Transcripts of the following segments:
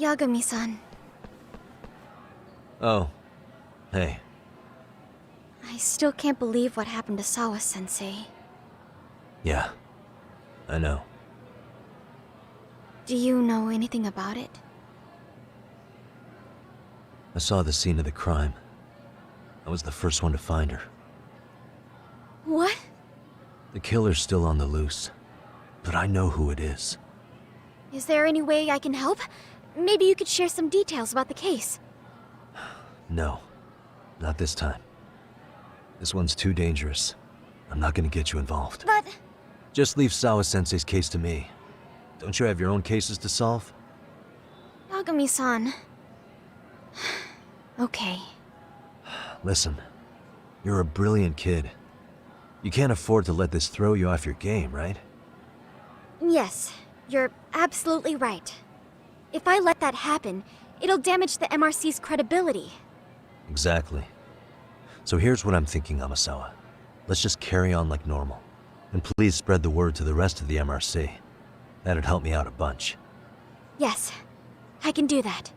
Yagami-san. Oh. Hey. I still can't believe what happened to Sawa-sensei. Yeah. I know. Do you know anything about it? I saw the scene of the crime. I was the first one to find her. What? The killer's still on the loose. But I know who it is. Is there any way I can help? Maybe you could share some details about the case. No. Not this time. This one's too dangerous. I'm not gonna get you involved. But... Just leave Sawa-sensei's case to me. Don't you have your own cases to solve? Yagami-san... Okay. Listen. You're a brilliant kid. You can't afford to let this throw you off your game, right? Yes, you're absolutely right. If I let that happen, it'll damage the MRC's credibility. Exactly. So here's what I'm thinking, Amasawa. Let's just carry on like normal. And please spread the word to the rest of the MRC. That'd help me out a bunch. Yes, I can do that.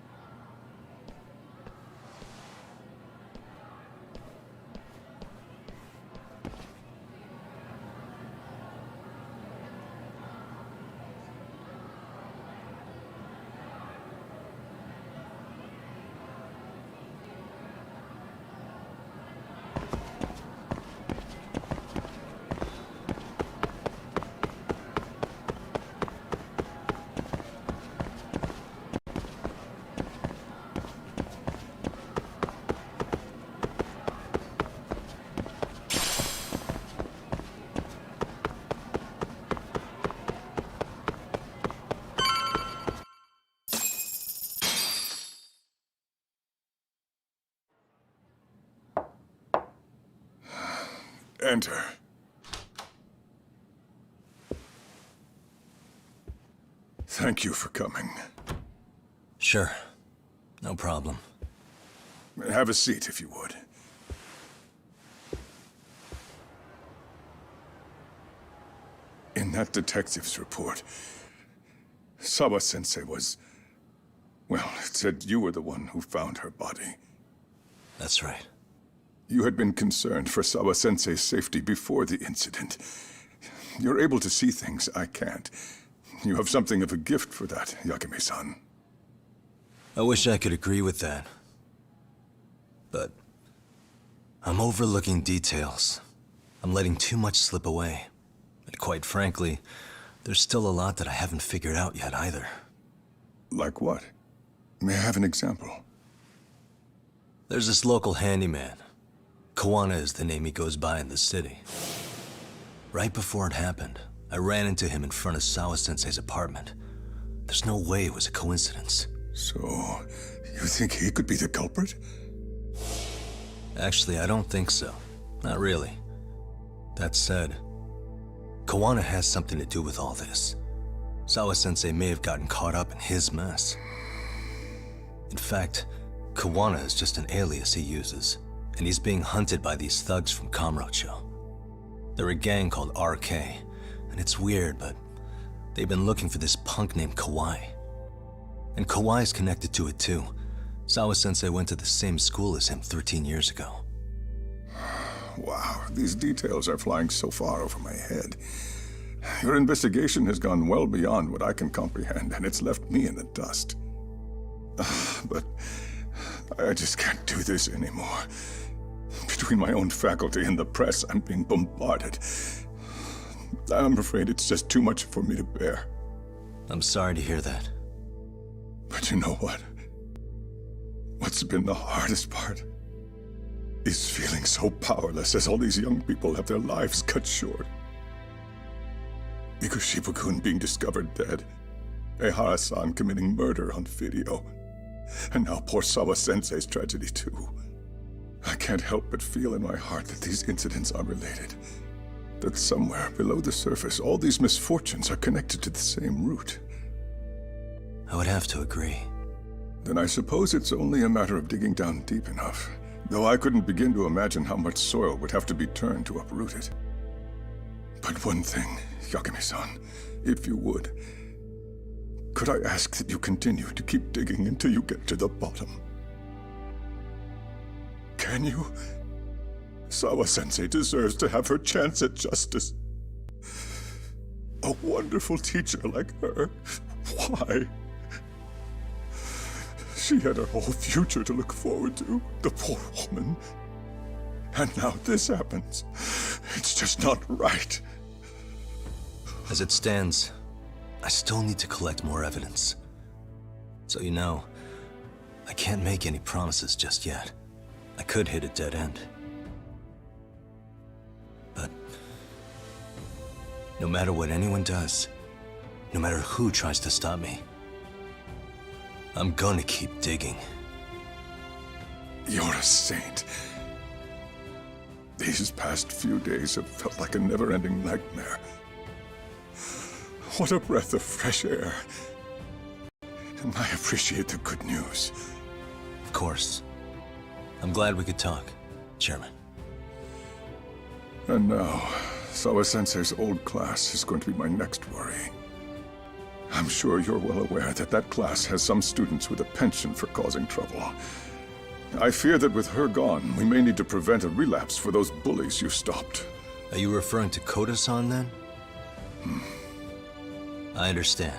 Enter. Thank you for coming. Sure. No problem. Have a seat, if you would. In that detective's report, Sawa-sensei was... Well, it said you were the one who found her body. That's right. You had been concerned for Sawa-sensei's safety before the incident. You're able to see things I can't. You have something of a gift for that, Yagami-san. I wish I could agree with that. But I'm overlooking details. I'm letting too much slip away. And quite frankly, there's still a lot that I haven't figured out yet either. Like what? May I have an example? There's this local handyman. Kawana is the name he goes by in the city. Right before it happened, I ran into him in front of Sawa-sensei's apartment. There's no way it was a coincidence. So, you think he could be the culprit? Actually, I don't think so. Not really. That said, Kawana has something to do with all this. Sawa-sensei may have gotten caught up in his mess. In fact, Kawana is just an alias he uses, and he's being hunted by these thugs from Kamurocho. They're a gang called RK, and it's weird, but they've been looking for this punk named Kawai. And Kawai's connected to it too. Sawa-sensei went to the same school as him 13 years ago. Wow, these details are flying so far over my head. Your investigation has gone well beyond what I can comprehend, and it's left me in the dust. But I just can't do this anymore. Between my own faculty and the press, I'm being bombarded. I'm afraid it's just too much for me to bear. I'm sorry to hear that. But you know what? What's been the hardest part is feeling so powerless as all these young people have their lives cut short. Ikushibukun being discovered dead, Ehara-san committing murder on video, and now poor Sawa-sensei's tragedy too. I can't help but feel in my heart that these incidents are related. That somewhere below the surface, all these misfortunes are connected to the same root. I would have to agree. Then I suppose it's only a matter of digging down deep enough. Though I couldn't begin to imagine how much soil would have to be turned to uproot it. But one thing, Yagami-san, if you would, Could I ask that you continue to keep digging until you get to the bottom? Can you? Sawa-sensei deserves to have her chance at justice. A wonderful teacher like her. Why? She had her whole future to look forward to, the poor woman. And now this happens. It's just not right. As it stands, I still need to collect more evidence. So you know, I can't make any promises just yet. I could hit a dead end. But no matter what anyone does, no matter who tries to stop me, I'm gonna keep digging. You're a saint. These past few days have felt like a never-ending nightmare. What a breath of fresh air. I appreciate the good news. Of course. I'm glad we could talk, Chairman. And now, Sawa-sensei's old class is going to be my next worry. I'm sure you're well aware that that class has some students with a penchant for causing trouble. I fear that with her gone, we may need to prevent a relapse for those bullies you stopped. Are you referring to Koda-san then? I understand.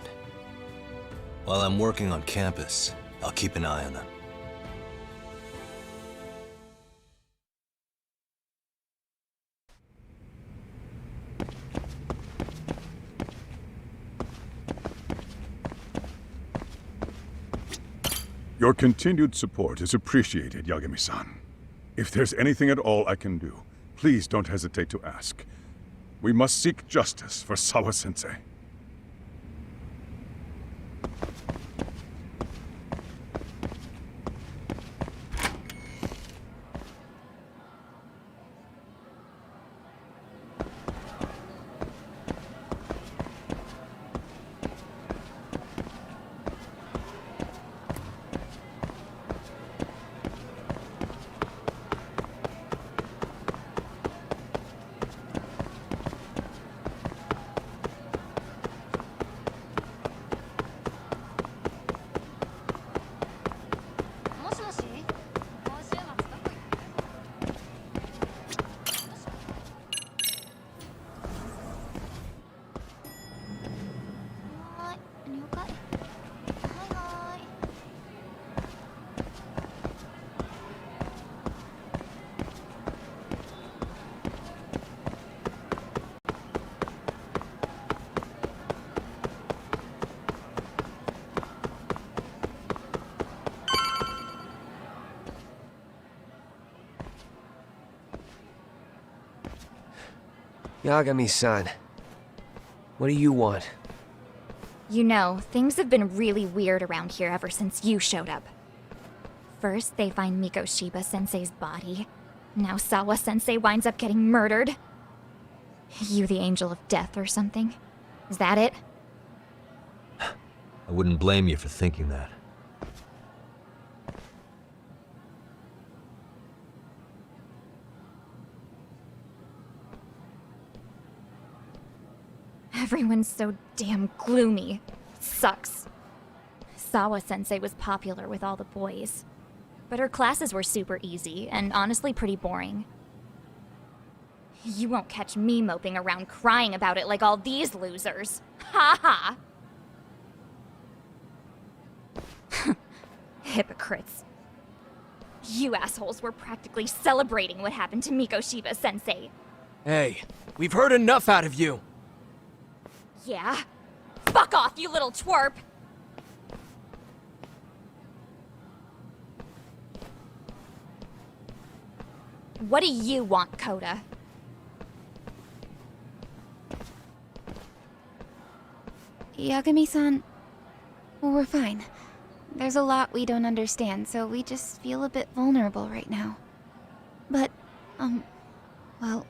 While I'm working on campus, I'll keep an eye on them. Your continued support is appreciated, Yagami-san. If there's anything at all I can do, please don't hesitate to ask. We must seek justice for Sawa-sensei. Yagami-san, what do you want? You know, things have been really weird around here ever since you showed up. First, they find Mikoshiba-sensei's body. Now Sawa-sensei winds up getting murdered. You the angel of death or something? Is that it? I wouldn't blame you for thinking that. Everyone's so damn gloomy. It sucks. Sawa-sensei was popular with all the boys. But her classes were super easy, and honestly pretty boring. You won't catch me moping around crying about it like all these losers. Ha ha! Hypocrites. You assholes were practically celebrating what happened to Mikoshiba-sensei. Hey, we've heard enough out of you! Yeah? Fuck off, you little twerp! What do you want, Koda? Yagami-san, we're fine. There's a lot we don't understand, so we just feel a bit vulnerable right now. But, well,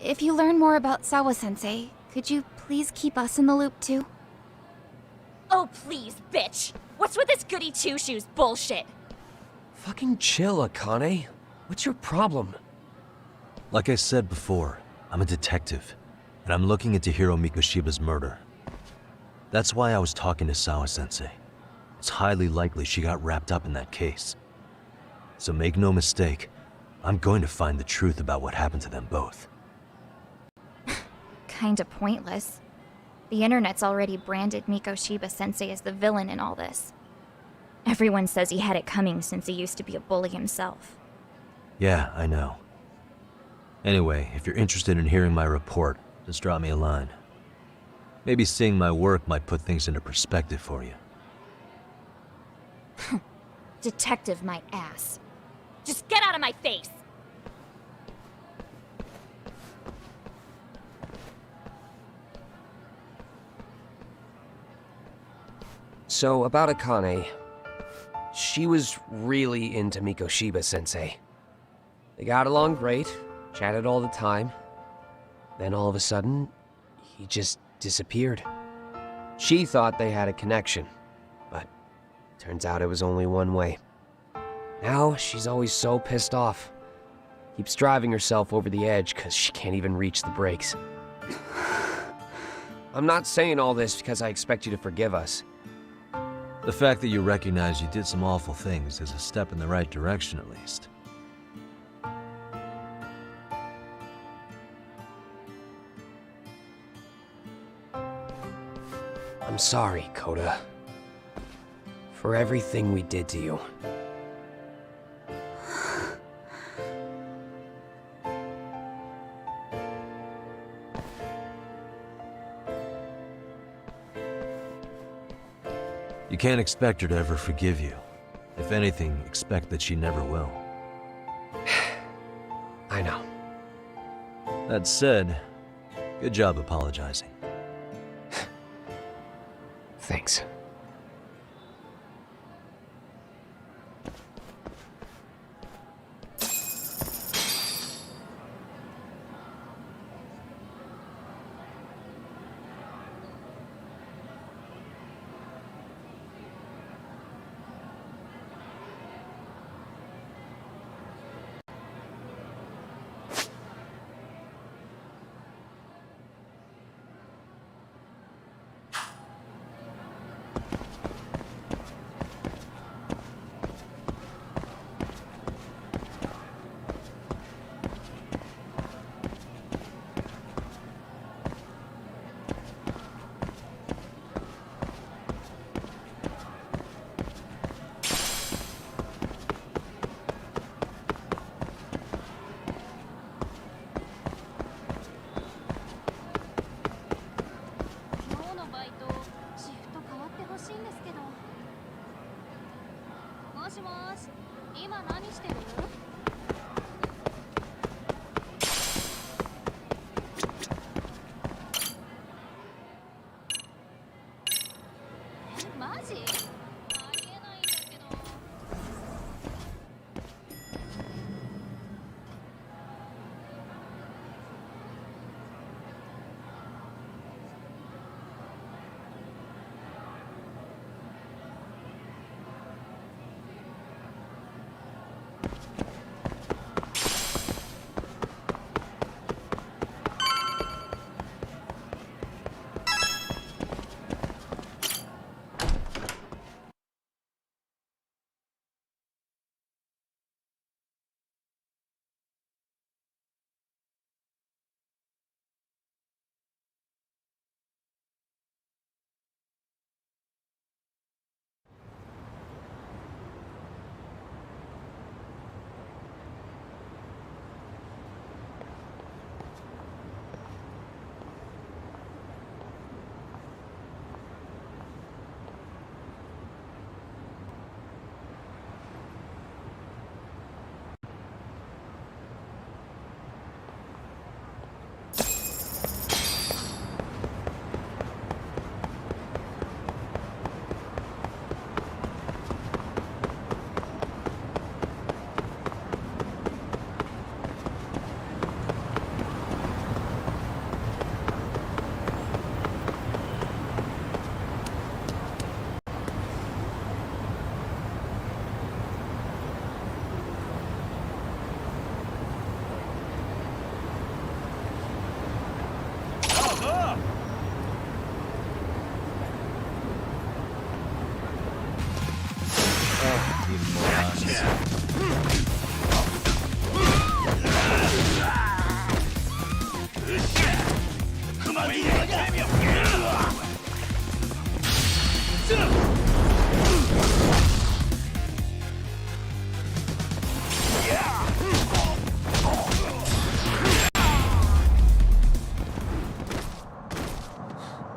if you learn more about Sawa-sensei, could you please keep us in the loop too? Oh, please, bitch! What's with this goody two-shoes bullshit? Fucking chill, Akane. What's your problem? Like I said before, I'm a detective, and I'm looking into Hiro Mikoshiba's murder. That's why I was talking to Sawa-sensei. It's highly likely she got wrapped up in that case. So make no mistake, I'm going to find the truth about what happened to them both. Kinda pointless. The internet's already branded Mikoshiba-sensei as the villain in all this. Everyone says he had it coming since he used to be a bully himself. Yeah, I know. Anyway, if you're interested in hearing my report, just drop me a line. Maybe seeing my work might put things into perspective for you. Detective my ass. Just get out of my face! So, about Akane. She was really into Mikoshiba-sensei. They got along great, chatted all the time. Then all of a sudden, he just disappeared. She thought they had a connection, but turns out it was only one way. Now, she's always so pissed off. Keeps driving herself over the edge because she can't even reach the brakes. I'm not saying all this because I expect you to forgive us. The fact that you recognize you did some awful things is a step in the right direction, at least. I'm sorry, Koda. For everything we did to you. You can't expect her to ever forgive you. If anything, expect that she never will. I know. That said, good job apologizing. Thanks.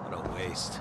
What a waste.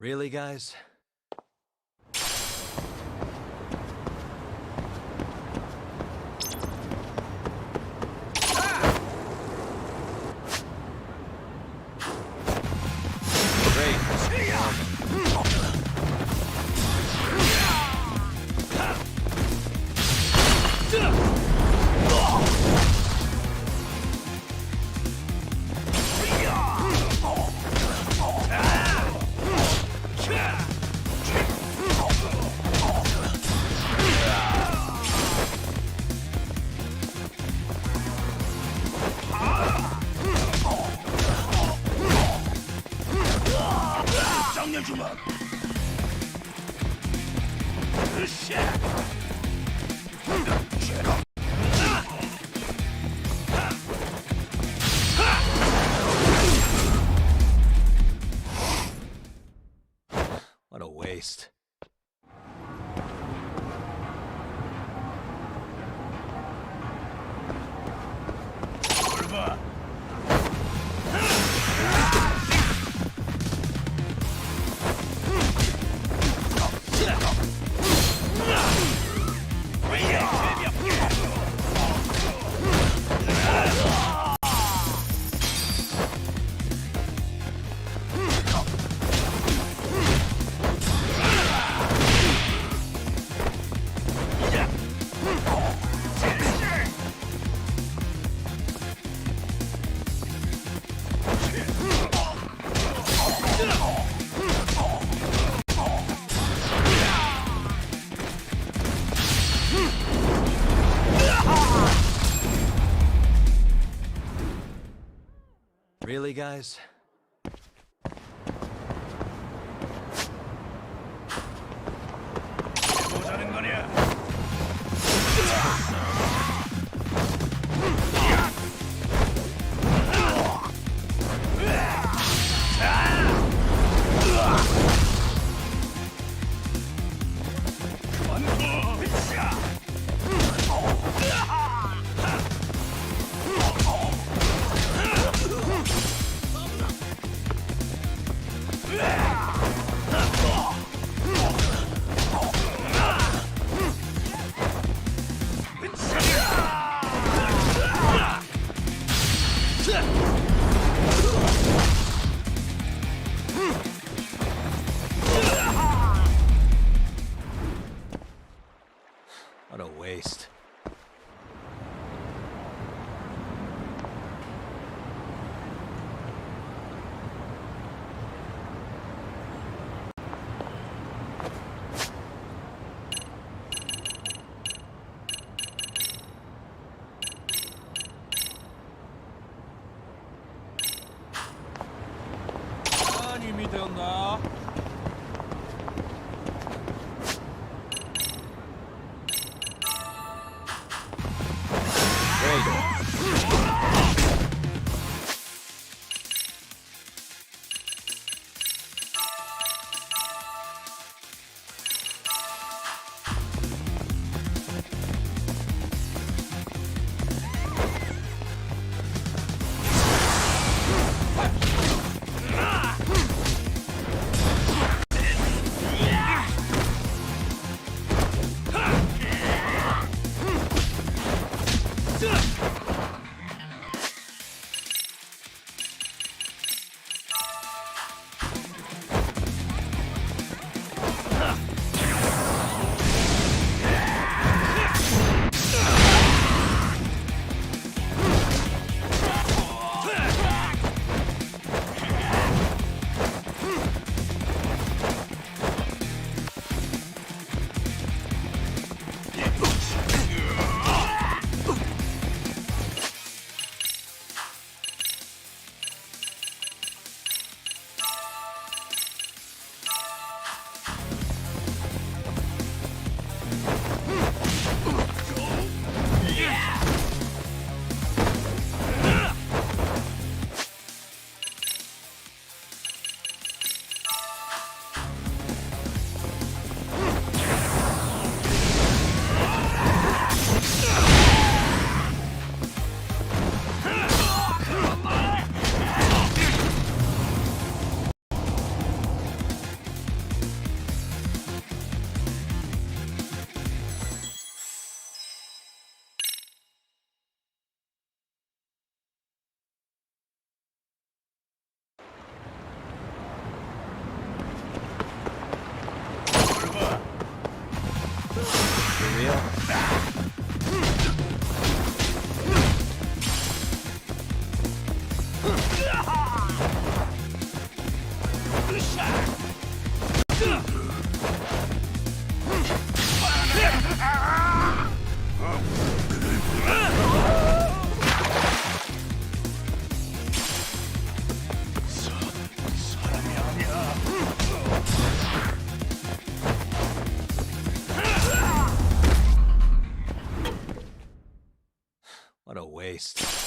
Really, guys? What a waste. Really, guys? 뭐 자는 거냐? What a waste.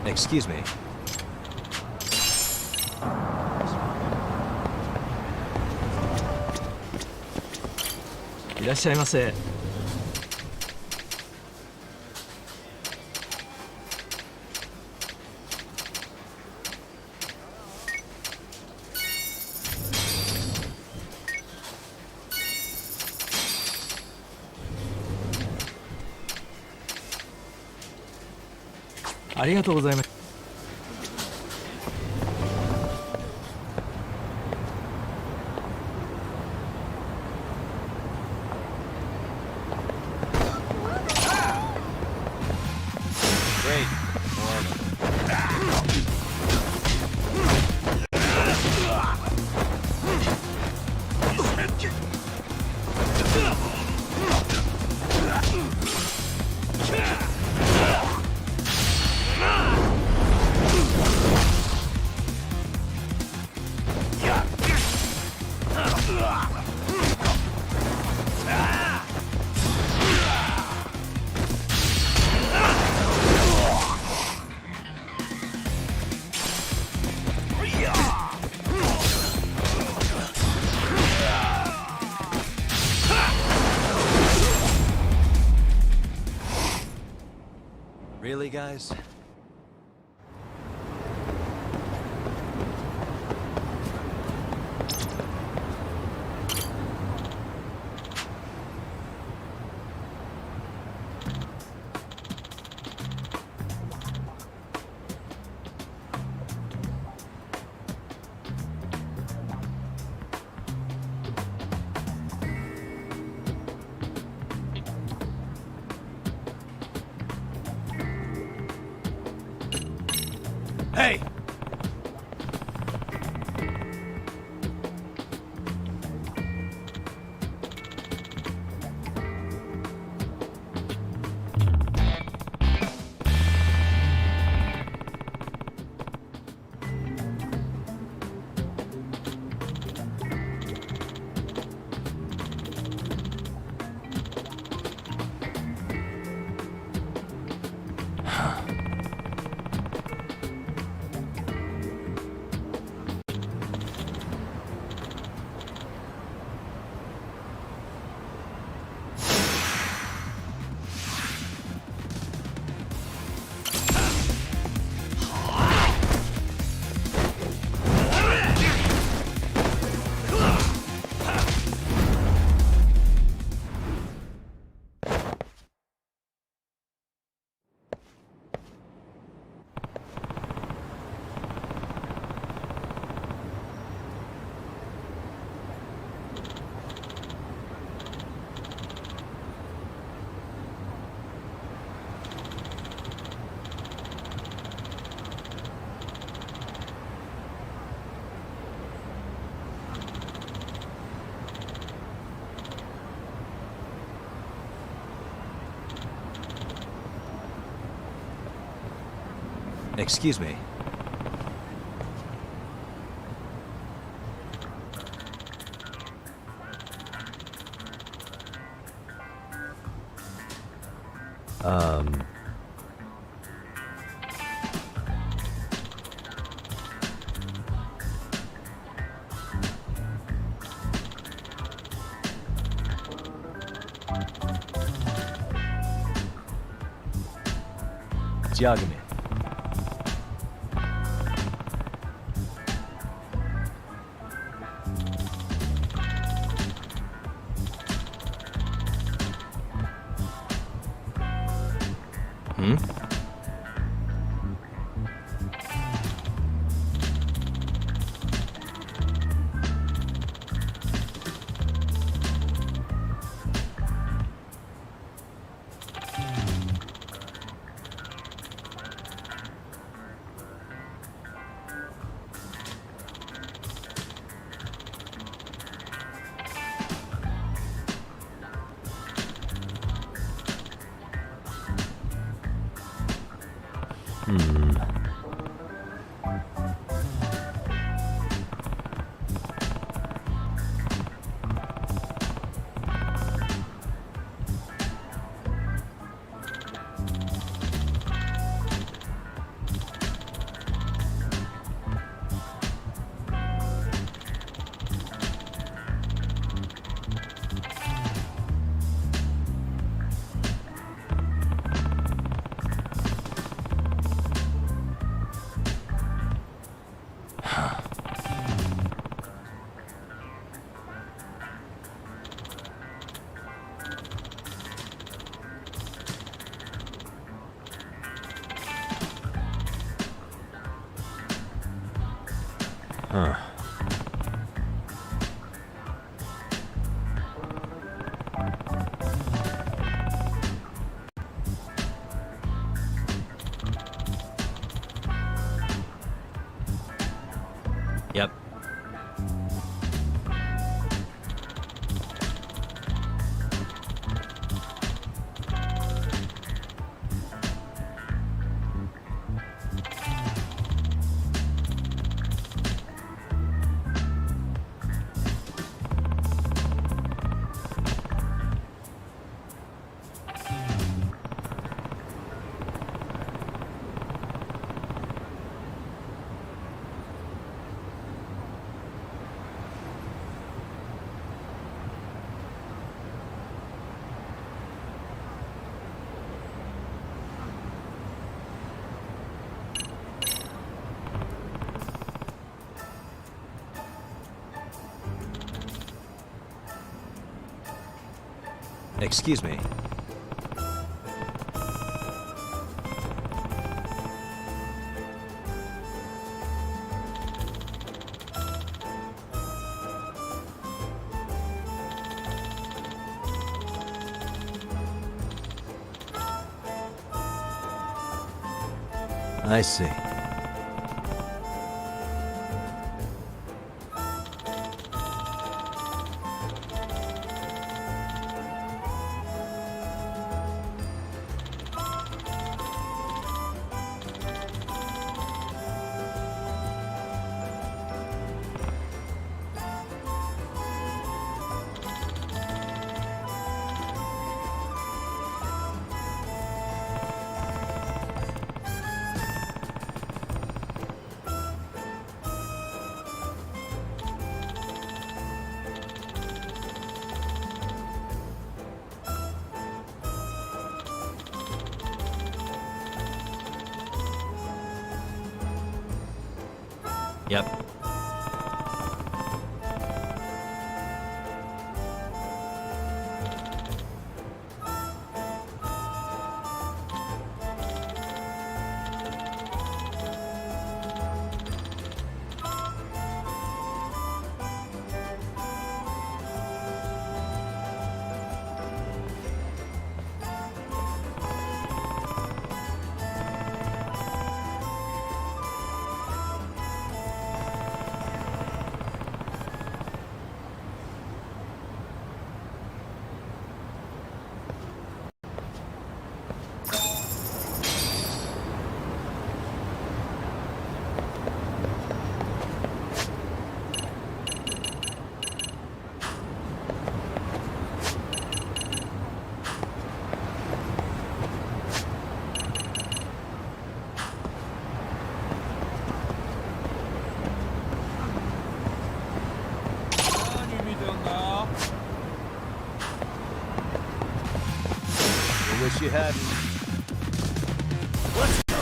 Excuse me. いらっしゃいませ。ありがとうございます。Great. More of them. Really, guys? Hey! Excuse me. Judgement. Hmm? Huh. Yep. Excuse me. I see. Yep. Wish you hadn't. Let's go!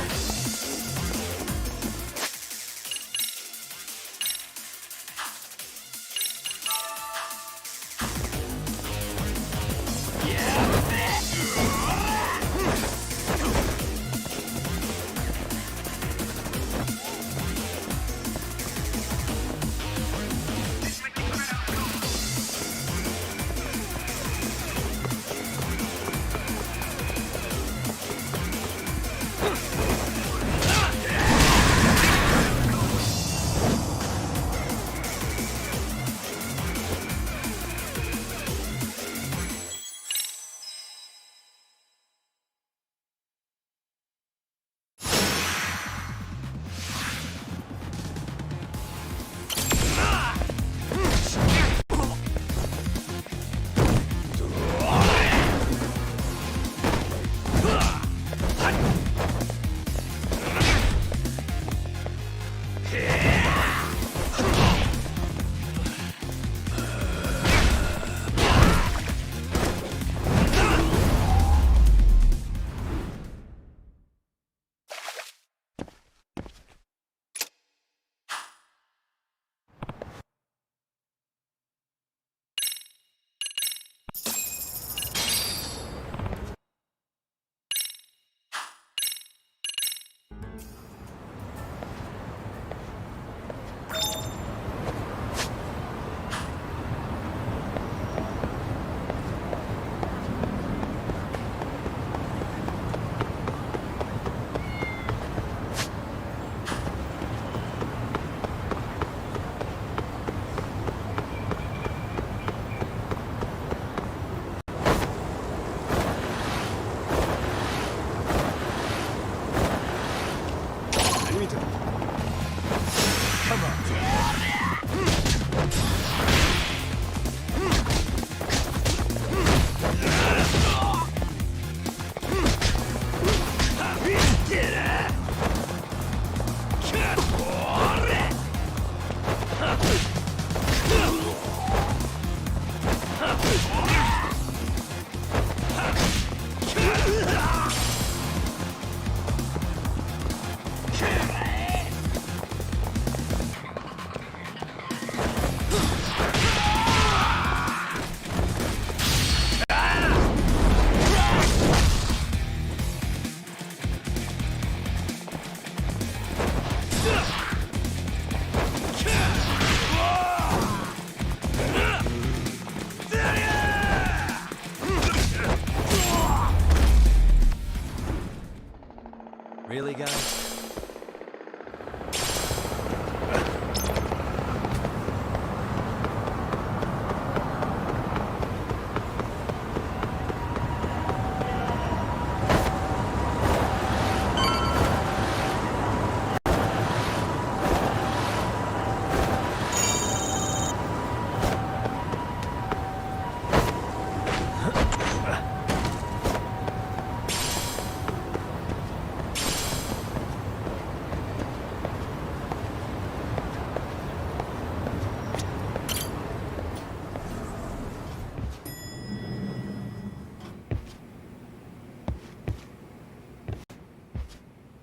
Really, guys?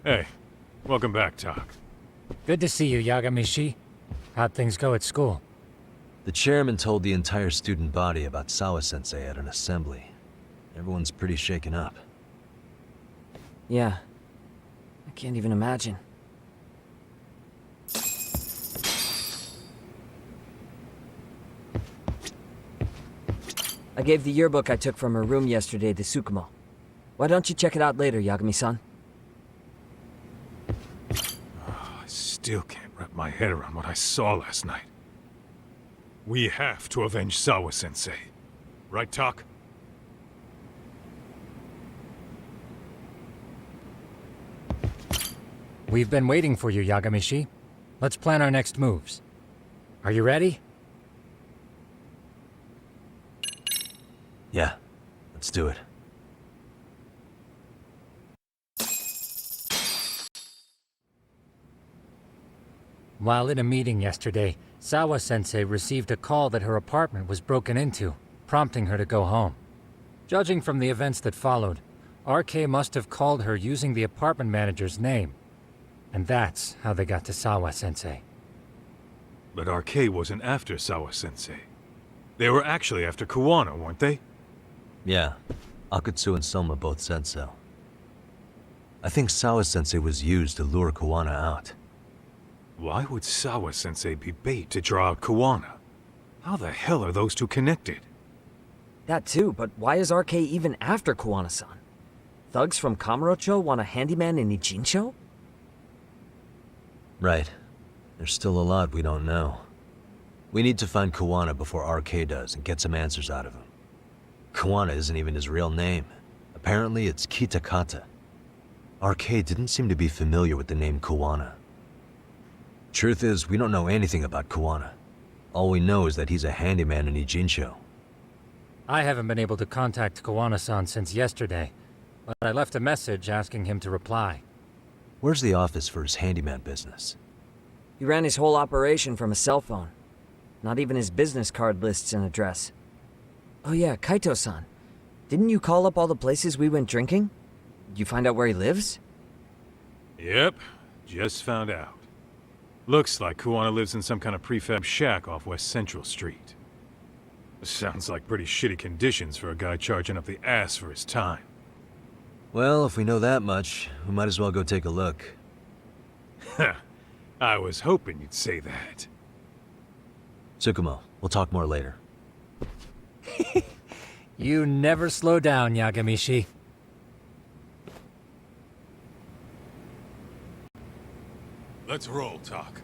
Hey, welcome back, Tak. Good to see you, Yagamishi. How'd things go at school? The chairman told the entire student body about Sawa-sensei at an assembly. Everyone's pretty shaken up. Yeah. I can't even imagine. I gave the yearbook I took from her room yesterday to Tsukumo. Why don't you check it out later, Yagami-san? I still can't wrap my head around what I saw last night. We have to avenge Sawa-sensei. Right, Tak? We've been waiting for you, Yagamishi. Let's plan our next moves. Are you ready? Yeah, let's do it. While in a meeting yesterday, Sawa-sensei received a call that her apartment was broken into, prompting her to go home. Judging from the events that followed, RK must have called her using the apartment manager's name. And that's how they got to Sawa-sensei. But RK wasn't after Sawa-sensei. They were actually after Kuwana, weren't they? Yeah, Akatsu and Soma both said so. I think Sawa-sensei was used to lure Kuwana out. Why would Sawa-sensei be bait to draw out Kuwana? How the hell are those two connected? That too, but why is RK even after Kuwana-san? Thugs from Kamurocho want a handyman in Ijincho? Right. There's still a lot we don't know. We need to find Kuwana before RK does and get some answers out of him. Kuwana isn't even his real name. Apparently it's Kitakata. RK didn't seem to be familiar with the name Kuwana. Truth is, we don't know anything about Kuwana. All we know is that he's a handyman in Ijincho. I haven't been able to contact Kawana-san since yesterday, but I left a message asking him to reply. Where's the office for his handyman business? He ran his whole operation from a cell phone. Not even his business card lists an address. Oh yeah, Kaito-san. Didn't you call up all the places we went drinking? Did you find out where he lives? Yep, just found out. Looks like Kuwana lives in some kind of prefab shack off West Central Street. Sounds like pretty shitty conditions for a guy charging up the ass for his time. Well, if we know that much, we might as well go take a look. I was hoping you'd say that. Tsukumo, we'll talk more later. You never slow down, Yagamishi. Let's roll, Talk.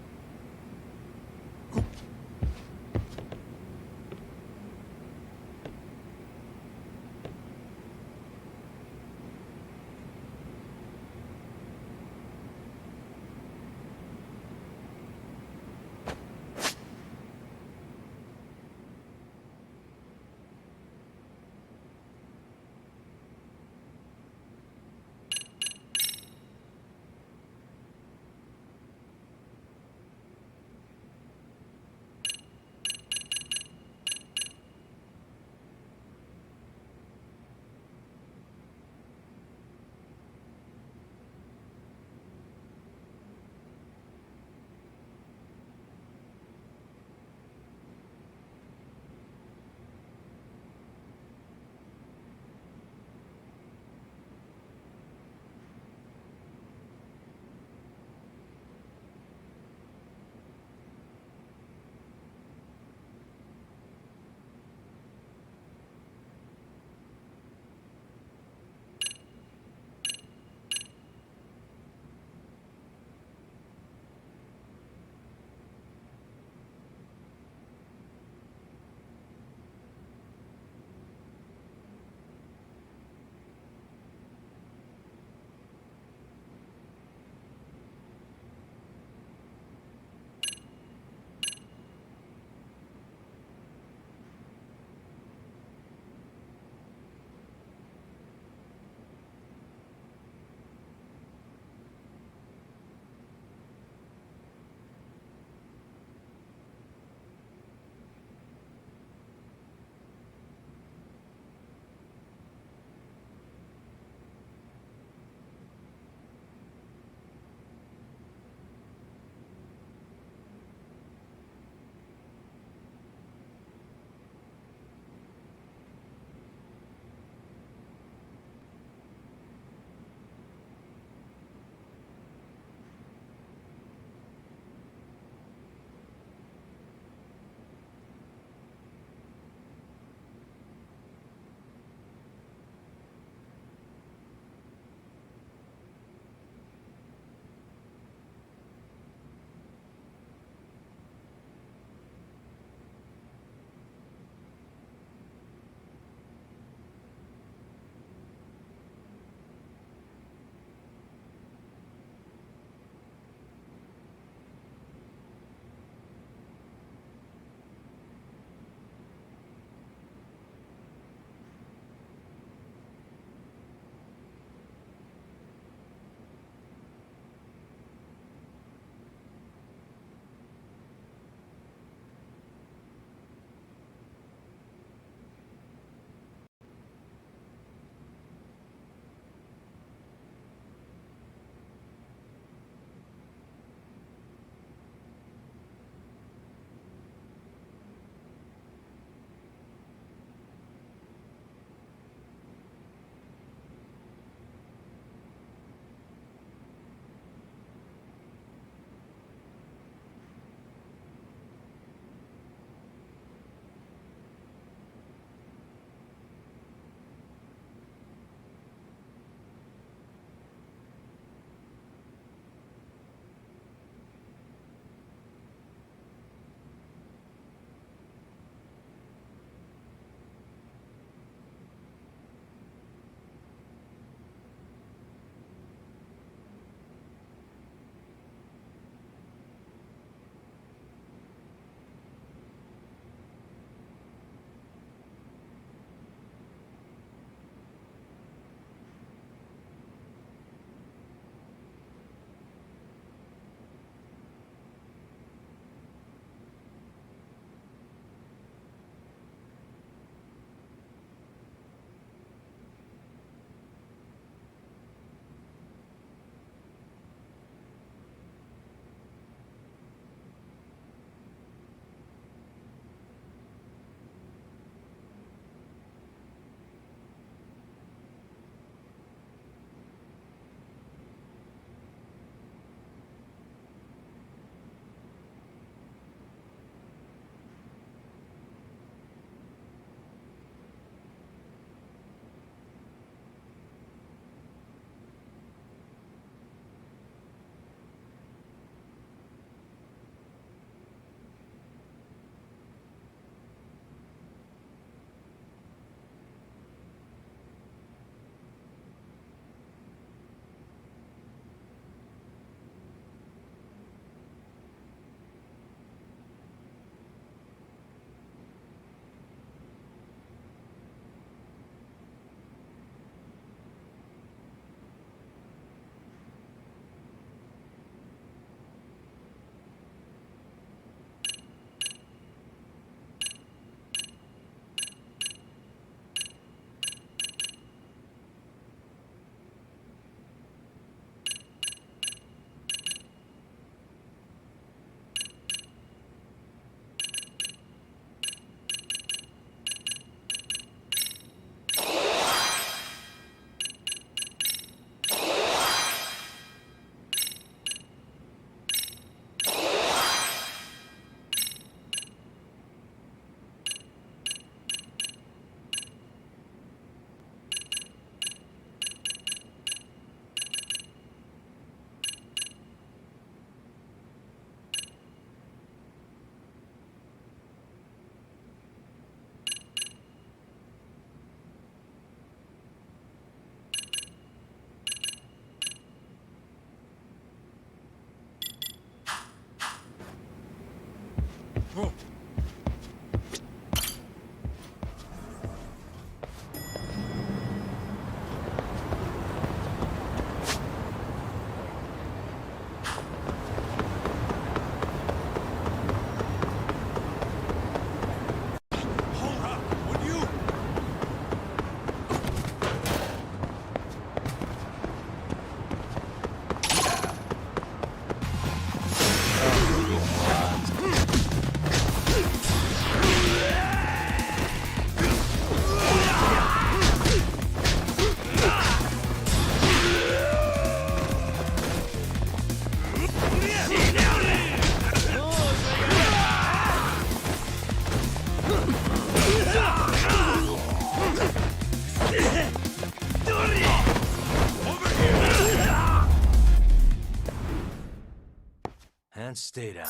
And stay down.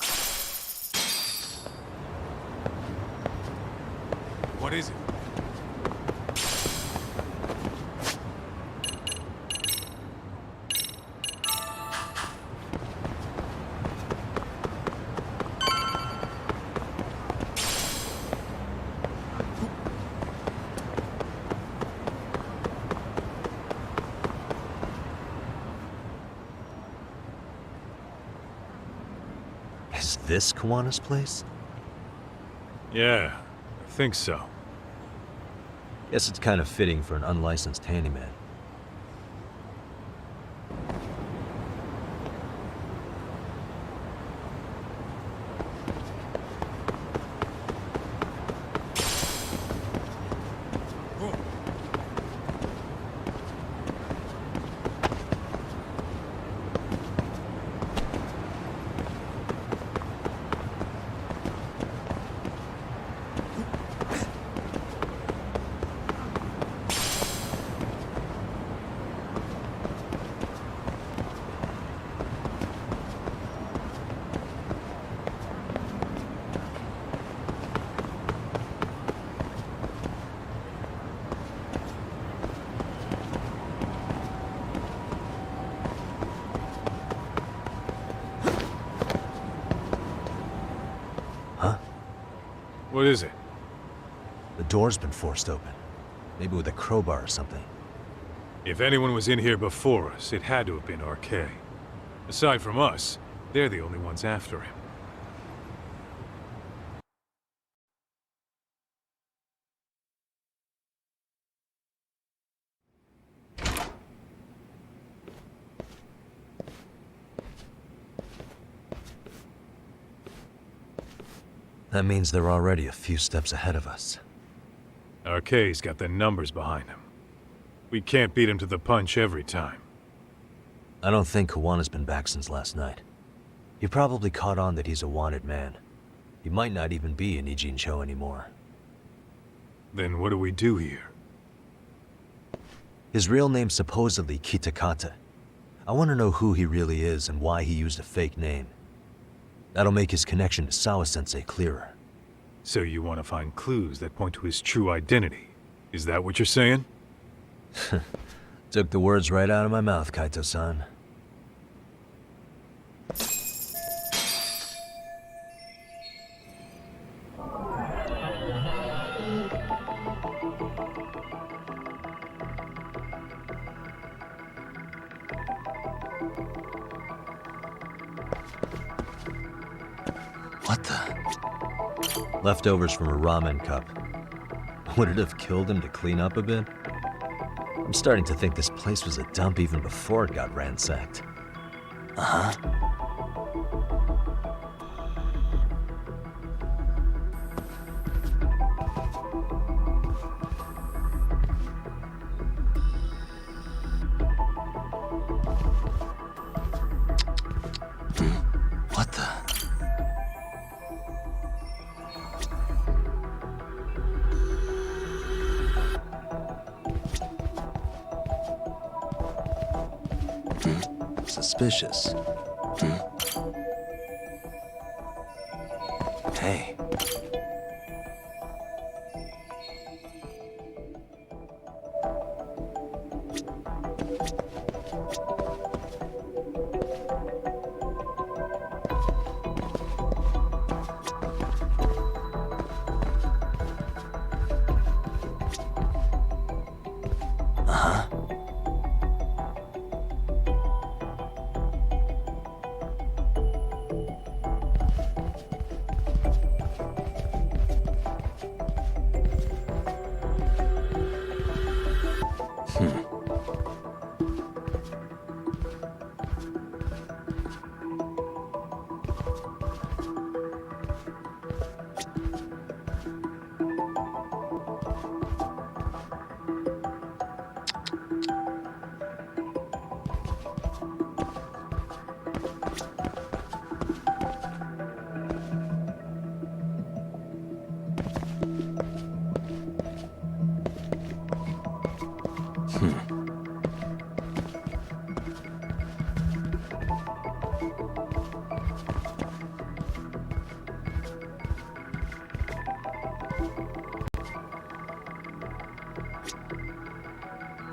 What is it? Is this Kawana's place? Yeah, I think so. Guess it's kind of fitting for an unlicensed handyman. What is it? The door's been forced open. Maybe with a crowbar or something. If anyone was in here before us, it had to have been RK. Aside from us, they're the only ones after him. That means they're already a few steps ahead of us. RK's got the numbers behind him. We can't beat him to the punch every time. I don't think Kawana's been back since last night. He probably caught on that he's a wanted man. He might not even be in Ijincho anymore. Then what do we do here? His real name's supposedly Kitakata. I want to know who he really is and why he used a fake name. That'll make his connection to Sawa-sensei clearer. So you want to find clues that point to his true identity? Is that what you're saying? Took the words right out of my mouth, Kaito-san. What the? Leftovers from a ramen cup. Would it have killed him to clean up a bit? I'm starting to think this place was a dump even before it got ransacked. Uh-huh. What the? Suspicious. Hey.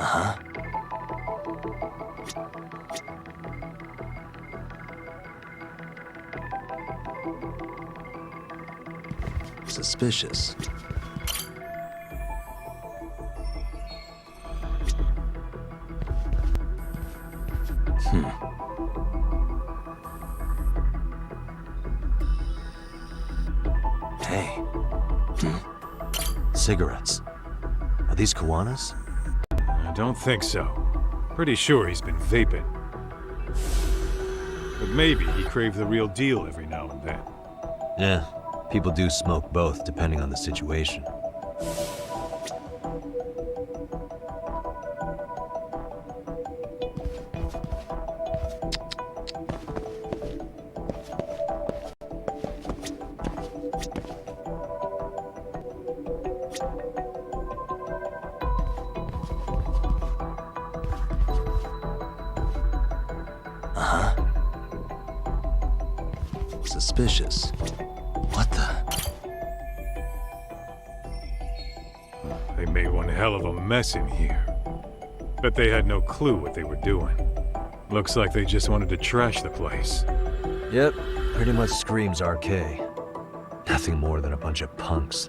Uh-huh. Suspicious. Hey. Cigarettes. Are these Kawanas? I don't think so. Pretty sure he's been vaping. But maybe he craved the real deal every now and then. Yeah, people do smoke both, depending on the situation. Suspicious. What the? They made one hell of a mess in here. Bet they had no clue what they were doing. Looks like they just wanted to trash the place. Yep, pretty much screams RK. Nothing more than a bunch of punks.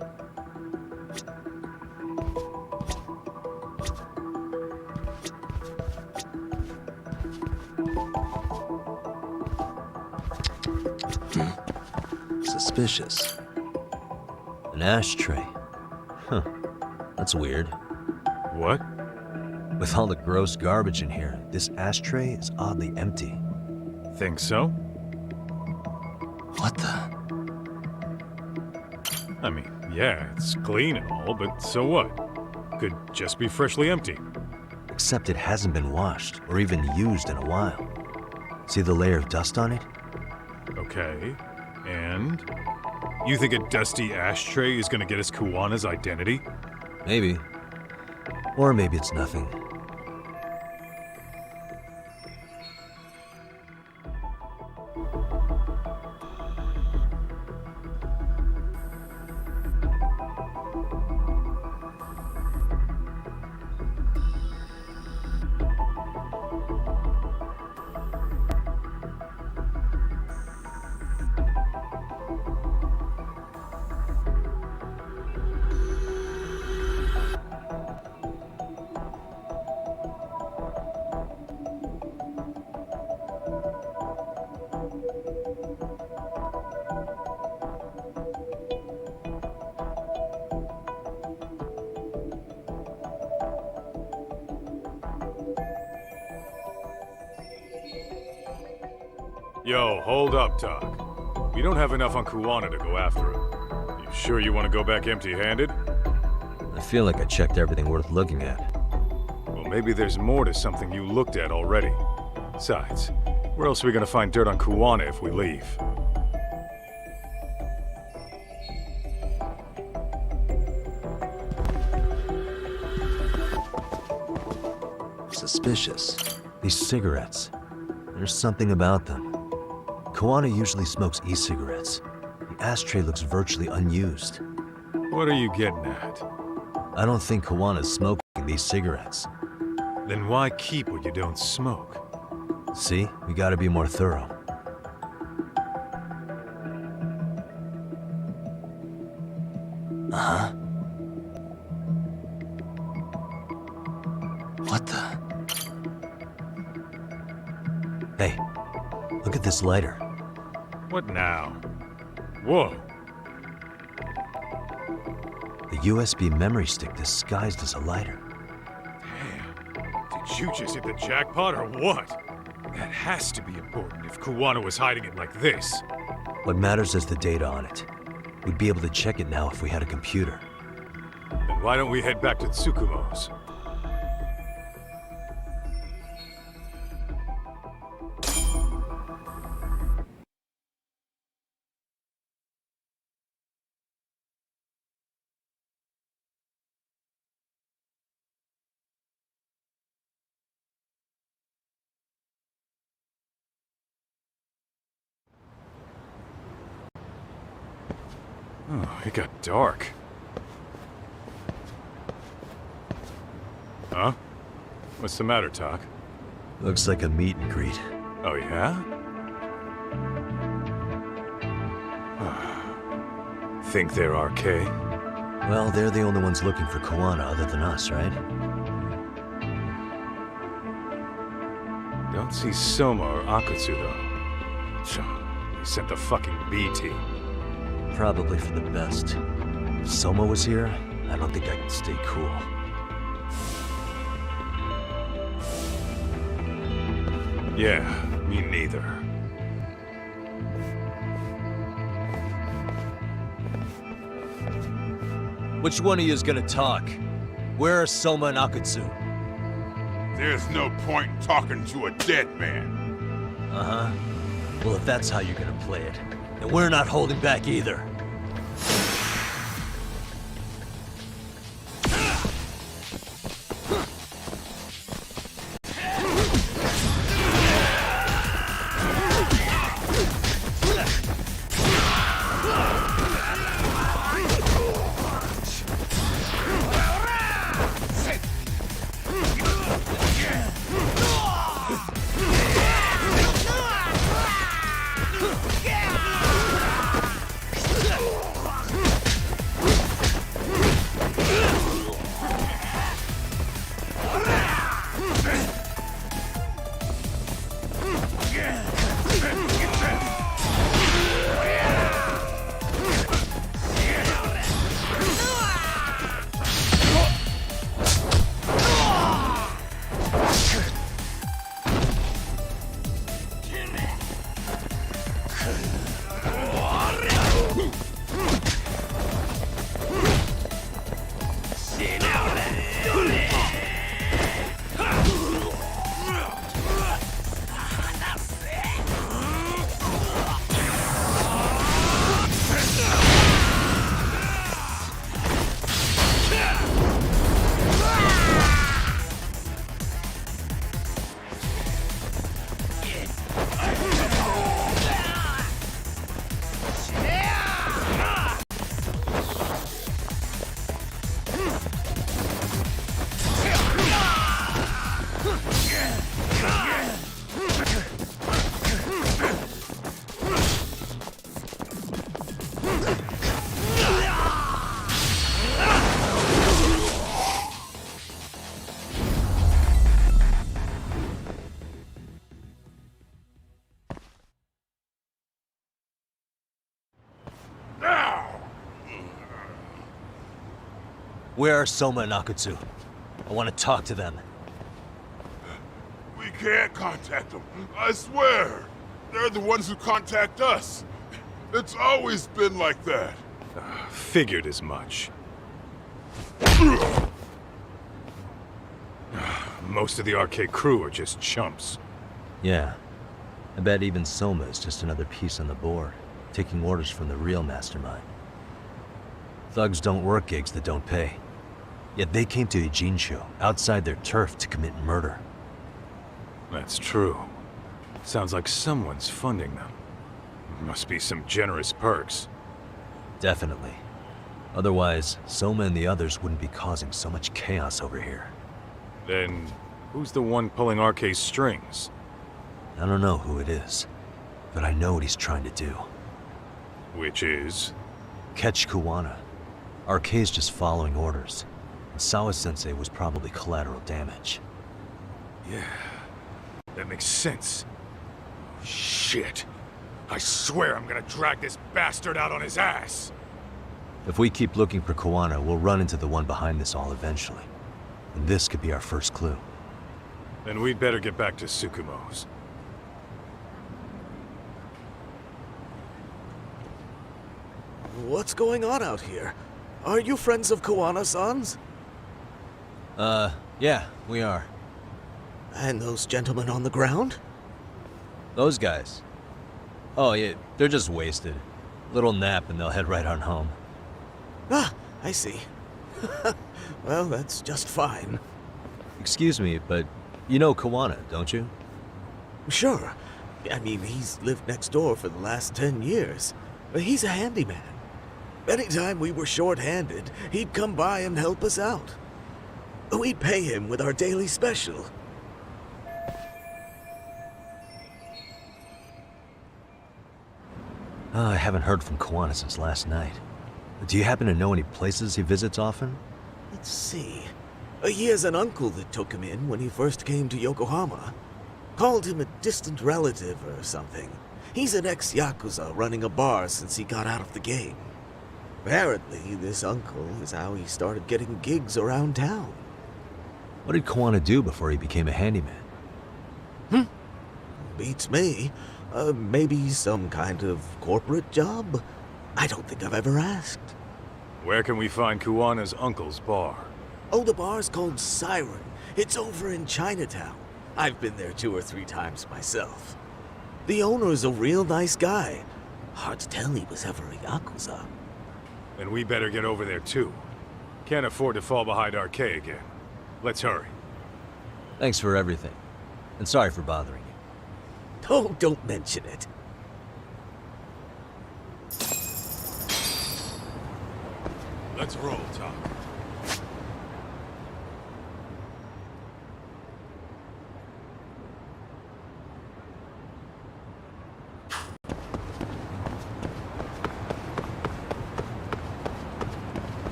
Suspicious. An ashtray. Huh. That's weird. What? With all the gross garbage in here, this ashtray is oddly empty. Think so? What the? I mean, yeah, it's clean and all, but so what? Could just be freshly empty. Except it hasn't been washed or even used in a while. See the layer of dust on it? Okay. And? You think a dusty ashtray is gonna get us Kuwana's identity? Maybe. Or maybe it's nothing. Yo, hold up, Doc. We don't have enough on Kuwana to go after him. You sure you want to go back empty-handed? I feel like I checked everything worth looking at. Well, maybe there's more to something you looked at already. Besides, where else are we gonna find dirt on Kuwana if we leave? Suspicious. These cigarettes. There's something about them. Kawana usually smokes e-cigarettes. The ashtray looks virtually unused. What are you getting at? I don't think Kawana's smoking these cigarettes. Then why keep what you don't smoke? See? We gotta be more thorough. Uh-huh. What the? Hey, look at this lighter. What now? Whoa. The USB memory stick disguised as a lighter. Damn. Did you just hit the jackpot or what? That has to be important if Kuwana was hiding it like this. What matters is the data on it. We'd be able to check it now if we had a computer. Then why don't we head back to Tsukumo's? Oh, it got dark. Huh? What's the matter, Talk? Looks like a meet and greet. Oh, yeah? Think they're RK? Well, they're the only ones looking for Koana other than us, right? Don't see Soma or Akatsu, though. They sent the fucking B team. Probably for the best. If Soma was here, I don't think I could stay cool. Yeah, me neither. Which one of you is gonna talk? Where are Soma and Akatsu? There's no point in talking to a dead man. Uh-huh. Well, if that's how you're gonna play it, then we're not holding back either. Where are Soma and Akatsu? I want to talk to them. We can't contact them, I swear. They're the ones who contact us. It's always been like that. Figured as much. Most of the RK crew are just chumps. Yeah. I bet even Soma is just another piece on the board, taking orders from the real mastermind. Thugs don't work gigs that don't pay. Yet they came to Ijincho, outside their turf, to commit murder. That's true. Sounds like someone's funding them. Must be some generous perks. Definitely. Otherwise, Soma and the others wouldn't be causing so much chaos over here. Then, who's the one pulling RK's strings? I don't know who it is, but I know what he's trying to do. Which is? Catch Kuwana. RK's just following orders. And Sawa-sensei was probably collateral damage. Yeah, that makes sense. Shit. I swear I'm gonna drag this bastard out on his ass. If we keep looking for Kuwana, we'll run into the one behind this all eventually. And this could be our first clue. Then we'd better get back to Tsukumo's. What's going on out here? Are you friends of Koana-san's? Yeah, we are. And those gentlemen on the ground? Those guys? Oh, yeah, they're just wasted. Little nap and they'll head right on home. Ah, I see. Well, that's just fine. Excuse me, but you know Kuwana, don't you? Sure. I mean, he's lived next door for the last 10 years. He's a handyman. Anytime we were short-handed, he'd come by and help us out. We'd pay him with our daily special. I haven't heard from Kawana since last night. Do you happen to know any places he visits often? Let's see. He has an uncle that took him in when he first came to Yokohama. Called him a distant relative or something. He's an ex-Yakuza running a bar since he got out of the game. Apparently, this uncle is how he started getting gigs around town. What did Kawana do before he became a handyman? Beats me. Maybe some kind of corporate job? I don't think I've ever asked. Where can we find Kuwana's uncle's bar? Oh, the bar's called Siren. It's over in Chinatown. I've been there 2 or 3 times myself. The owner's a real nice guy. Hard to tell he was ever a Yakuza. Then we better get over there too. Can't afford to fall behind RK again. Let's hurry. Thanks for everything. And sorry for bothering you. Oh, don't mention it. Let's roll, Tom.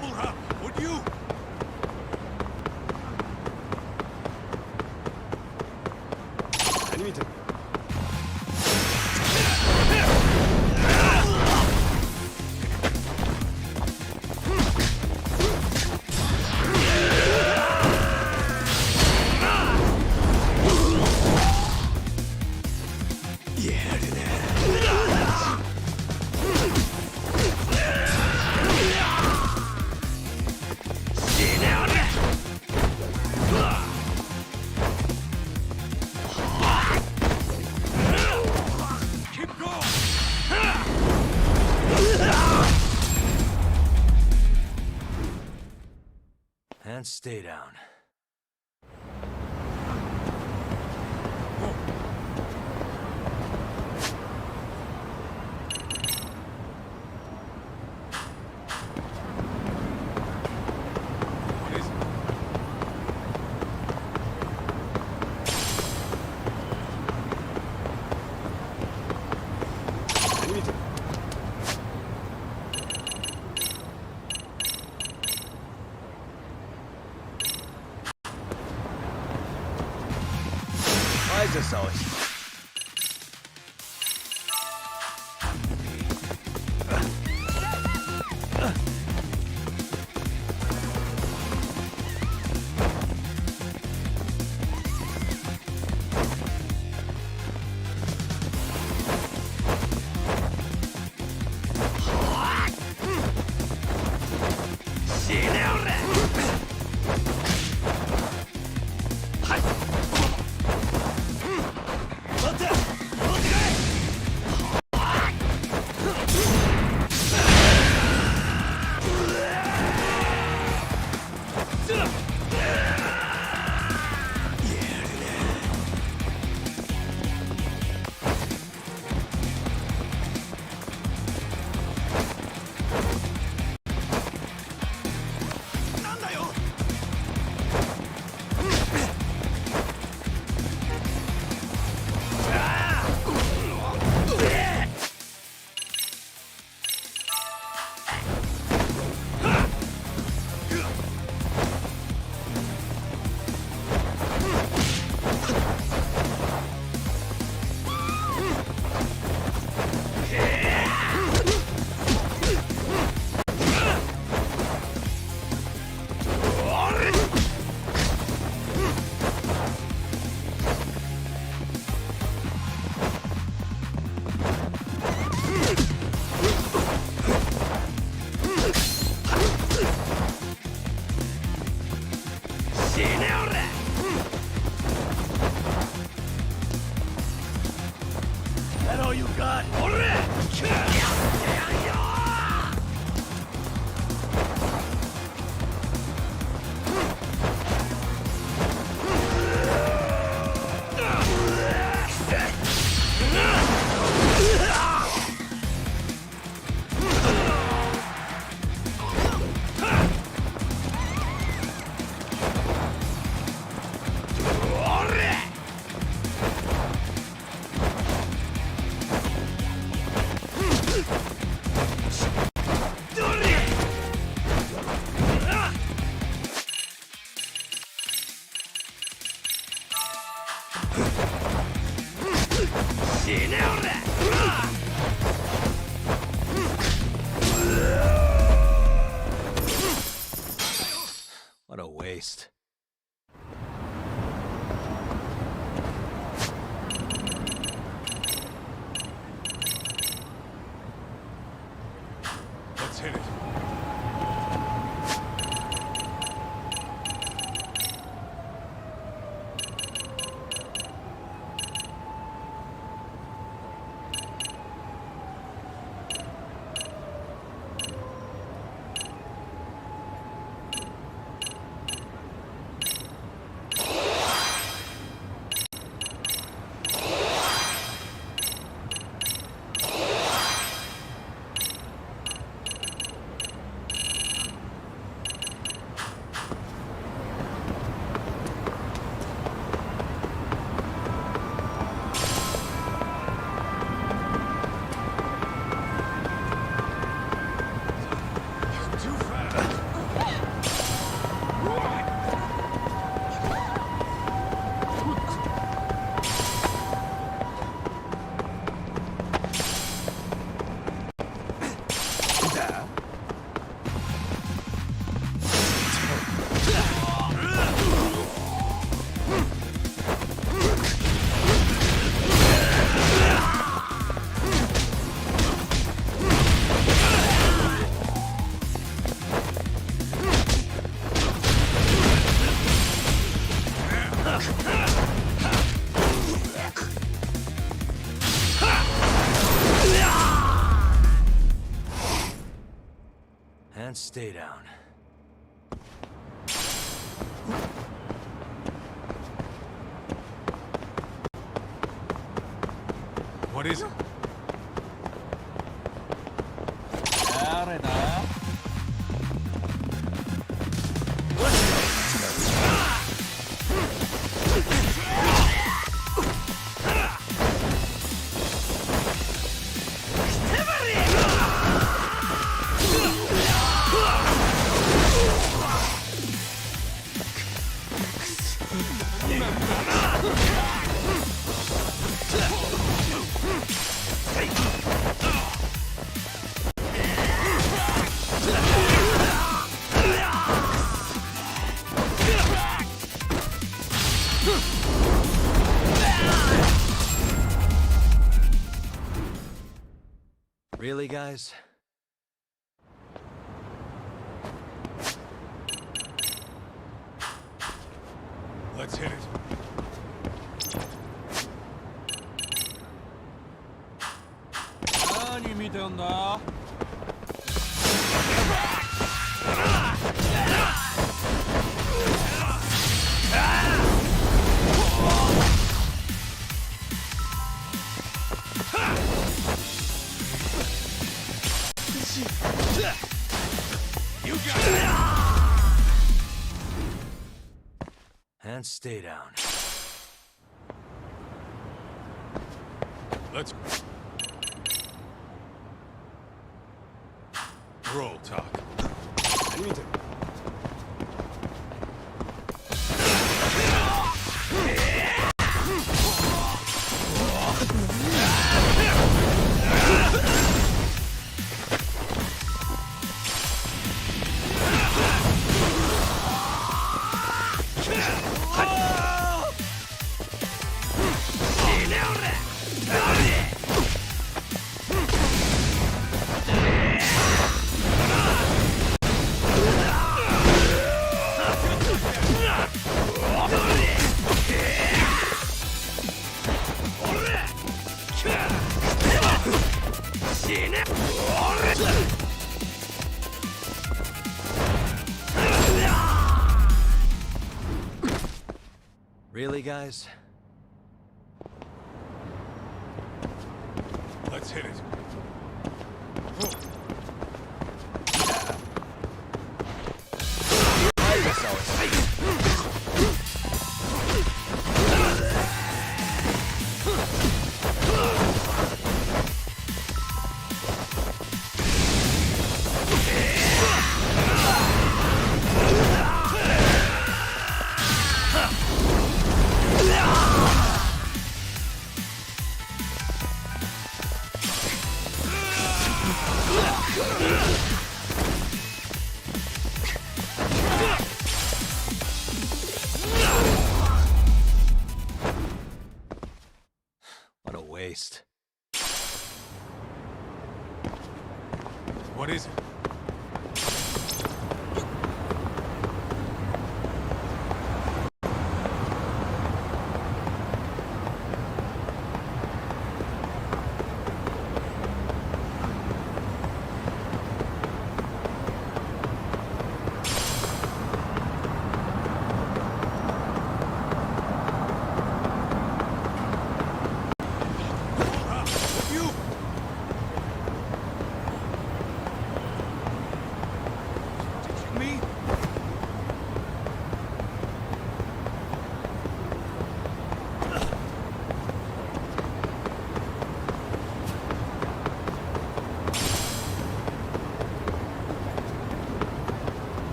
Hold up, would you? And stay down. Why is this always? haste. Let's hit it. And stay down. What is it? Really, guys? Let's hit it. You got it. And stay down. Let's roll talk. Really, guys? Let's hit it. is it?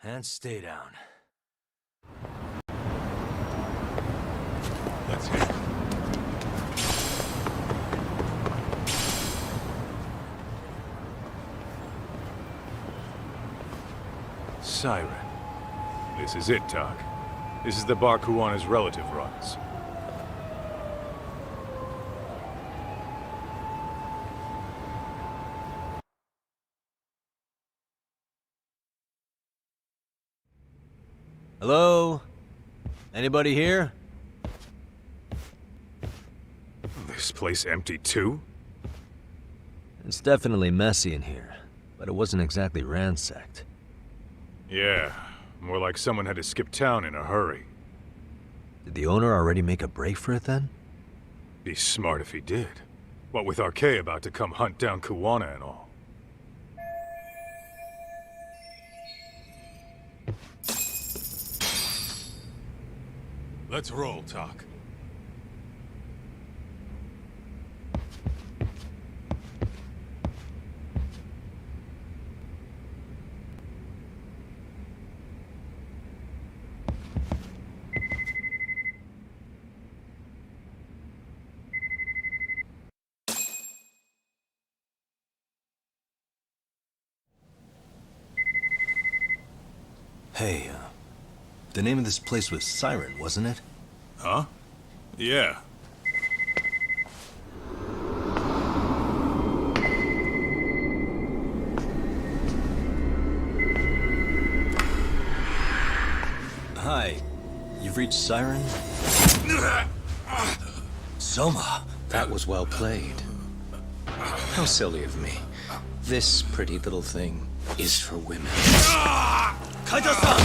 And stay down. Let's hit. Siren. This is it, Doc. This is the bar Kuwana's relative runs. Hello? Anybody here? This place empty too? It's definitely messy in here, but it wasn't exactly ransacked. Yeah, more like someone had to skip town in a hurry. Did the owner already make a break for it then? Be smart if he did. What with Arke about to come hunt down Kuwana and all. Let's roll, Talk. Hey, the name of this place was Siren, wasn't it? Huh? Yeah. Hi. You've reached Siren? Soma! That was well played. How silly of me. This pretty little thing is for women. Kaito-san!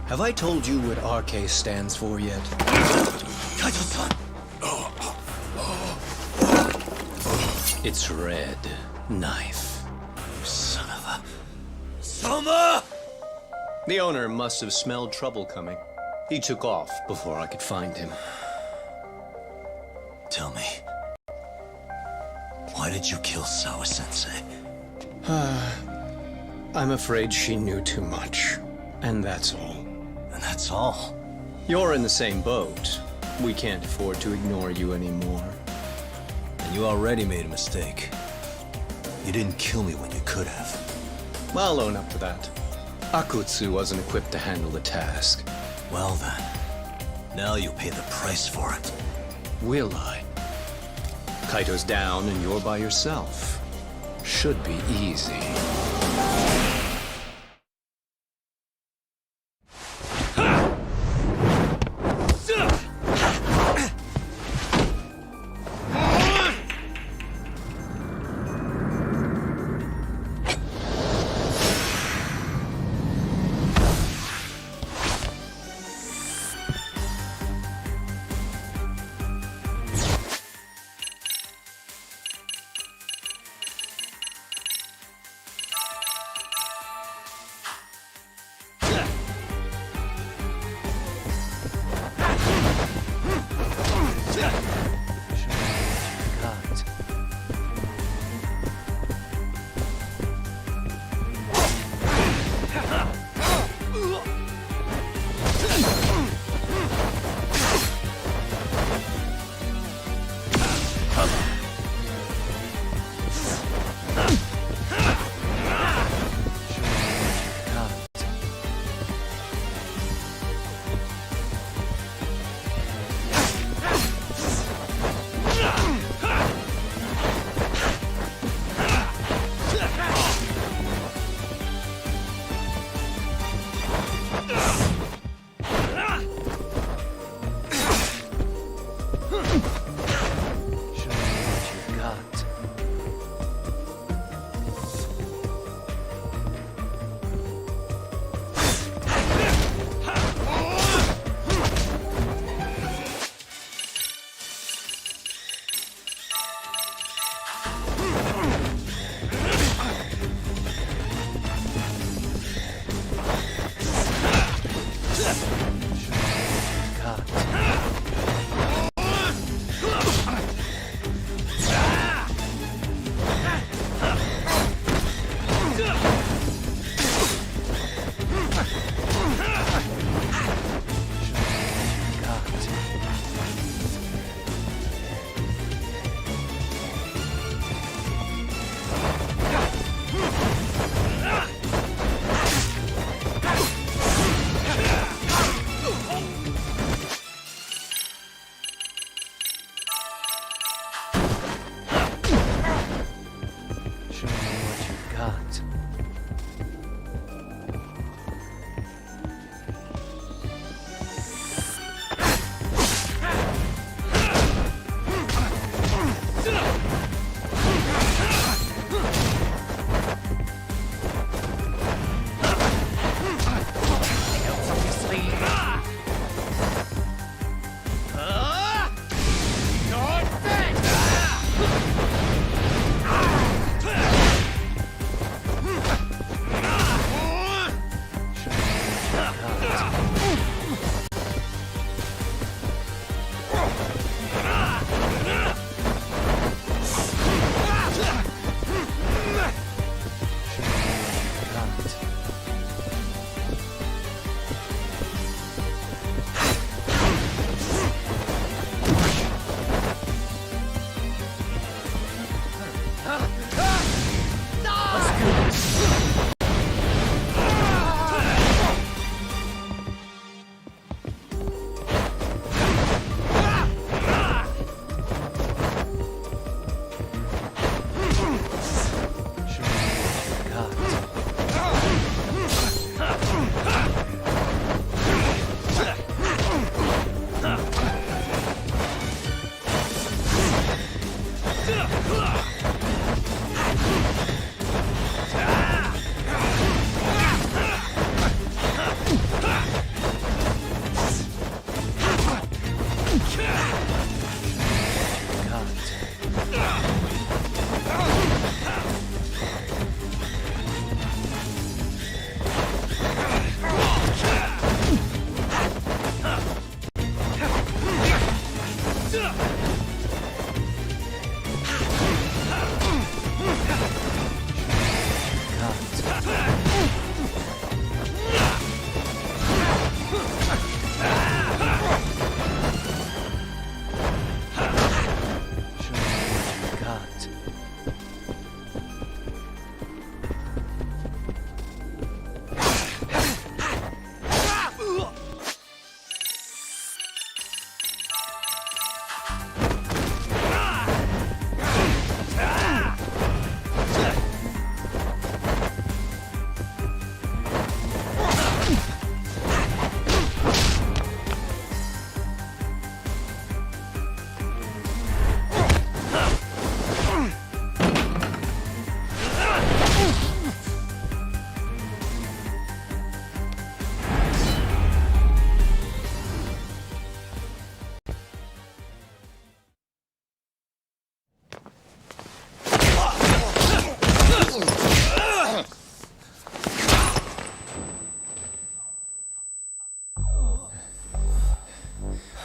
Have I told you what RK stands for yet? Kaito-san! It's red knife. Son of a... Soma! The owner must have smelled trouble coming. He took off before I could find him. Tell me, why did you kill Sawa-sensei? I'm afraid she knew too much. And that's all. And that's all? You're in the same boat. We can't afford to ignore you anymore. And you already made a mistake. You didn't kill me when you could have. I'll own up to that. Akutsu wasn't equipped to handle the task. Well then, now you'll pay the price for it. Will I? Kaito's down and you're by yourself. Should be easy.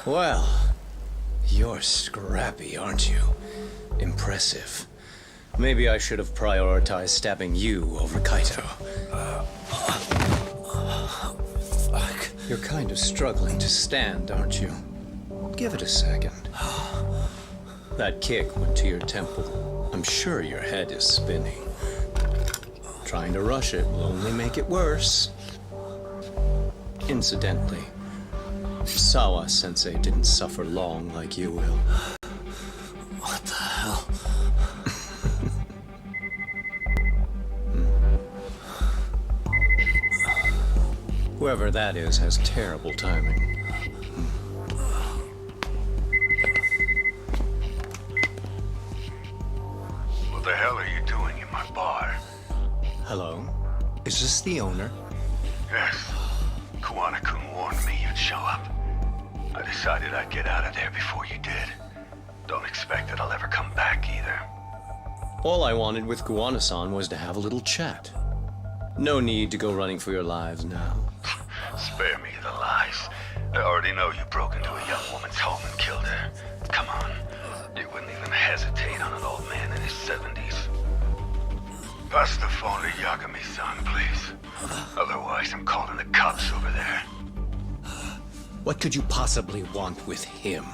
Well, you're scrappy, aren't you? Impressive. Maybe I should have prioritized stabbing you over Kaito. Fuck. You're kind of struggling to stand, aren't you? Give it a second. That kick went to your temple. I'm sure your head is spinning. Trying to rush it will only make it worse. Incidentally, Sawa-sensei didn't suffer long like you will. What the hell? Whoever that is has terrible timing. What the hell are you doing in my bar? Hello? Is this the owner? Yes. Kuwana-kun warned me you'd show up. I decided I'd get out of there before you did. Don't expect that I'll ever come back either. All I wanted with Kuwana-san was to have a little chat. No need to go running for your lives now. Spare me the lies. I already know you broke into a young woman's home and killed her. Come on. You wouldn't even hesitate on an old man in his 70s. Pass the phone to Yagami-san, please. Otherwise, I'm calling the cops over there. What could you possibly want with him?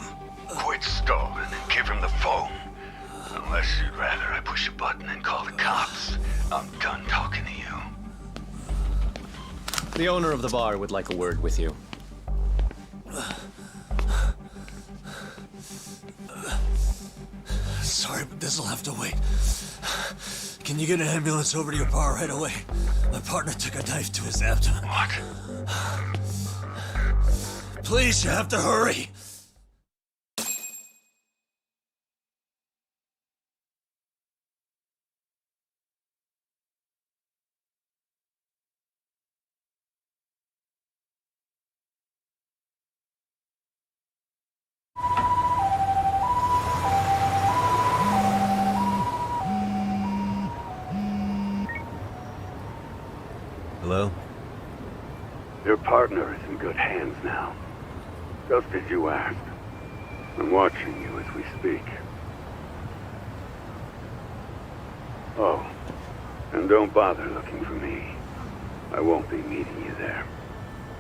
Quit stalling and give him the phone. Unless you'd rather I push a button and call the cops. I'm done talking to you. The owner of the bar would like a word with you. Sorry, but this'll have to wait. Can you get an ambulance over to your bar right away? My partner took a knife to his abdomen. What? Please, you have to hurry. Hello? Your partner is in good hands now. Just as you asked. I'm watching you as we speak. Oh, and don't bother looking for me. I won't be meeting you there.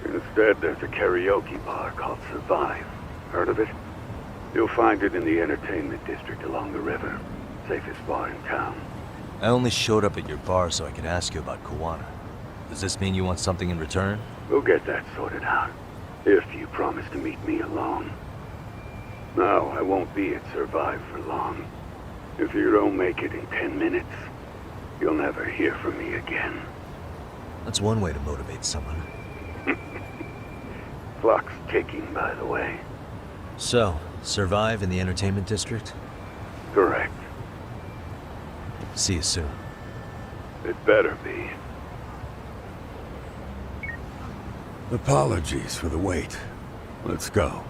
Instead, there's a karaoke bar called Survive. Heard of it? You'll find it in the entertainment district along the river. Safest bar in town. I only showed up at your bar so I could ask you about Kuwana. Does this mean you want something in return? We'll get that sorted out. If you promise to meet me alone. No, I won't be at Survive for long. If you don't make it in 10 minutes, you'll never hear from me again. That's one way to motivate someone. Clock's ticking, by the way. So, Survive in the entertainment district? Correct. See you soon. It better be. Apologies for the wait. Let's go.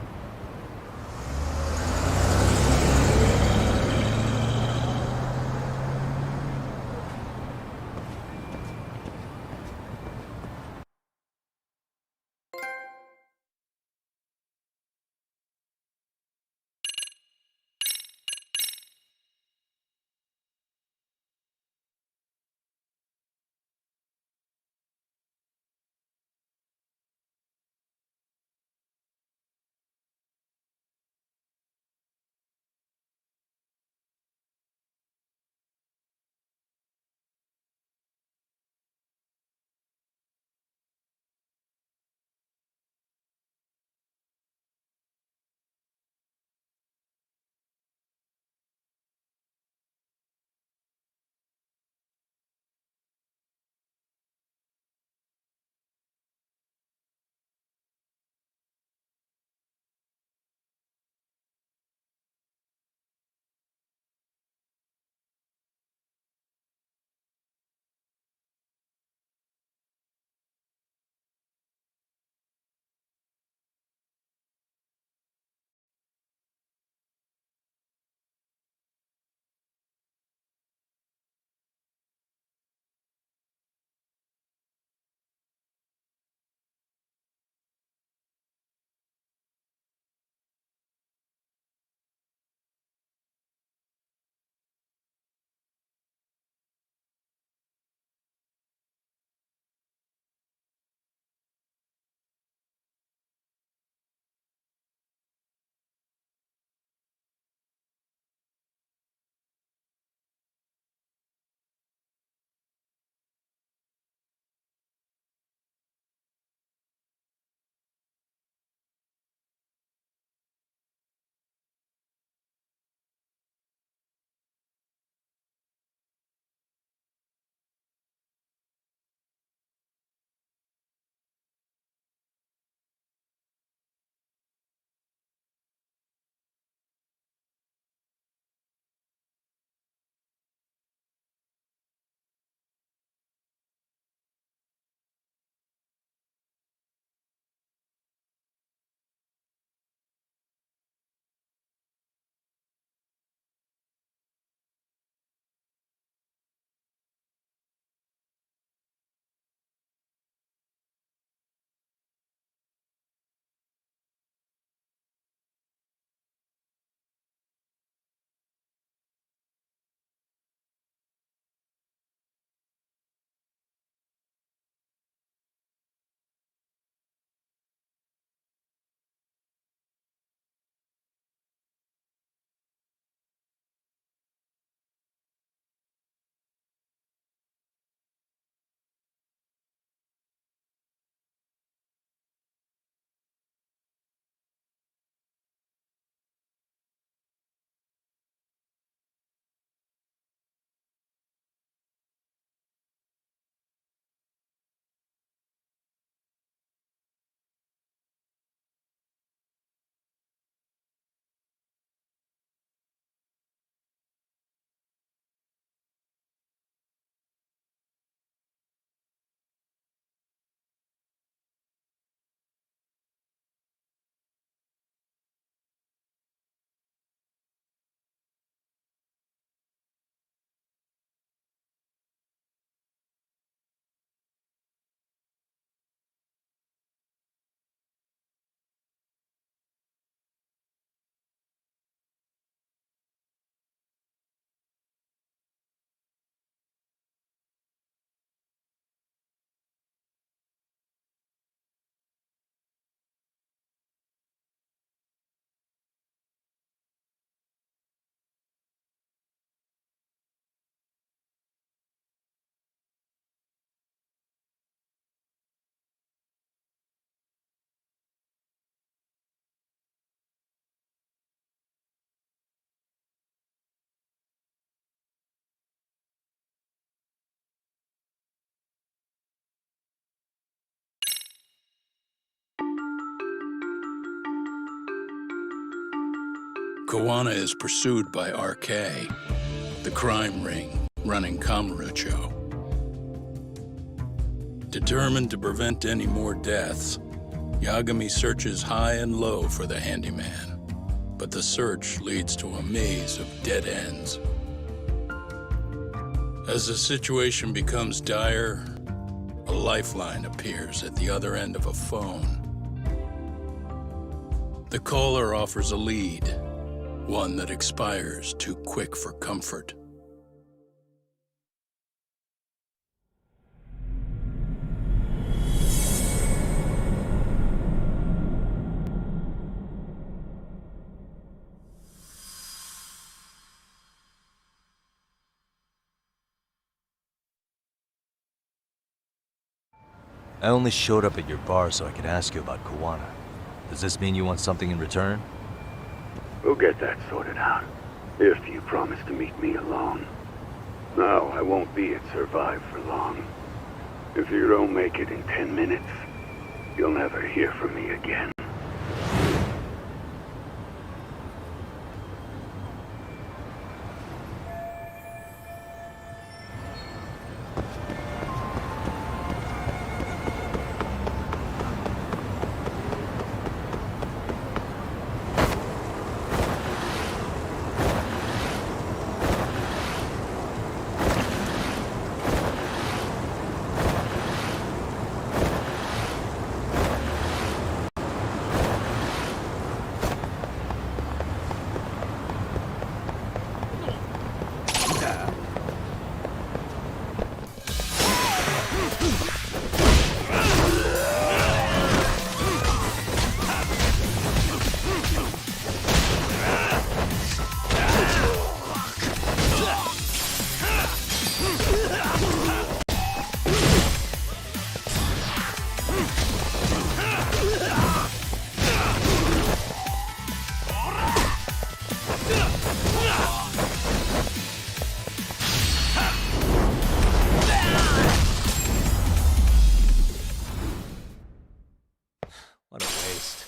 Koana is pursued by RK, the crime ring, running Kamurocho. Determined to prevent any more deaths, Yagami searches high and low for the handyman, but the search leads to a maze of dead ends. As the situation becomes dire, a lifeline appears at the other end of a phone. The caller offers a lead, one that expires too quick for comfort. I only showed up at your bar so I could ask you about Kawana. Does this mean you want something in return? We'll get that sorted out, if you promise to meet me alone. No, I won't be at Survive for long. If you don't make it in 10 minutes, you'll never hear from me again. What a waste.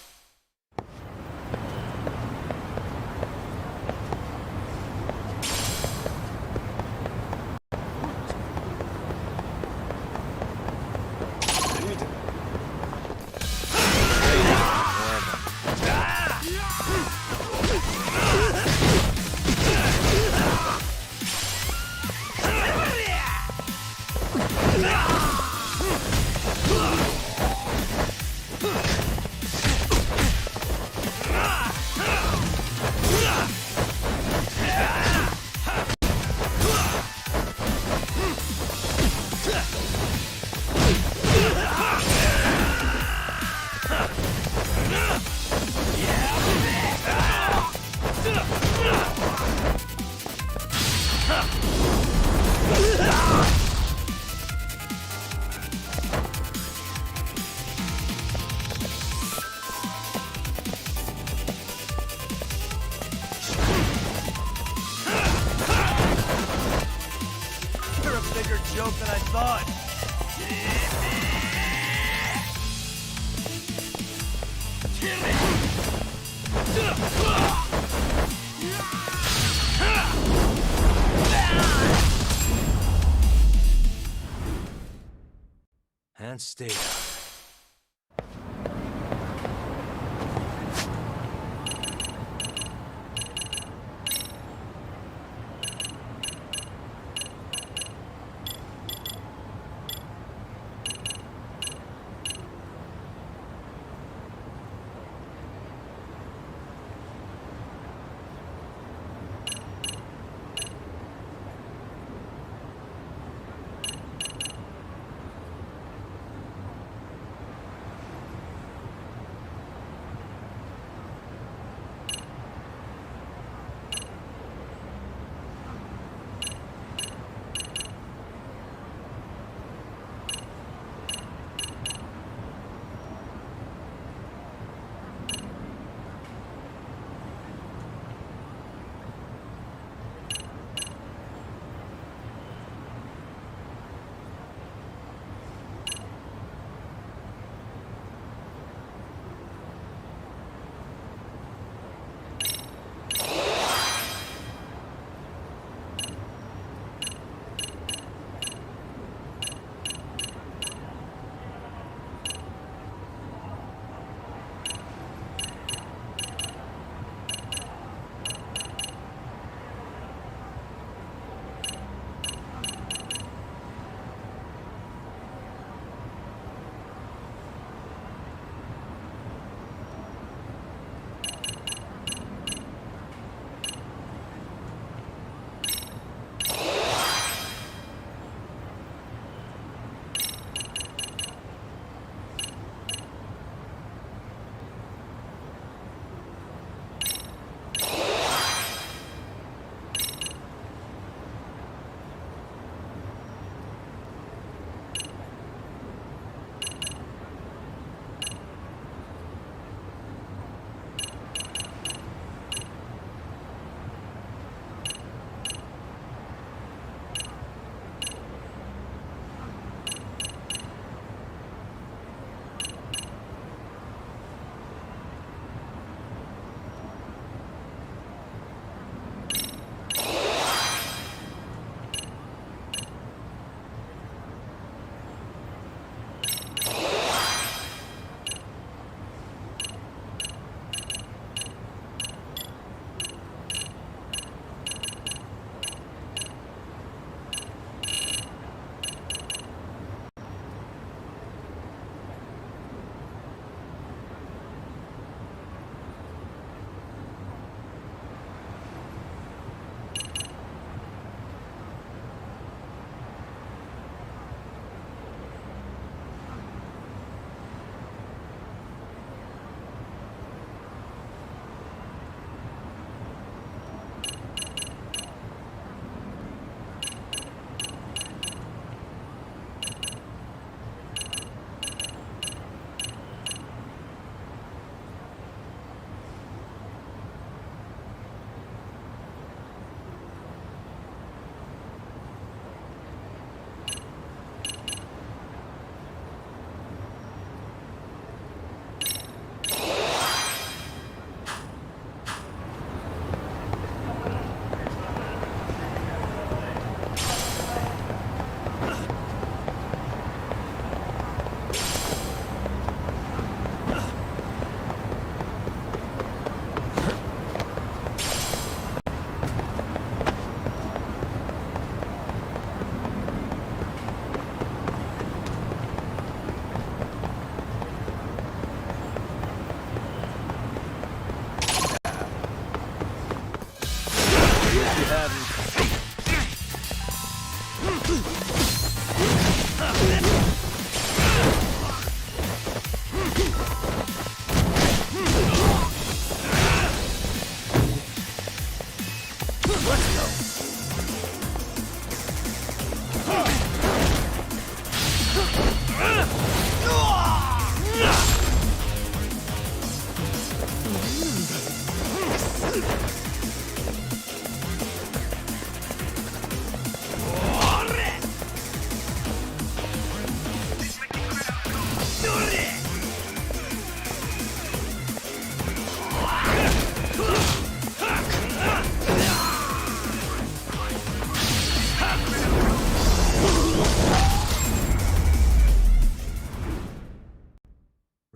You're a bigger joke than I thought. And stay down.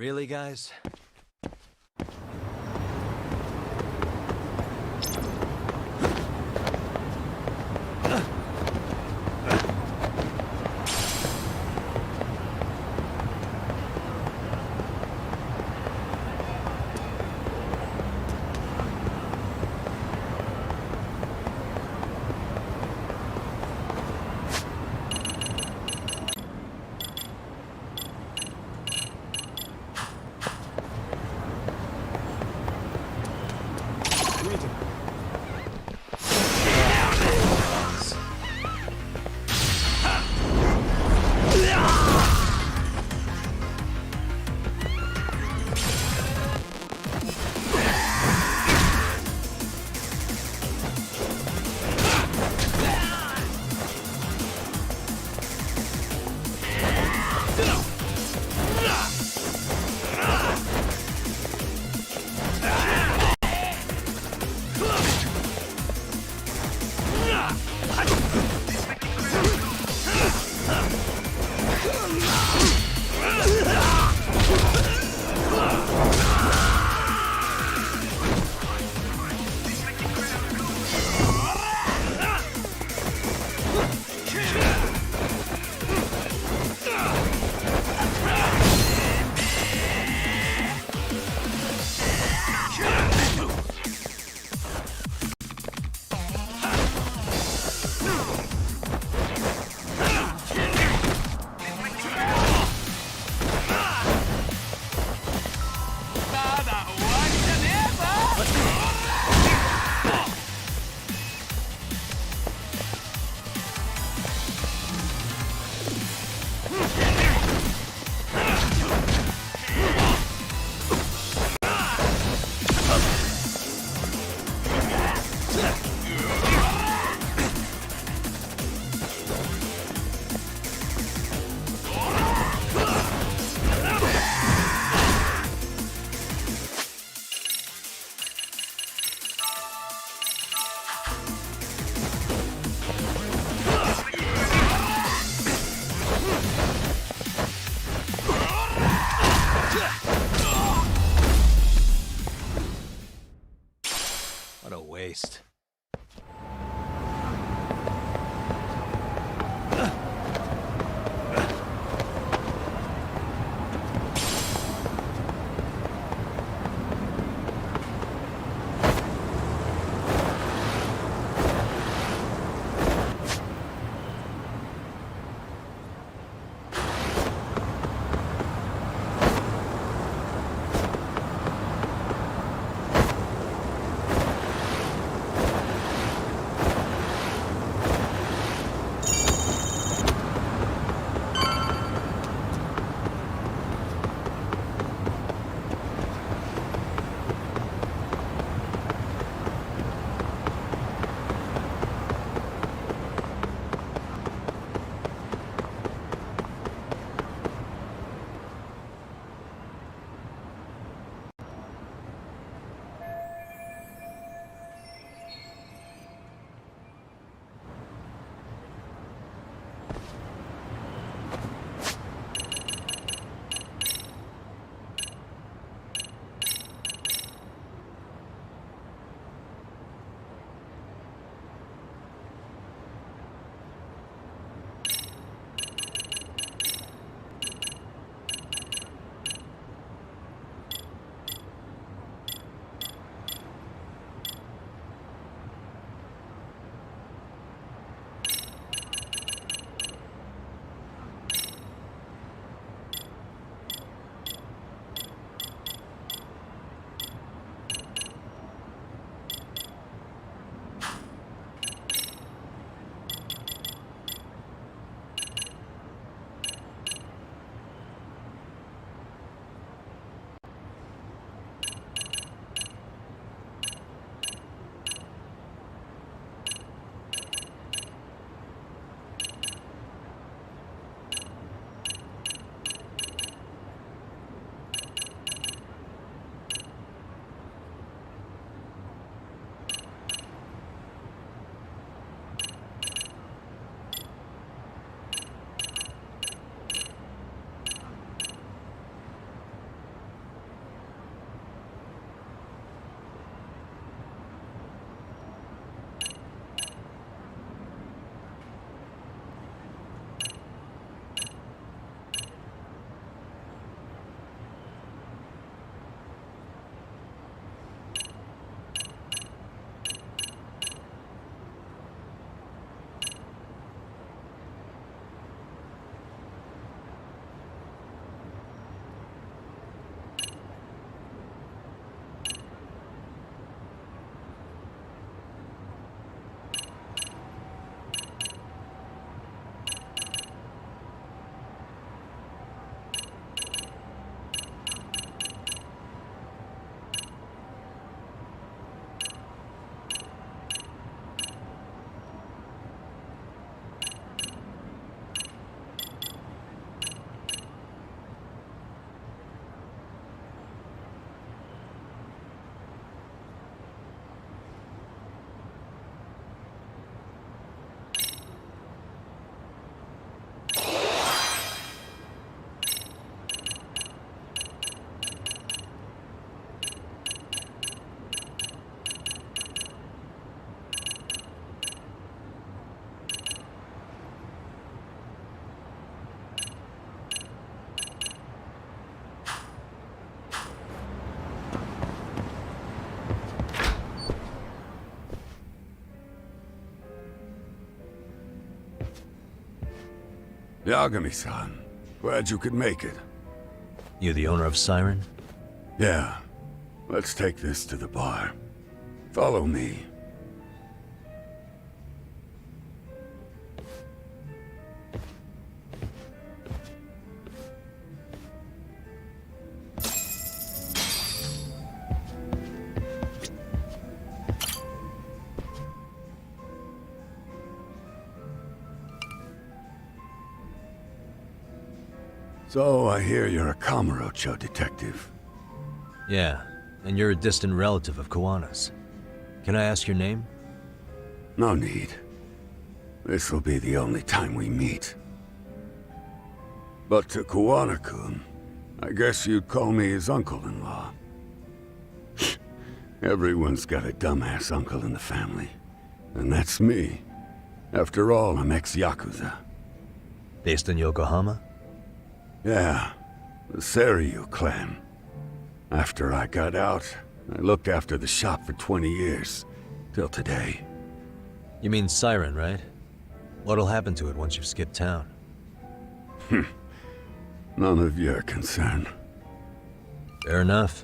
Really, guys? Yagami-san, glad you could make it. You the owner of Siren? Yeah. Let's take this to the bar. Follow me. So, I hear you're a Kamurocho detective. Yeah, and you're a distant relative of Kawana's. Can I ask your name? No need. This'll be the only time we meet. But to Kawana-kun, I guess you'd call me his uncle-in-law. Everyone's got a dumbass uncle in the family. And that's me. After all, I'm ex-Yakuza. Based in Yokohama? Yeah, the Seiryu clan. After I got out, I looked after the shop for 20 years. Till today. You mean Siren, right? What'll happen to it once you've skipped town? None of your concern. Fair enough.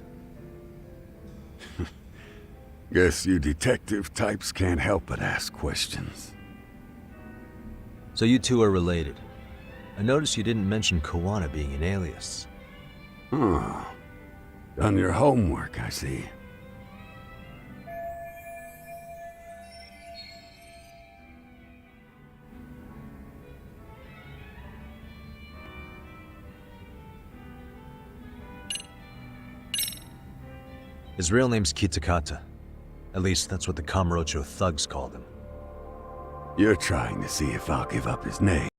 Guess you detective types can't help but ask questions. So you two are related. I noticed you didn't mention Kawana being an alias. Oh. Done your homework, I see. His real name's Kitakata. At least that's what the Kamurocho thugs called him. You're trying to see if I'll give up his name.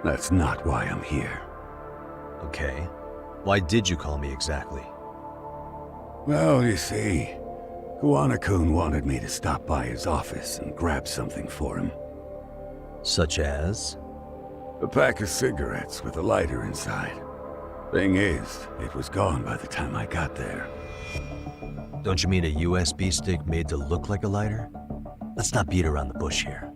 That's not why I'm here. Okay. Why did you call me exactly? Well, you see, Kawana-kun wanted me to stop by his office and grab something for him. Such as? A pack of cigarettes with a lighter inside. Thing is, it was gone by the time I got there. Don't you mean a USB stick made to look like a lighter? Let's not beat around the bush here.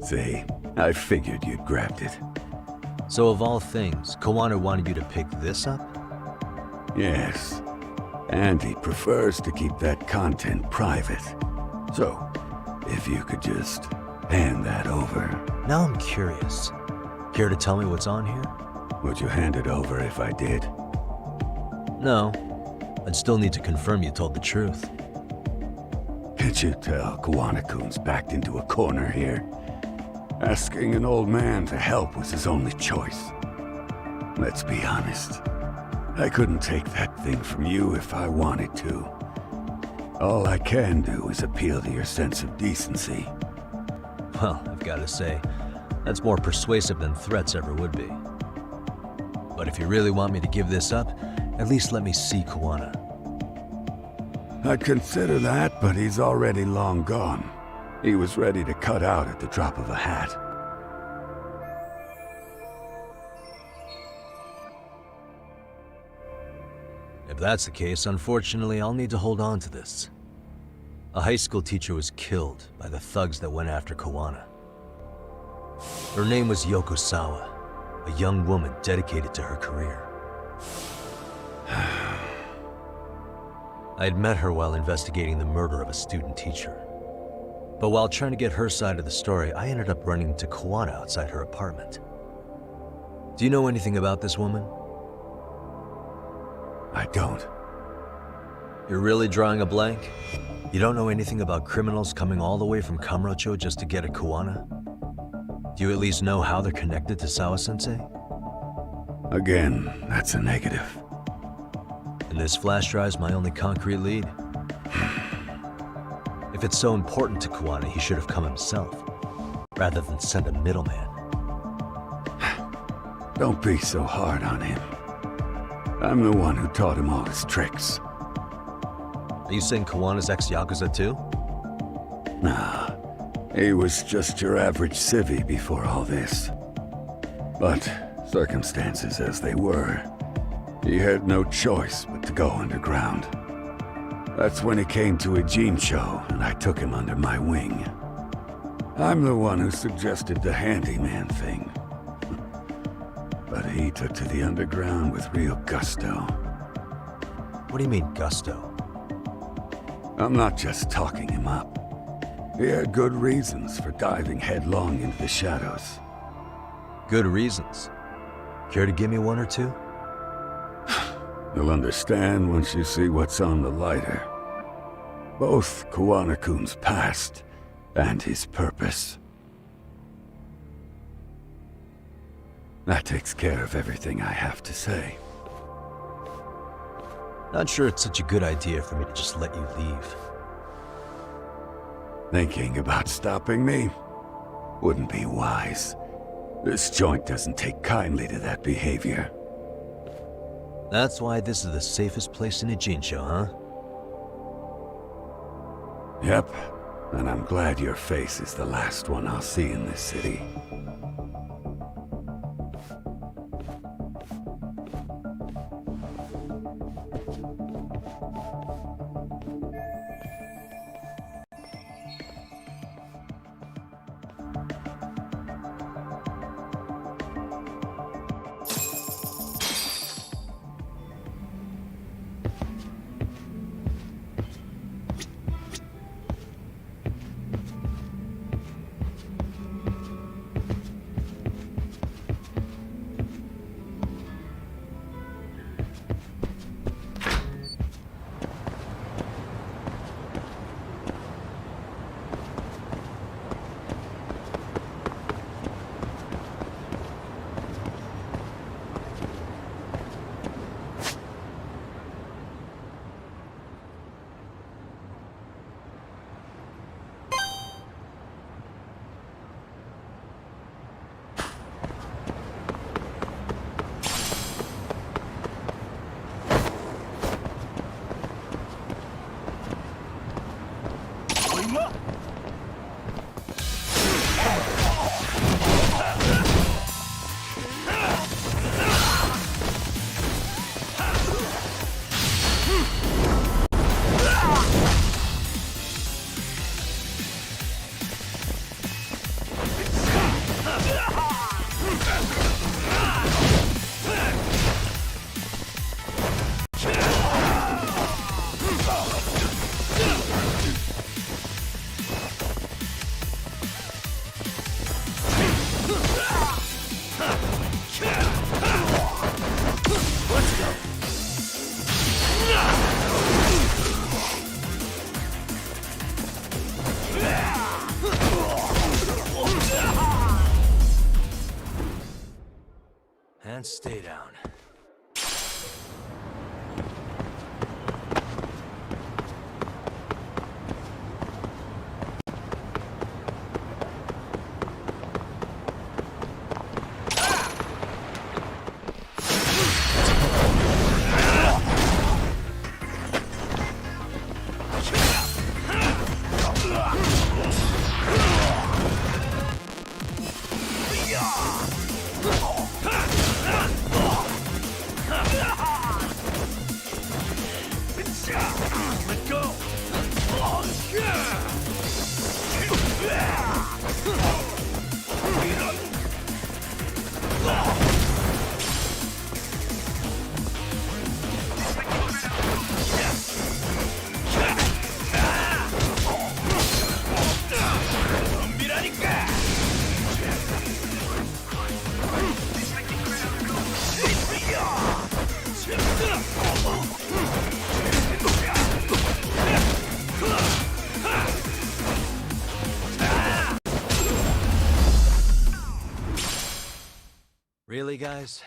See, I figured you'd grabbed it. So of all things, Kawana wanted you to pick this up? Yes. And he prefers to keep that content private. So, if you could just hand that over. Now I'm curious. Care to tell me what's on here? Would you hand it over if I did? No. I'd still need to confirm you told the truth. Can't you tell Kawana-kun's backed into a corner here? Asking an old man to help was his only choice. Let's be honest. I couldn't take that thing from you if I wanted to. All I can do is appeal to your sense of decency. Well, I've got to say, that's more persuasive than threats ever would be. But if you really want me to give this up, at least let me see Kawana. I'd consider that, but he's already long gone. He was ready to cut out at the drop of a hat. If that's the case, unfortunately, I'll need to hold on to this. A high school teacher was killed by the thugs that went after Kawana. Her name was Yoko Sawa, a young woman dedicated to her career. I had met her while investigating the murder of a student teacher. But while trying to get her side of the story, I ended up running into Kawana outside her apartment. Do you know anything about this woman? I don't. You're really drawing a blank? You don't know anything about criminals coming all the way from Kamurocho just to get at Kawana? Do you at least know how they're connected to Sawa-sensei? Again, that's a negative. And this flash drive's my only concrete lead. If it's so important to Kawana, he should have come himself, rather than send a middleman. Don't be so hard on him. I'm the one who taught him all his tricks. Are you saying Kawana's ex-Yakuza too? Nah, he was just your average civvy before all this. But circumstances as they were, he had no choice but to go underground. That's when he came to a Ijincho, and I took him under my wing. I'm the one who suggested the handyman thing. But he took to the underground with real gusto. What do you mean, gusto? I'm not just talking him up. He had good reasons for diving headlong into the shadows. Good reasons. Care to give me one or two? You'll understand once you see what's on the lighter. Both Kuwana-kun's past and his purpose. That takes care of everything I have to say. Not sure it's such a good idea for me to just let you leave. Thinking about stopping me wouldn't be wise. This joint doesn't take kindly to that behavior. That's why this is the safest place in Ijincho, huh? Yep, and I'm glad your face is the last one I'll see in this city. And stay down. Really, guys?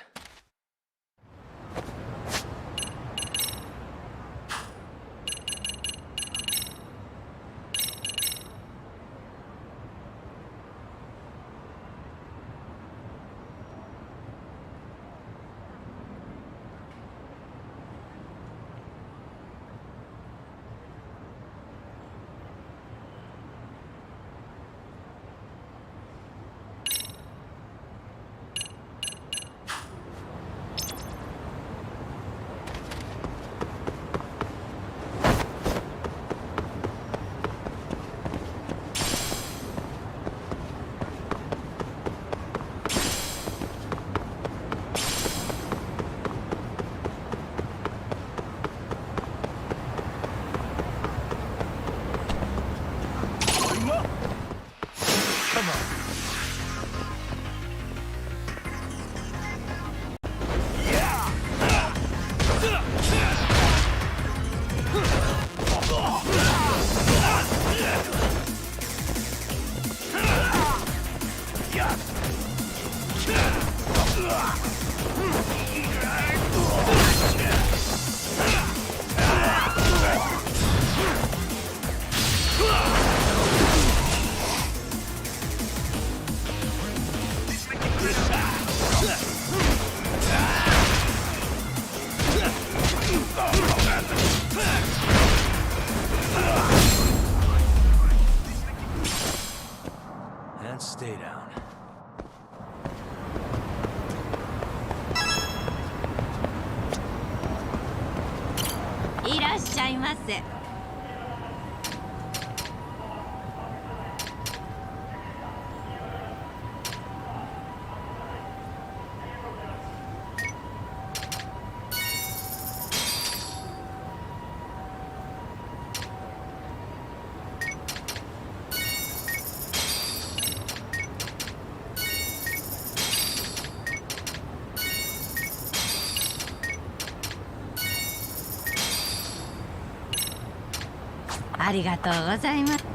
Come on. And stay down.いらっしゃいませ。ありがとうございます。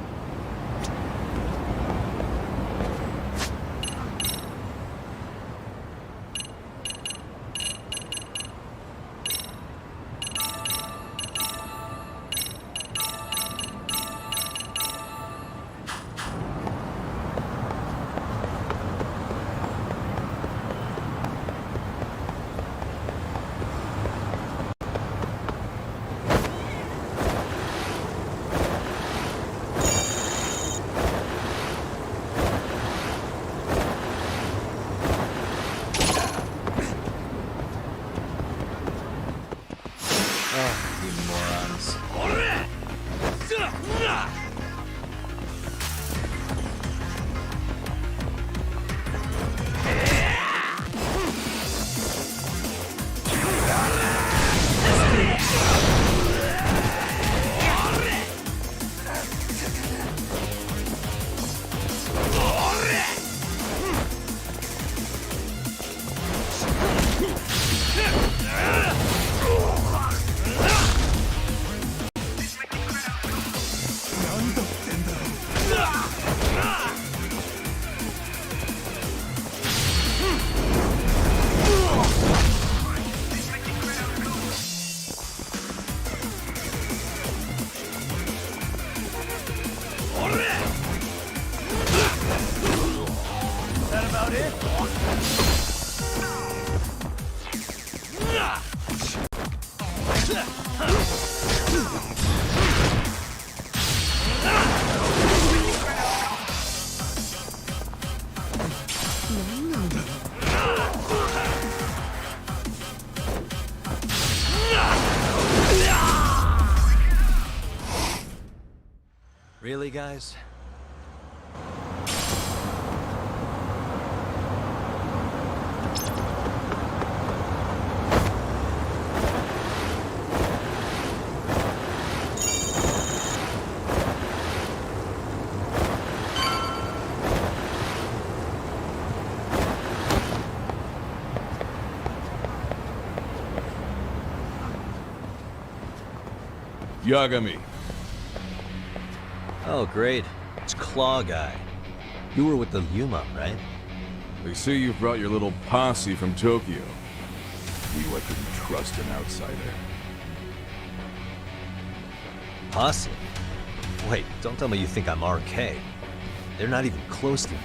Really, guys? Yagami. Oh, great. It's Claw Guy. You were with the Yuma, right? They say you brought your little posse from Tokyo. Knew I couldn't trust an outsider. Posse? Wait, don't tell me you think I'm RK. They're not even close to me.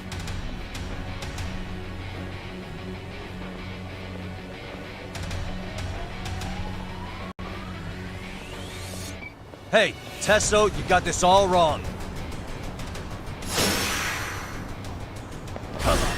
Hey, Tesso, you got this all wrong. Come on.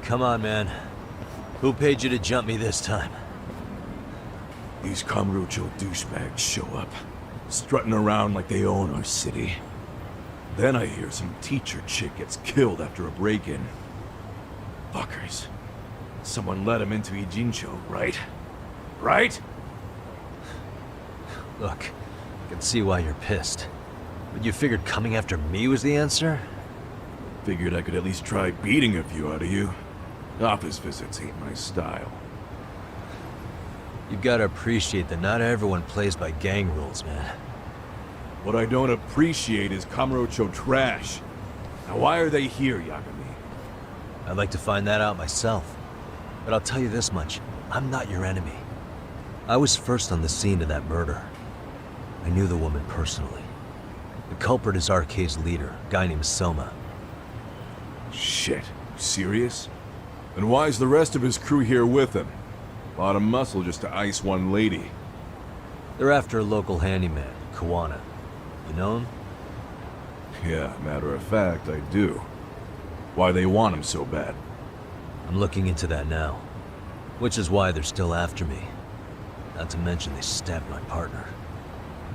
Come on, man. Who paid you to jump me this time? These Kamurocho douchebags show up, strutting around like they own our city. Then I hear some teacher chick gets killed after a break-in. Fuckers. Someone let him into Ijincho, right? Right? Look, I can see why you're pissed. But you figured coming after me was the answer? Figured I could at least try beating a few out of you. Office visits ain't my style. You gotta appreciate that not everyone plays by gang rules, man. What I don't appreciate is Kamurocho trash. Now why are they here, Yagami? I'd like to find that out myself. But I'll tell you this much, I'm not your enemy. I was first on the scene of that murder. I knew the woman personally. The culprit is RK's leader, a guy named Soma. Shit, you serious? And why's the rest of his crew here with him? A lot of muscle just to ice one lady. They're after a local handyman, Kawana. You know him? Yeah, matter of fact, I do. Why they want him so bad? I'm looking into that now. Which is why they're still after me. Not to mention they stabbed my partner.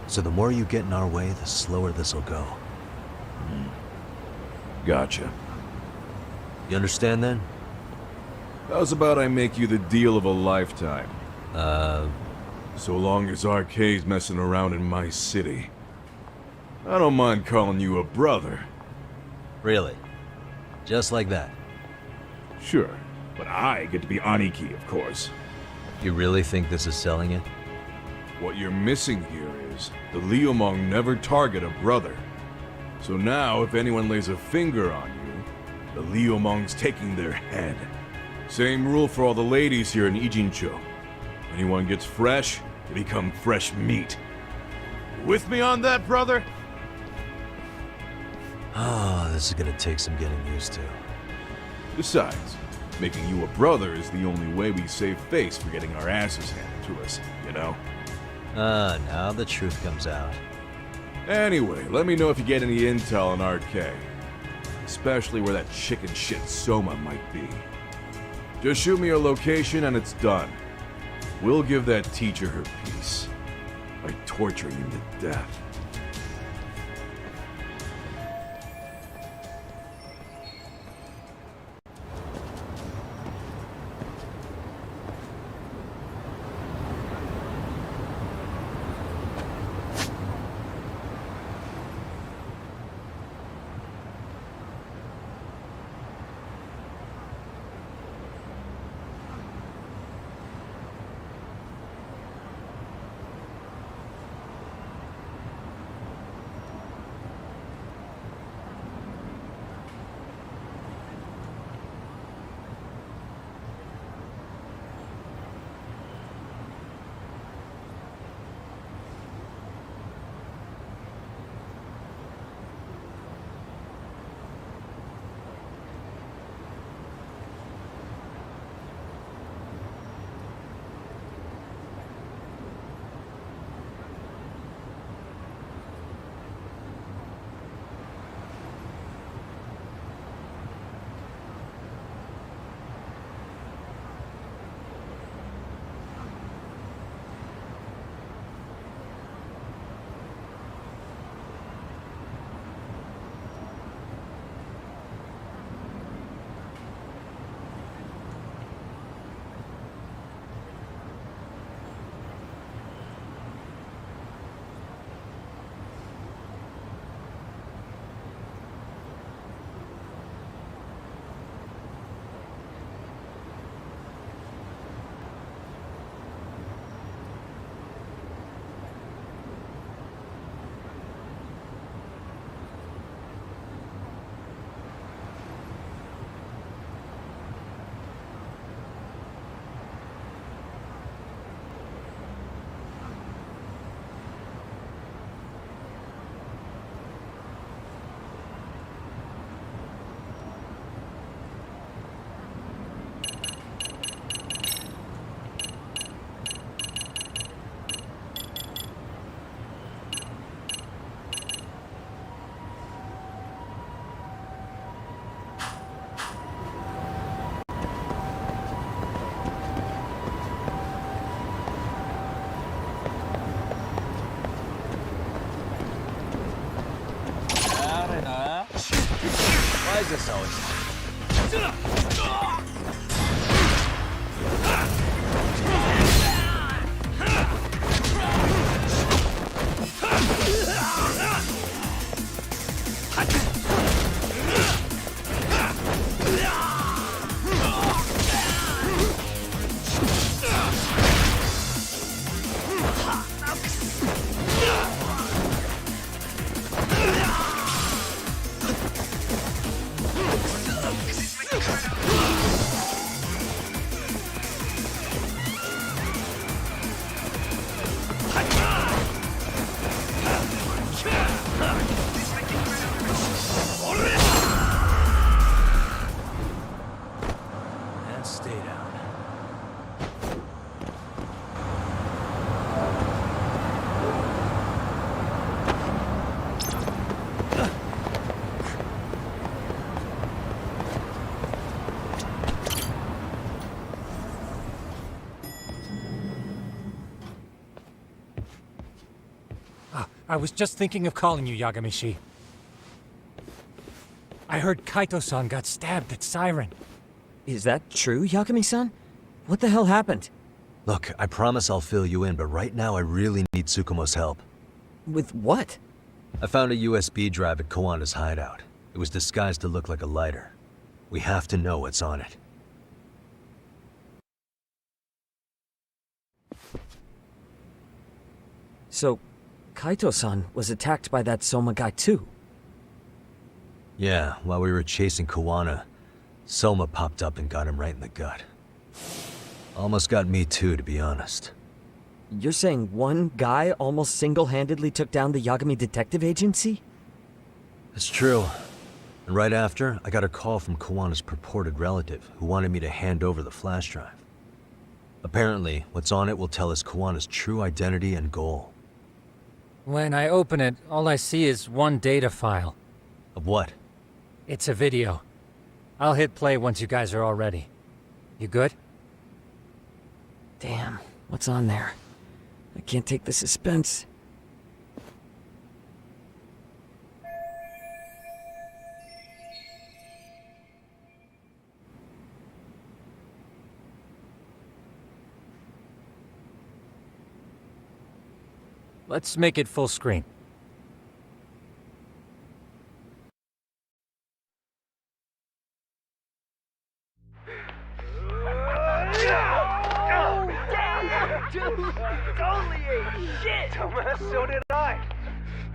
So the more you get in our way, the slower this'll go. Gotcha. You understand then? How's about I make you the deal of a lifetime? So long as RK's messing around in my city. I don't mind calling you a brother. Really? Just like that? Sure, but I get to be Aniki, of course. You really think this is selling it? What you're missing here is the Liumong never target a brother. So now, if anyone lays a finger on you, the Liumong's taking their head. Same rule for all the ladies here in Ijincho. Anyone gets fresh, they become fresh meat. With me on that, brother? Oh, this is gonna take some getting used to. Besides, making you a brother is the only way we save face for getting our asses handed to us, you know? Now the truth comes out. Anyway, let me know if you get any intel on RK. Especially where that chicken shit Soma might be. Just shoot me your location and it's done. We'll give that teacher her peace. By torturing him to death. business always? And stay down. I was just thinking of calling you, Yagamishi. I heard Kaito-san got stabbed at Siren. Is that true, Yagami-san? What the hell happened? Look, I promise I'll fill you in, but right now I really need Tsukumo's help. With what? I found a USB drive at Kawana's hideout. It was disguised to look like a lighter. We have to know what's on it. So, Kaito-san was attacked by that Soma guy too? Yeah, while we were chasing Kawana, Soma popped up and got him right in the gut. Almost got me too, to be honest. You're saying one guy almost single-handedly took down the Yagami Detective Agency? It's true. And right after, I got a call from Kawana's purported relative who wanted me to hand over the flash drive. Apparently, what's on it will tell us Kawana's true identity and goal. When I open it, all I see is one data file. Of what? It's a video. I'll hit play once you guys are all ready. You good? Damn, what's on there? I can't take the suspense. Let's make it full screen. Dude, totally ate shit! Thomas, so did I.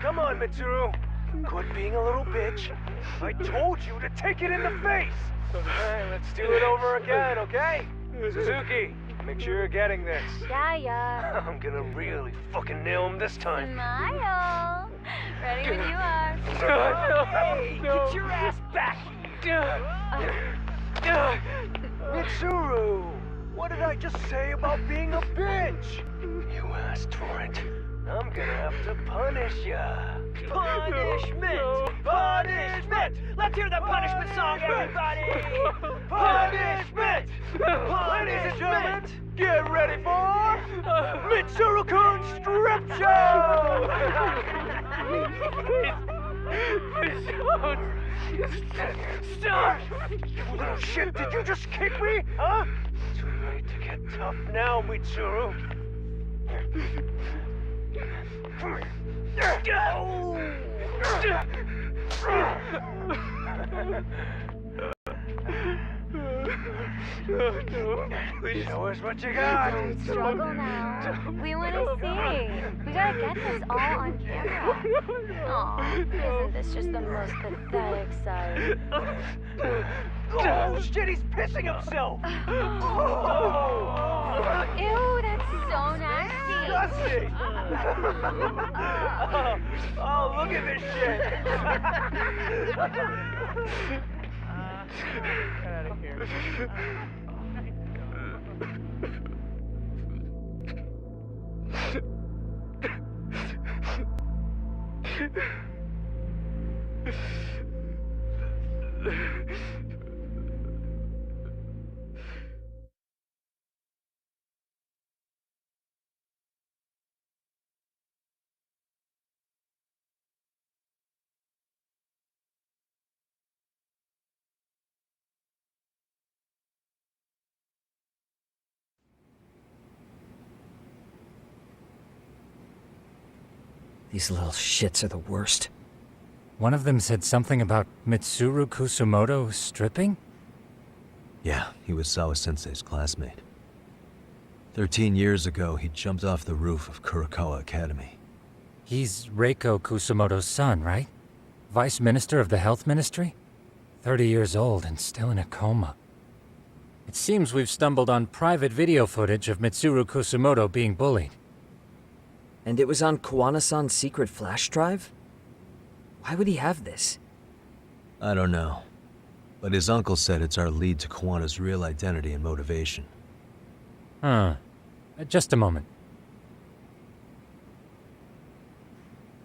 Come on, Mitsuru. Quit being a little bitch. I told you to take it in the face. Alright, let's do it over again, okay? Suzuki, make sure you're getting this. Yeah. I'm gonna really fucking nail him this time. Smile. Ready when you are. Hey, get your ass back! Mitsuru! What did I just say about being a bitch? You asked for it. I'm gonna have to punish ya. Punishment! Punishment! Let's hear the punishment song, everybody! Punishment! Ladies and gentlemen, get ready for Mitsuru-kun's strip show! Start! You little shit, did you just kick me? Huh? Too late to get tough now, Mitsuru. Come Show us what you got. Don't struggle now. We want to see. We gotta get this all on camera. Aw, isn't this just the most pathetic sight? Oh shit, he's pissing himself! Ew, that's so nasty. Disgusting! Oh, look at this shit! Get out of here. These little shits are the worst. One of them said something about Mitsuru Kusumoto stripping? Yeah, he was Sawa-sensei's classmate. 13 years ago, he jumped off the roof of Kurakawa Academy. He's Reiko Kusumoto's son, right? Vice Minister of the Health Ministry? 30 years old and still in a coma. It seems we've stumbled on private video footage of Mitsuru Kusumoto being bullied. And it was on Kawana-san's secret flash drive? Why would he have this? I don't know. But his uncle said it's our lead to Kawana's real identity and motivation. Huh. Just a moment.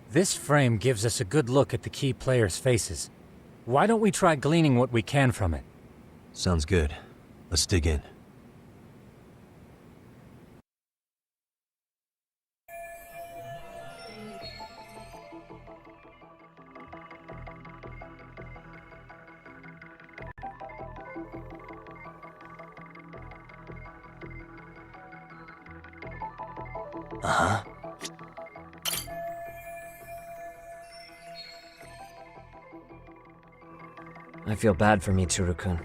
This frame gives us a good look at the key players' faces. Why don't we try gleaning what we can from it? Sounds good. Let's dig in. Uh-huh. I feel bad for Mitsuru-kun.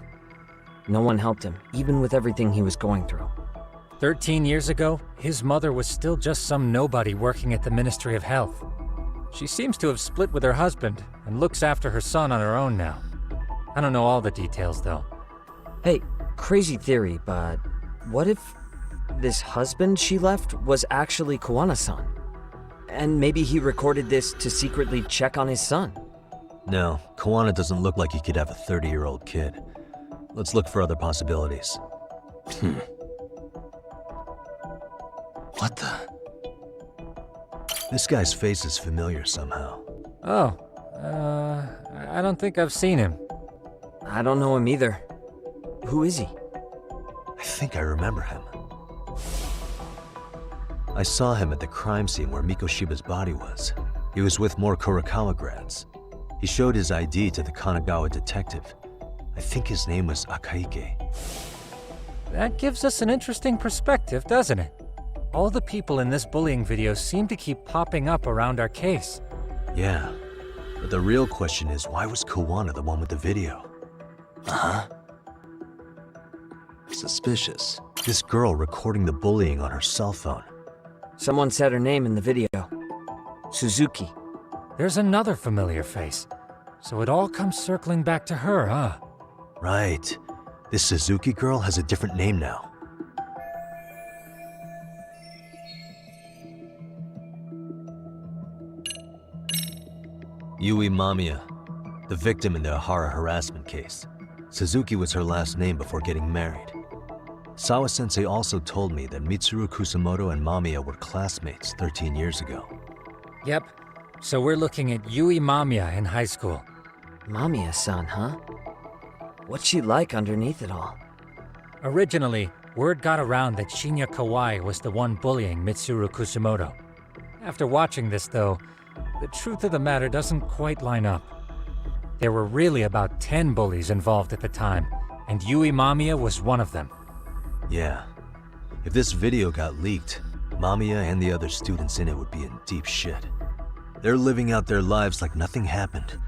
No one helped him, even with everything he was going through. 13 years ago, his mother was still just some nobody working at the Ministry of Health. She seems to have split with her husband and looks after her son on her own now. I don't know all the details, though. Hey, crazy theory, but what if this husband she left was actually Kawana-san? And maybe he recorded this to secretly check on his son? No, Kawana doesn't look like he could have a 30-year-old kid. Let's look for other possibilities. What the? This guy's face is familiar somehow. Oh, I don't think I've seen him. I don't know him either. Who is he? I think I remember him. I saw him at the crime scene where Mikoshiba's body was. He was with more Kurakawa grads. He showed his ID to the Kanagawa detective. I think his name was Akaike. That gives us an interesting perspective, doesn't it? All the people in this bullying video seem to keep popping up around our case. Yeah, but the real question is, why was Kawana the one with the video? Uh-huh. Suspicious. This girl recording the bullying on her cell phone. Someone said her name in the video. Suzuki. There's another familiar face. So it all comes circling back to her, huh? Right. This Suzuki girl has a different name now. Yui Mamiya, the victim in the Ahara harassment case. Suzuki was her last name before getting married. Sawa-sensei also told me that Mitsuru Kusumoto and Mamiya were classmates 13 years ago. Yep. So we're looking at Yui Mamiya in high school. Mamiya-san, huh? What's she like underneath it all? Originally, word got around that Shinya Kawai was the one bullying Mitsuru Kusumoto. After watching this, though, the truth of the matter doesn't quite line up. There were really about 10 bullies involved at the time, and Yui Mamiya was one of them. Yeah. If this video got leaked, Mamiya and the other students in it would be in deep shit. They're living out their lives like nothing happened,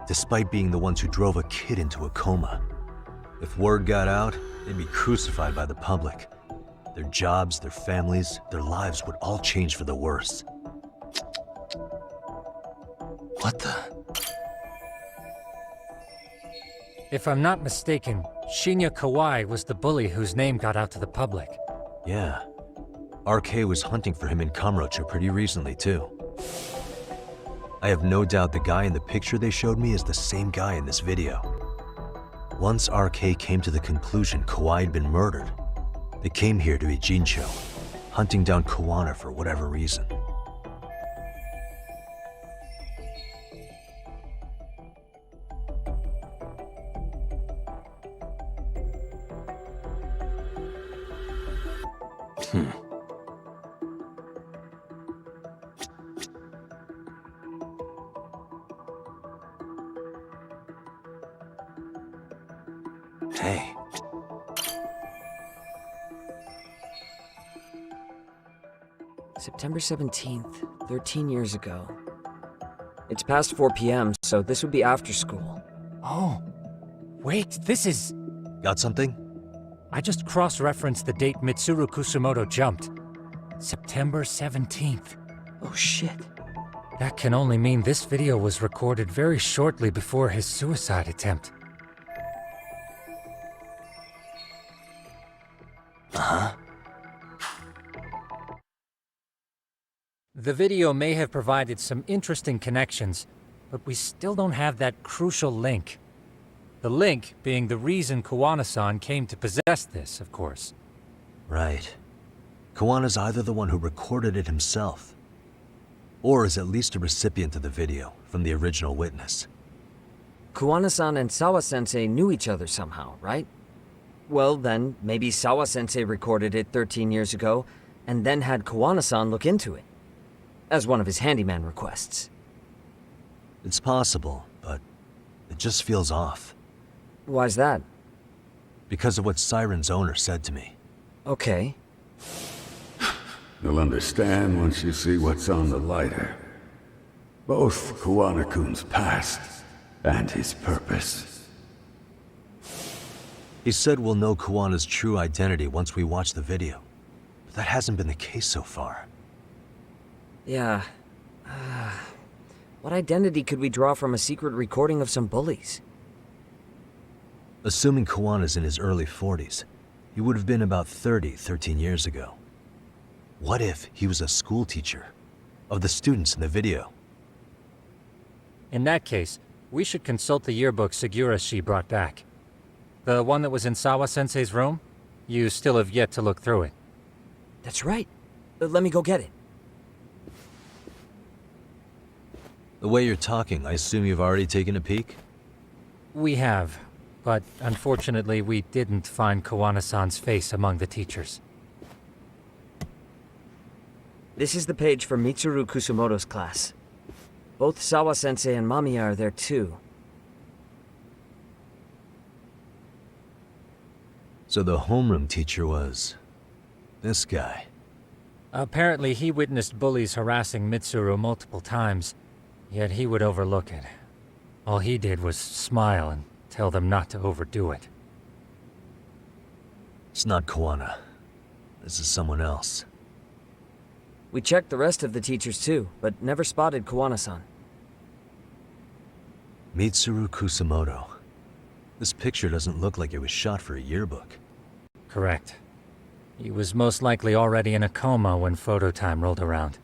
despite being the ones who drove a kid into a coma. If word got out, they'd be crucified by the public. Their jobs, their families, their lives would all change for the worse. What the? If I'm not mistaken, Shinya Kawai was the bully whose name got out to the public. Yeah. RK was hunting for him in Kamurocho pretty recently, too. I have no doubt the guy in the picture they showed me is the same guy in this video. Once RK came to the conclusion Kawai had been murdered, they came here to Ijincho, hunting down Kawana for whatever reason. Hey. September 17th, 13 years ago. It's past 4 p.m., so this would be after school. Oh, wait, this is... Got something? I just cross-referenced the date Mitsuru Kusumoto jumped. September 17th. Oh shit. That can only mean this video was recorded very shortly before his suicide attempt. Uh-huh. The video may have provided some interesting connections, but we still don't have that crucial link. The link being the reason Kawana-san came to possess this, of course. Right. Kawana's either the one who recorded it himself, or is at least a recipient of the video from the original witness. Kawana-san and Sawa-sensei knew each other somehow, right? Well, then, maybe Sawa-sensei recorded it 13 years ago, and then had Kawana-san look into it, as one of his handyman requests. It's possible, but it just feels off. Why's that? Because of what Siren's owner said to me. Okay. You'll understand once you see what's on the lighter. Both Kawana-kun's past and his purpose. He said we'll know Kawana's true identity once we watch the video. But that hasn't been the case so far. Yeah. What identity could we draw from a secret recording of some bullies? Assuming Kawana's in his early 40s, he would have been about 30 13 years ago. What if he was a school teacher of the students in the video? In that case, we should consult the yearbook Segura-shi brought back. The one that was in Sawa-sensei's room? You still have yet to look through it. That's right. Let me go get it. The way you're talking, I assume you've already taken a peek? We have, but unfortunately we didn't find Kawana-san's face among the teachers. This is the page for Mitsuru Kusumoto's class. Both Sawa-sensei and Mamiya are there too. So the homeroom teacher was... this guy. Apparently he witnessed bullies harassing Mitsuru multiple times, yet he would overlook it. All he did was smile and tell them not to overdo it. It's not Kawana. This is someone else. We checked the rest of the teachers too, but never spotted Kawana-san. Mitsuru Kusumoto. This picture doesn't look like it was shot for a yearbook. Correct. He was most likely already in a coma when photo time rolled around.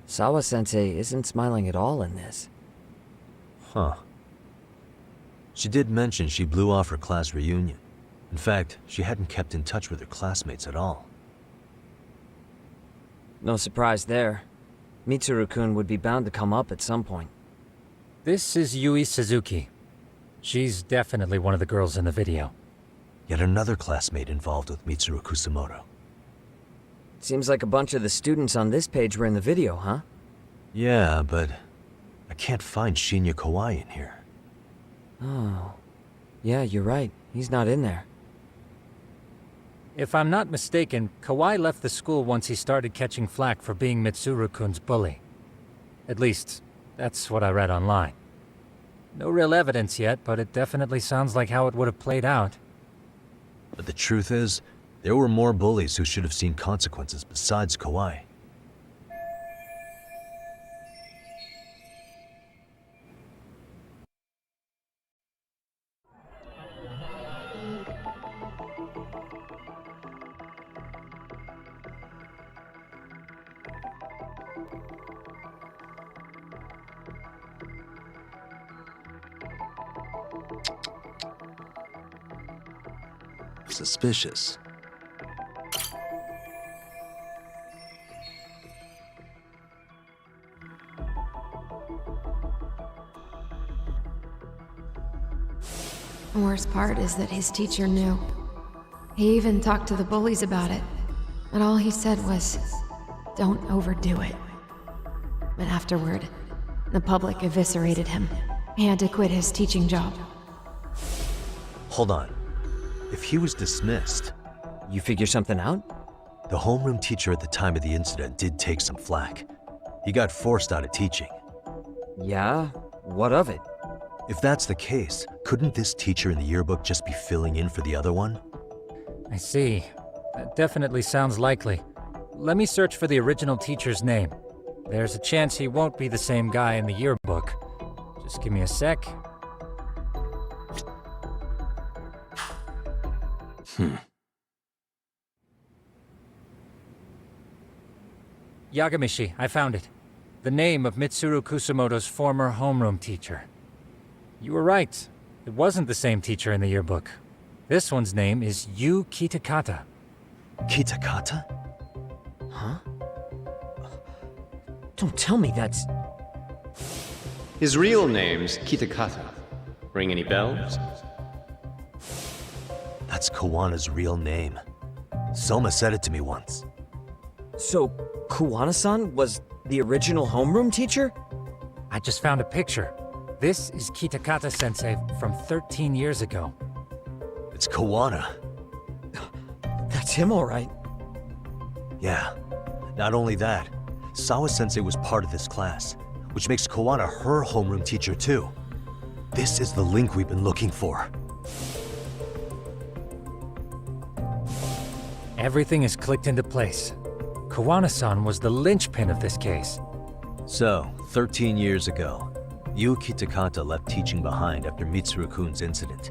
Sawa-sensei isn't smiling at all in this. Huh. She did mention she blew off her class reunion. In fact, she hadn't kept in touch with her classmates at all. No surprise there. Mitsuru-kun would be bound to come up at some point. This is Yui Suzuki. She's definitely one of the girls in the video. Yet another classmate involved with Mitsuru Kusumoto. Seems like a bunch of the students on this page were in the video, huh? Yeah, but I can't find Shinya Kawai in here. Oh. Yeah, you're right. He's not in there. If I'm not mistaken, Kawai left the school once he started catching flack for being Mitsuru-kun's bully. At least, that's what I read online. No real evidence yet, but it definitely sounds like how it would have played out. But the truth is, there were more bullies who should have seen consequences besides Kawai. Suspicious. The worst part is that his teacher knew. He even talked to the bullies about it, but all he said was, "Don't overdo it." But afterward, the public eviscerated him. He had to quit his teaching job. Hold on. If he was dismissed... You figure something out? The homeroom teacher at the time of the incident did take some flack. He got forced out of teaching. Yeah? What of it? If that's the case, couldn't this teacher in the yearbook just be filling in for the other one? I see. That definitely sounds likely. Let me search for the original teacher's name. There's a chance he won't be the same guy in the yearbook. Just give me a sec. Yagamishi, I found it. The name of Mitsuru Kusumoto's former homeroom teacher. You were right. It wasn't the same teacher in the yearbook. This one's name is Yu Kitakata. Kitakata? Huh? Don't tell me that's... His real name's Kitakata. Ring any bells? That's Kawana's real name. Soma said it to me once. So, Kuwana-san was the original homeroom teacher? I just found a picture. This is Kitakata-sensei from 13 years ago. It's Kawana. That's him, all right. Yeah. Not only that, Sawa-sensei was part of this class, which makes Kawana her homeroom teacher too. This is the link we've been looking for. Everything is clicked into place. Kawana-san was the linchpin of this case. So, 13 years ago, Yu Kitakata left teaching behind after Mitsuru-kun's incident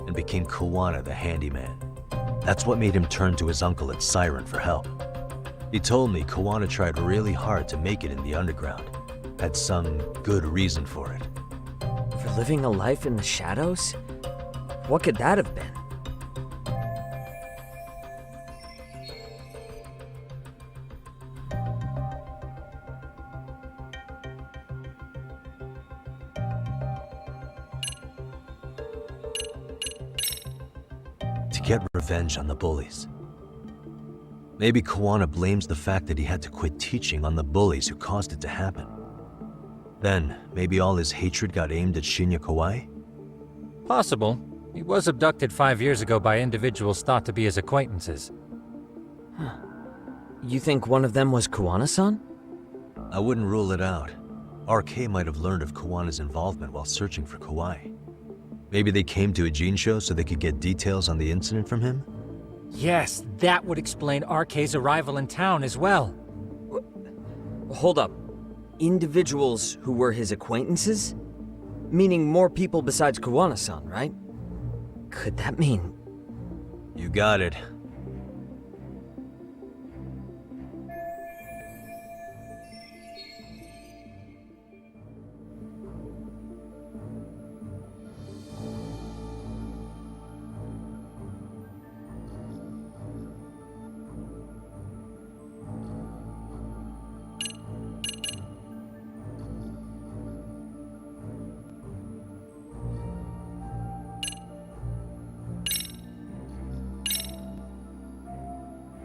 and became Kawana the handyman. That's what made him turn to his uncle at Siren for help. He told me Kawana tried really hard to make it in the underground. Had some good reason for it. For living a life in the shadows? What could that have been? To get revenge on the bullies. Maybe Kawana blames the fact that he had to quit teaching on the bullies who caused it to happen. Then, maybe all his hatred got aimed at Shinya Kawai? Possible. He was abducted 5 years ago by individuals thought to be his acquaintances. Huh. You think one of them was Kawana-san? I wouldn't rule it out. RK might have learned of Kawana's involvement while searching for Kawai. Maybe they came to a Gene show so they could get details on the incident from him? Yes, that would explain RK's arrival in town as well. Hold up. Individuals who were his acquaintances? Meaning more people besides Kawana-san, right? Could that mean... You got it.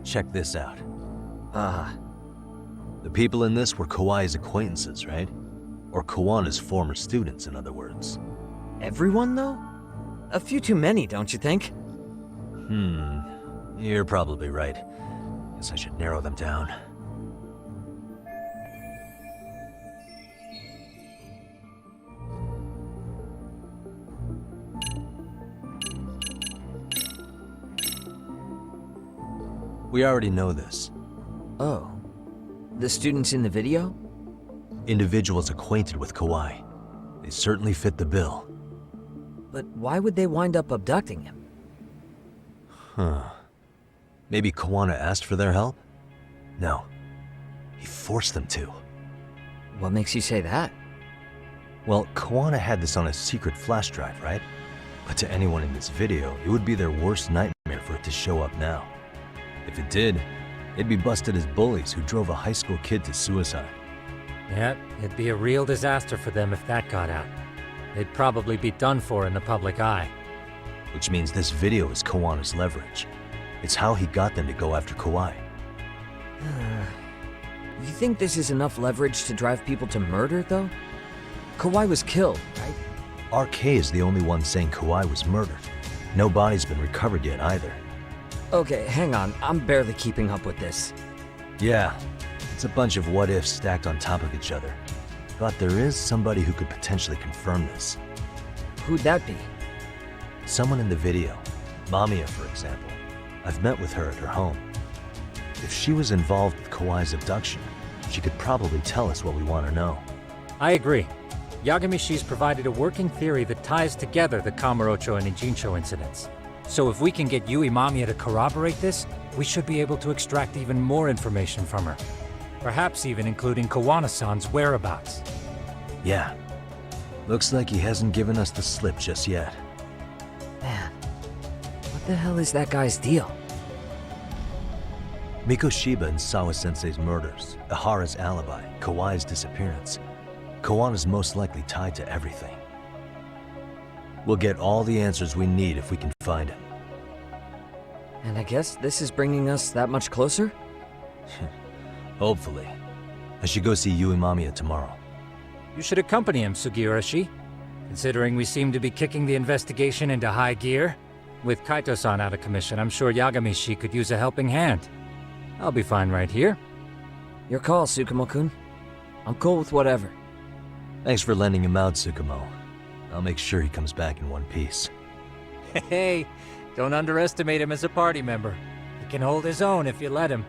Check this out. The people in this were Kawai's acquaintances, right? Or Kawana's former students, in other words. Everyone, though? A few too many, don't you think? You're probably right. Guess I should narrow them down. We already know this. Oh. The students in the video? Individuals acquainted with Kawai. They certainly fit the bill. But why would they wind up abducting him? Maybe Kawana asked for their help? No. He forced them to. What makes you say that? Well, Kawana had this on a secret flash drive, right? But to anyone in this video, it would be their worst nightmare for it to show up now. If it did, they'd be busted as bullies who drove a high school kid to suicide. Yeah, it'd be a real disaster for them if that got out. They'd probably be done for in the public eye. which means this video is Kawana's leverage. It's how he got them to go after Kawhi. You think this is enough leverage to drive people to murder, though? Kawhi was killed, right? RK is the only one saying Kawhi was murdered. No body's been recovered yet either. Okay, hang on. I'm barely keeping up with this. Yeah, it's a bunch of what-ifs stacked on top of each other. But there is somebody who could potentially confirm this. Who'd that be? Someone in the video. Mamiya, for example. I've met with her at her home. If she was involved with Kawhi's abduction, she could probably tell us what we want to know. I agree. Yagamishi's provided a working theory that ties together the Kamurocho and Ijincho incidents. So if we can get Yui Mamiya to corroborate this, we should be able to extract even more information from her. Perhaps even including Kawana-san's whereabouts. Yeah. Looks like he hasn't given us the slip just yet. Man, what the hell is that guy's deal? Mikoshiba and Sawa-sensei's murders, Ihara's alibi, Kawhi's disappearance. Kawana's most likely tied to everything. We'll get all the answers we need if we can find him. And I guess this is bringing us that much closer? Hopefully. I should go see Yui Mamiya tomorrow. You should accompany him, Sugiurashi. Considering we seem to be kicking the investigation into high gear. With Kaito-san out of commission, I'm sure Yagamishi could use a helping hand. I'll be fine right here. Your call, Tsukumo-kun. I'm cool with whatever. Thanks for lending him out, Tsukumo. I'll make sure he comes back in one piece. Hey, don't underestimate him as a party member. He can hold his own if you let him.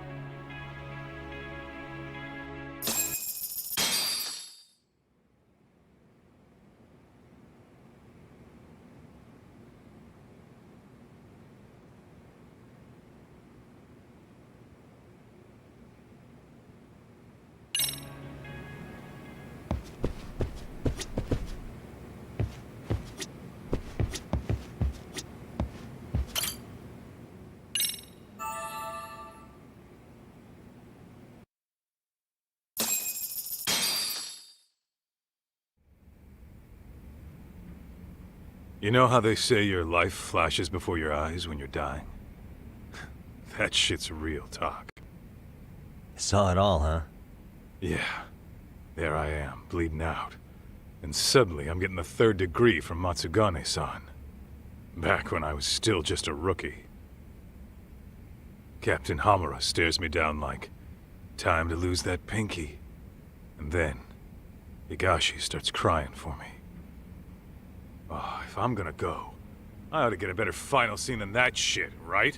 You know how they say your life flashes before your eyes when you're dying? That shit's real talk. Saw it all, huh? Yeah. There I am, bleeding out. And suddenly I'm getting the 3rd degree from Matsugane-san. Back when I was still just a rookie. Captain Hamura stares me down like, time to lose that pinky. And then, Higashi starts crying for me. Oh, if I'm gonna go, I ought to get a better final scene than that shit, right?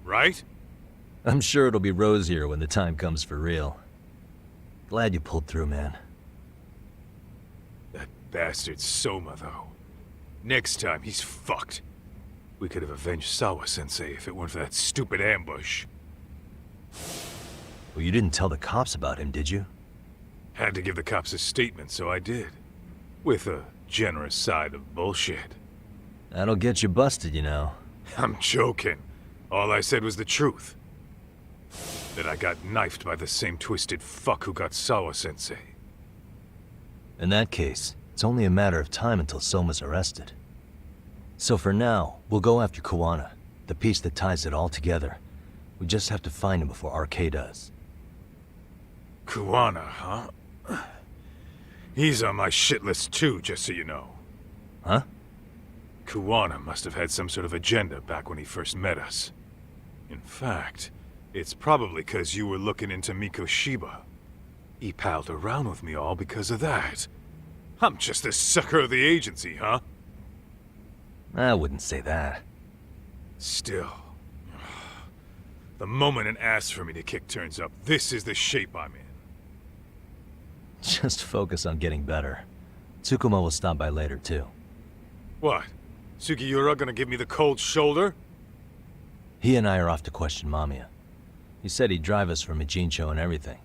Right? I'm sure it'll be rosier when the time comes for real. Glad you pulled through, man. That bastard Soma, though. Next time, he's fucked. We could have avenged Sawa-sensei if it weren't for that stupid ambush. Well, you didn't tell the cops about him, did you? Had to give the cops a statement, so I did. With a generous side of bullshit. That'll get you busted, you know. I'm joking. All I said was the truth. That I got knifed by the same twisted fuck who got Sawa-sensei. In that case, it's only a matter of time until Soma's arrested. So for now, we'll go after Kawana, the piece that ties it all together. We just have to find him before RK does. Kawana, huh? He's on my shit list too, just so you know. Huh? Kawana must have had some sort of agenda back when he first met us. In fact, it's probably because you were looking into Mikoshiba. He palled around with me all because of that. I'm just a sucker of the agency, huh? I wouldn't say that. Still. The moment an ass for me to kick turns up, this is the shape I'm in. Just focus on getting better. Tsukumo will stop by later, too. What? Sugiura gonna give me the cold shoulder? He and I are off to question Mamiya. He said he'd drive us from Ijincho and everything.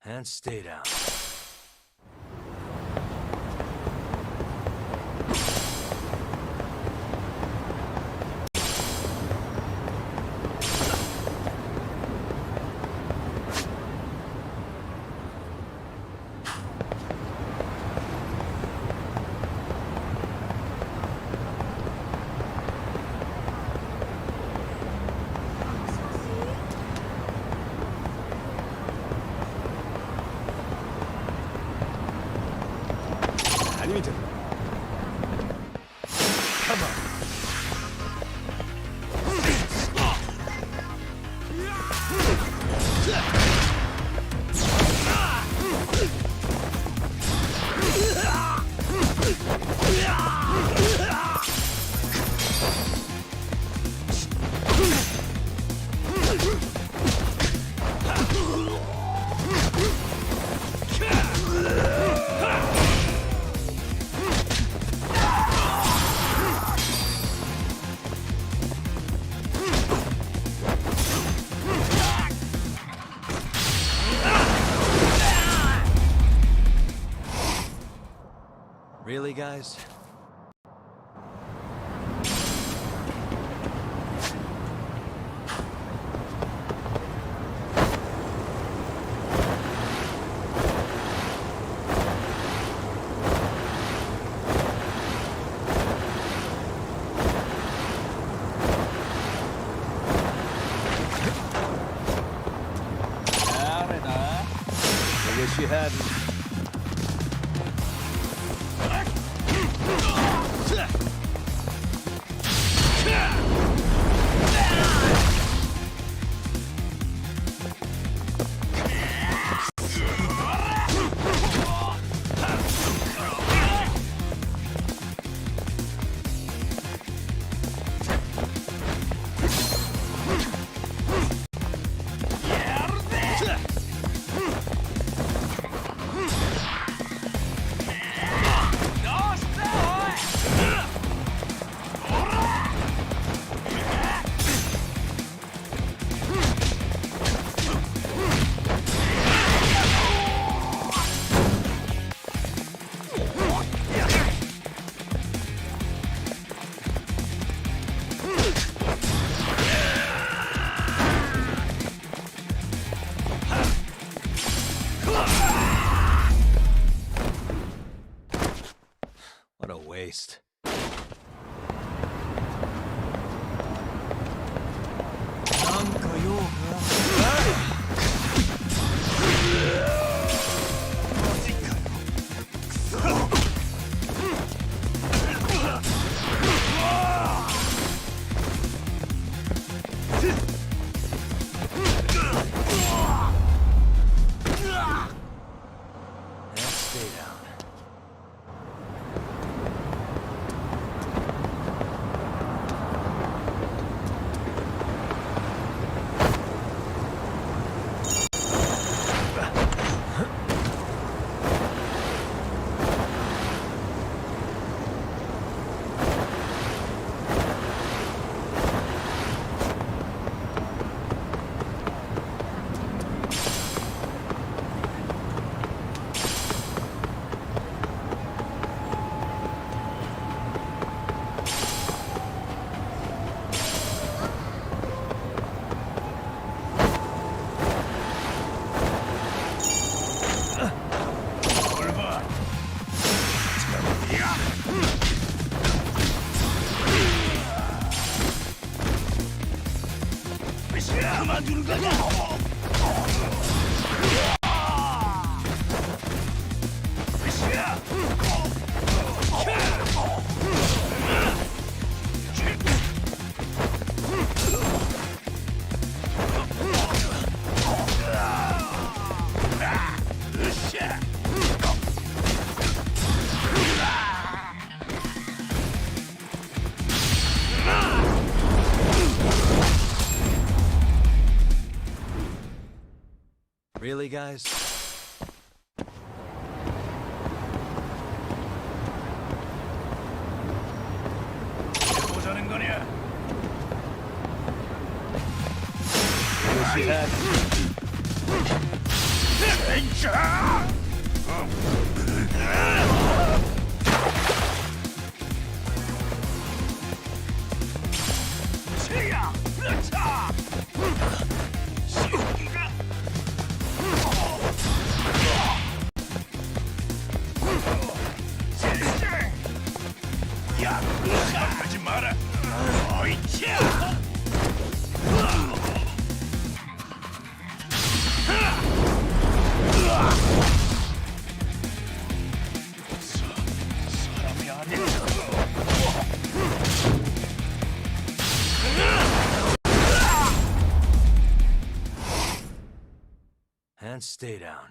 And stay down. Really, guys? I wish you hadn't. What a waste. Stay down. 그만두는 거냐? Really, guys? 보자는 거냐? she had. And stay down.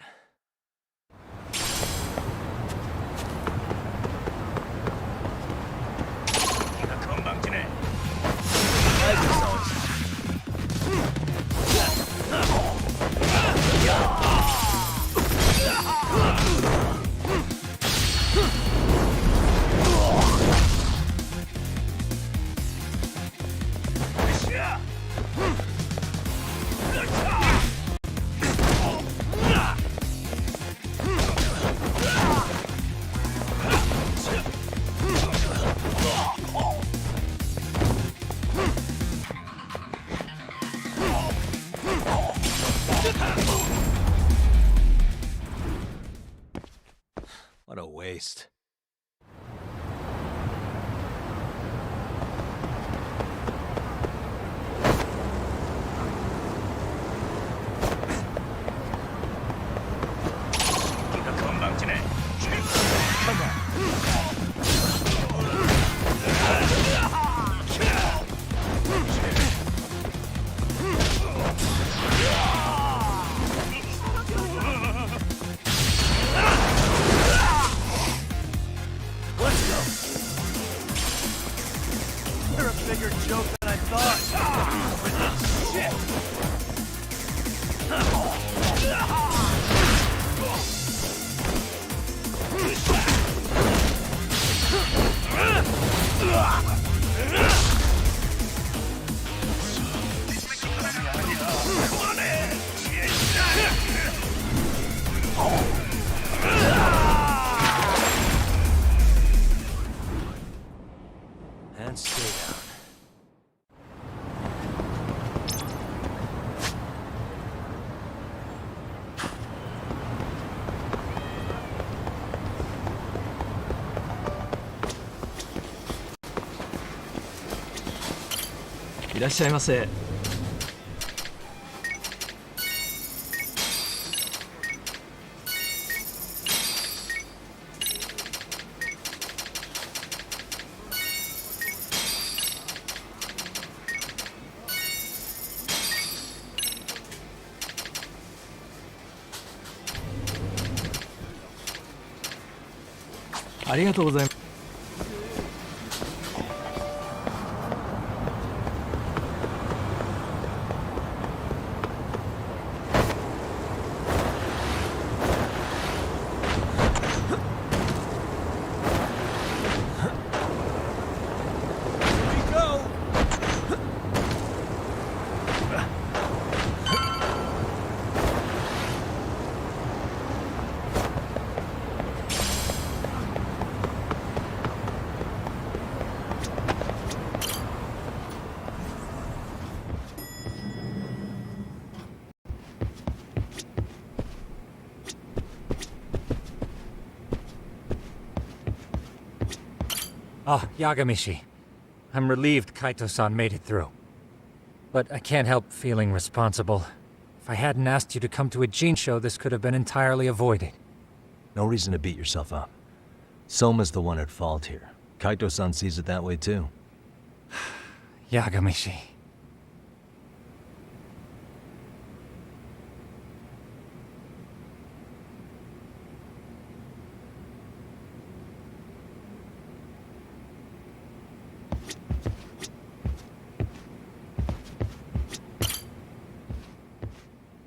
What a waste. You're a bigger joke than I thought. Shit. And stay down.いらっしゃいませ。ありがとうございます。Ah, Yagamishi. I'm relieved Kaito-san made it through. But I can't help feeling responsible. If I hadn't asked you to come to a Gene show, this could have been entirely avoided. No reason to beat yourself up. Soma's the one at fault here. Kaito-san sees it that way too. Yagamishi.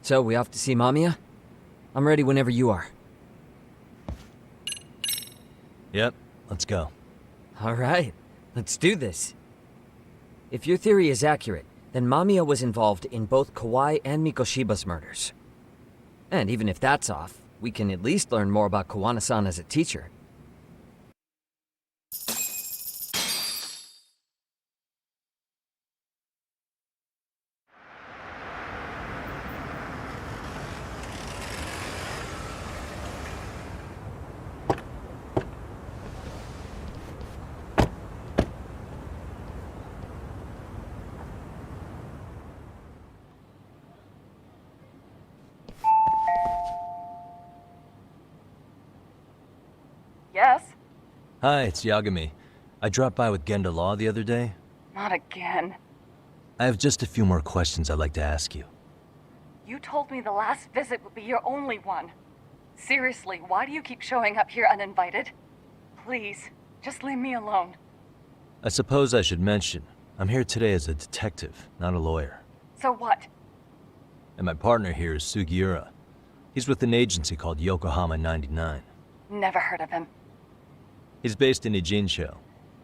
So, we off to see Mamiya? I'm ready whenever you are. Yep, let's go. Alright, let's do this. If your theory is accurate, then Mamiya was involved in both Kawai and Mikoshiba's murders. And even if that's off, we can at least learn more about Kawana-san as a teacher. Yes? Hi, it's Yagami. I dropped by with Genda Law the other day. Not again. I have just a few more questions I'd like to ask you. You told me the last visit would be your only one. Seriously, why do you keep showing up here uninvited? Please, just leave me alone. I suppose I should mention, I'm here today as a detective, not a lawyer. So what? And my partner here is Sugiura. He's with an agency called Yokohama 99. Never heard of him. He's based in Ijincho.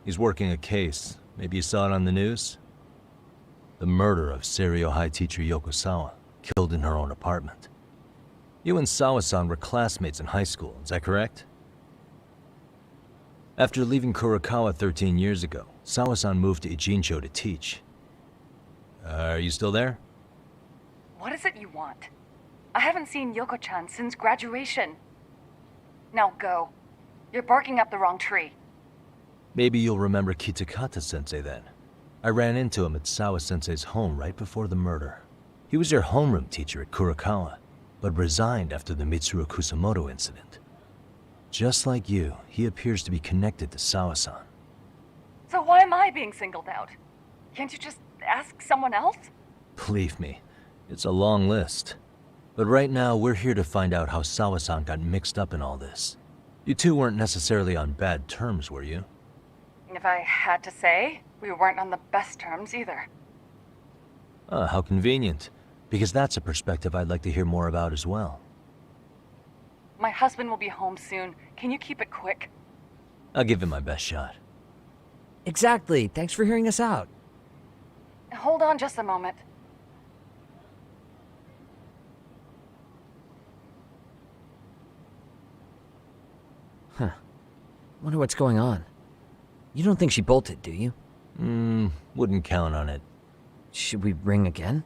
He's working a case. Maybe you saw it on the news? The murder of Seiryo High teacher Yoko Sawa, killed in her own apartment. You and Sawa-san were classmates in high school, is that correct? After leaving Kurokawa 13 years ago, Sawa-san moved to Ijincho to teach. Are you still there? What is it you want? I haven't seen Yoko-chan since graduation. Now go. You're barking up the wrong tree. Maybe you'll remember Kitakata-sensei then. I ran into him at Sawa-sensei's home right before the murder. He was your homeroom teacher at Kurokawa, but resigned after the Mitsuru Kusamoto incident. Just like you, he appears to be connected to Sawa-san. So why am I being singled out? Can't you just ask someone else? Believe me, it's a long list. But right now, we're here to find out how Sawa-san got mixed up in all this. You two weren't necessarily on bad terms, were you? If I had to say, we weren't on the best terms either. Ah, how convenient. Because that's a perspective I'd like to hear more about as well. My husband will be home soon. Can you keep it quick? I'll give it my best shot. Exactly. Thanks for hearing us out. Hold on just a moment. Huh. Wonder what's going on. You don't think she bolted, do you? Wouldn't count on it. Should we ring again?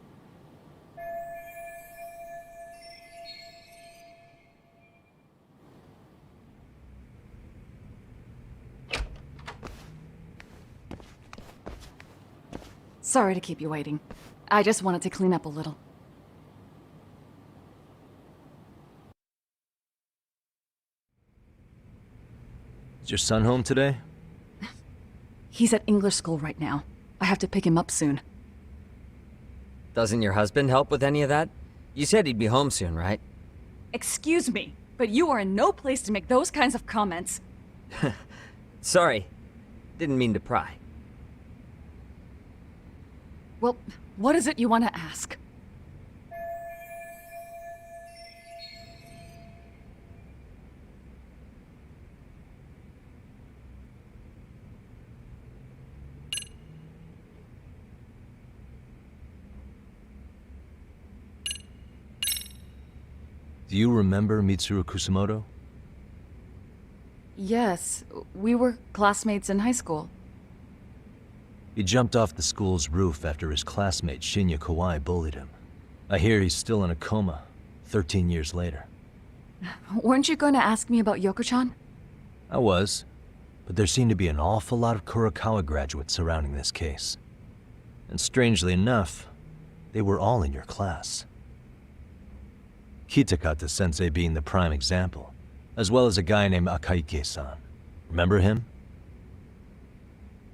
Sorry to keep you waiting. I just wanted to clean up a little. Is your son home today? He's at English school right now. I have to pick him up soon. Doesn't your husband help with any of that? You said he'd be home soon, right? Excuse me, but you are in no place to make those kinds of comments. Sorry. Didn't mean to pry. Well, what is it you want to ask? Do you remember Mitsuru Kusamoto? Yes, we were classmates in high school. He jumped off the school's roof after his classmate Shinya Kawai bullied him. I hear he's still in a coma, 13 years later. Weren't you going to ask me about Yoko-chan? I was, but there seemed to be an awful lot of Kurokawa graduates surrounding this case. And strangely enough, they were all in your class. Kitakata-sensei being the prime example, as well as a guy named Akaike-san. Remember him?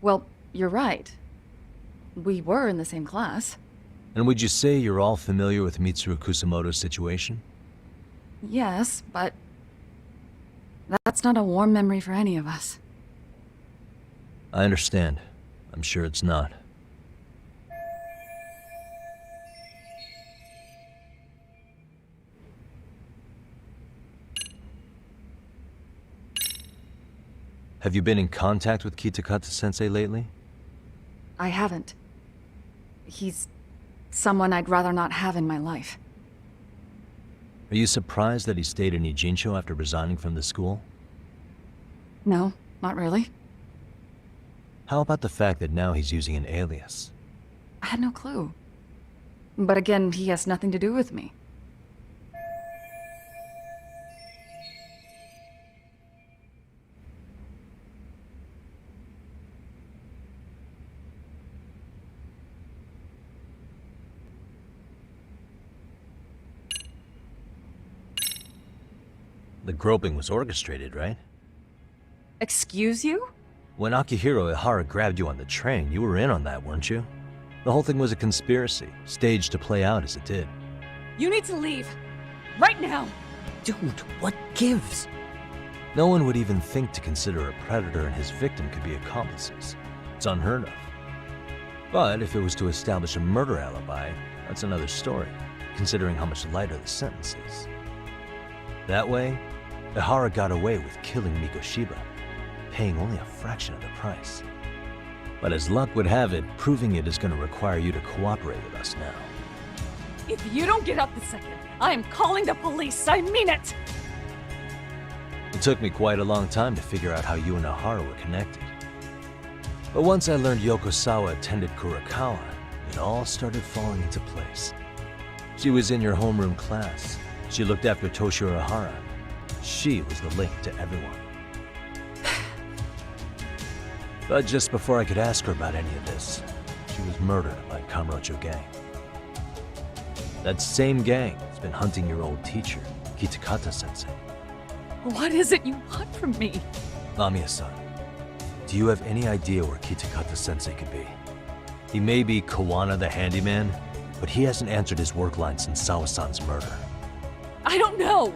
Well, you're right. We were in the same class. And would you say you're all familiar with Mitsuru Kusamoto's situation? Yes, but that's not a warm memory for any of us. I understand. I'm sure it's not. Have you been in contact with Kitakata-sensei lately? I haven't. He's Someone I'd rather not have in my life. Are you surprised that he stayed in Ijincho after resigning from the school? No, not really. How about the fact that now he's using an alias? I had no clue. But again, he has nothing to do with me. The groping was orchestrated, right? Excuse you? When Akihiro Ihara grabbed you on the train, you were in on that, weren't you? The whole thing was a conspiracy, staged to play out as it did. You need to leave. Right now. Dude, what gives? No one would even think to consider a predator and his victim could be accomplices. It's unheard of. But if it was to establish a murder alibi, that's another story, considering how much lighter the sentence is. That way, Ihara got away with killing Mikoshiba, paying only a fraction of the price. But as luck would have it, proving it is going to require you to cooperate with us now. If you don't get up this second, I am calling the police. I mean it. It took me quite a long time to figure out how you and Ihara were connected. But once I learned Yokosawa attended Kurakawa, it all started falling into place. She was in your homeroom class. She looked after Toshiro Ihara. She was the link to everyone. But just before I could ask her about any of this, she was murdered by Kamurocho gang. That same gang has been hunting your old teacher, Kitakata-sensei. What is it you want from me? Lamia-san, do you have any idea where Kitakata-sensei could be? He may be Kawana the handyman, but he hasn't answered his work line since Sawa-san's murder. I don't know.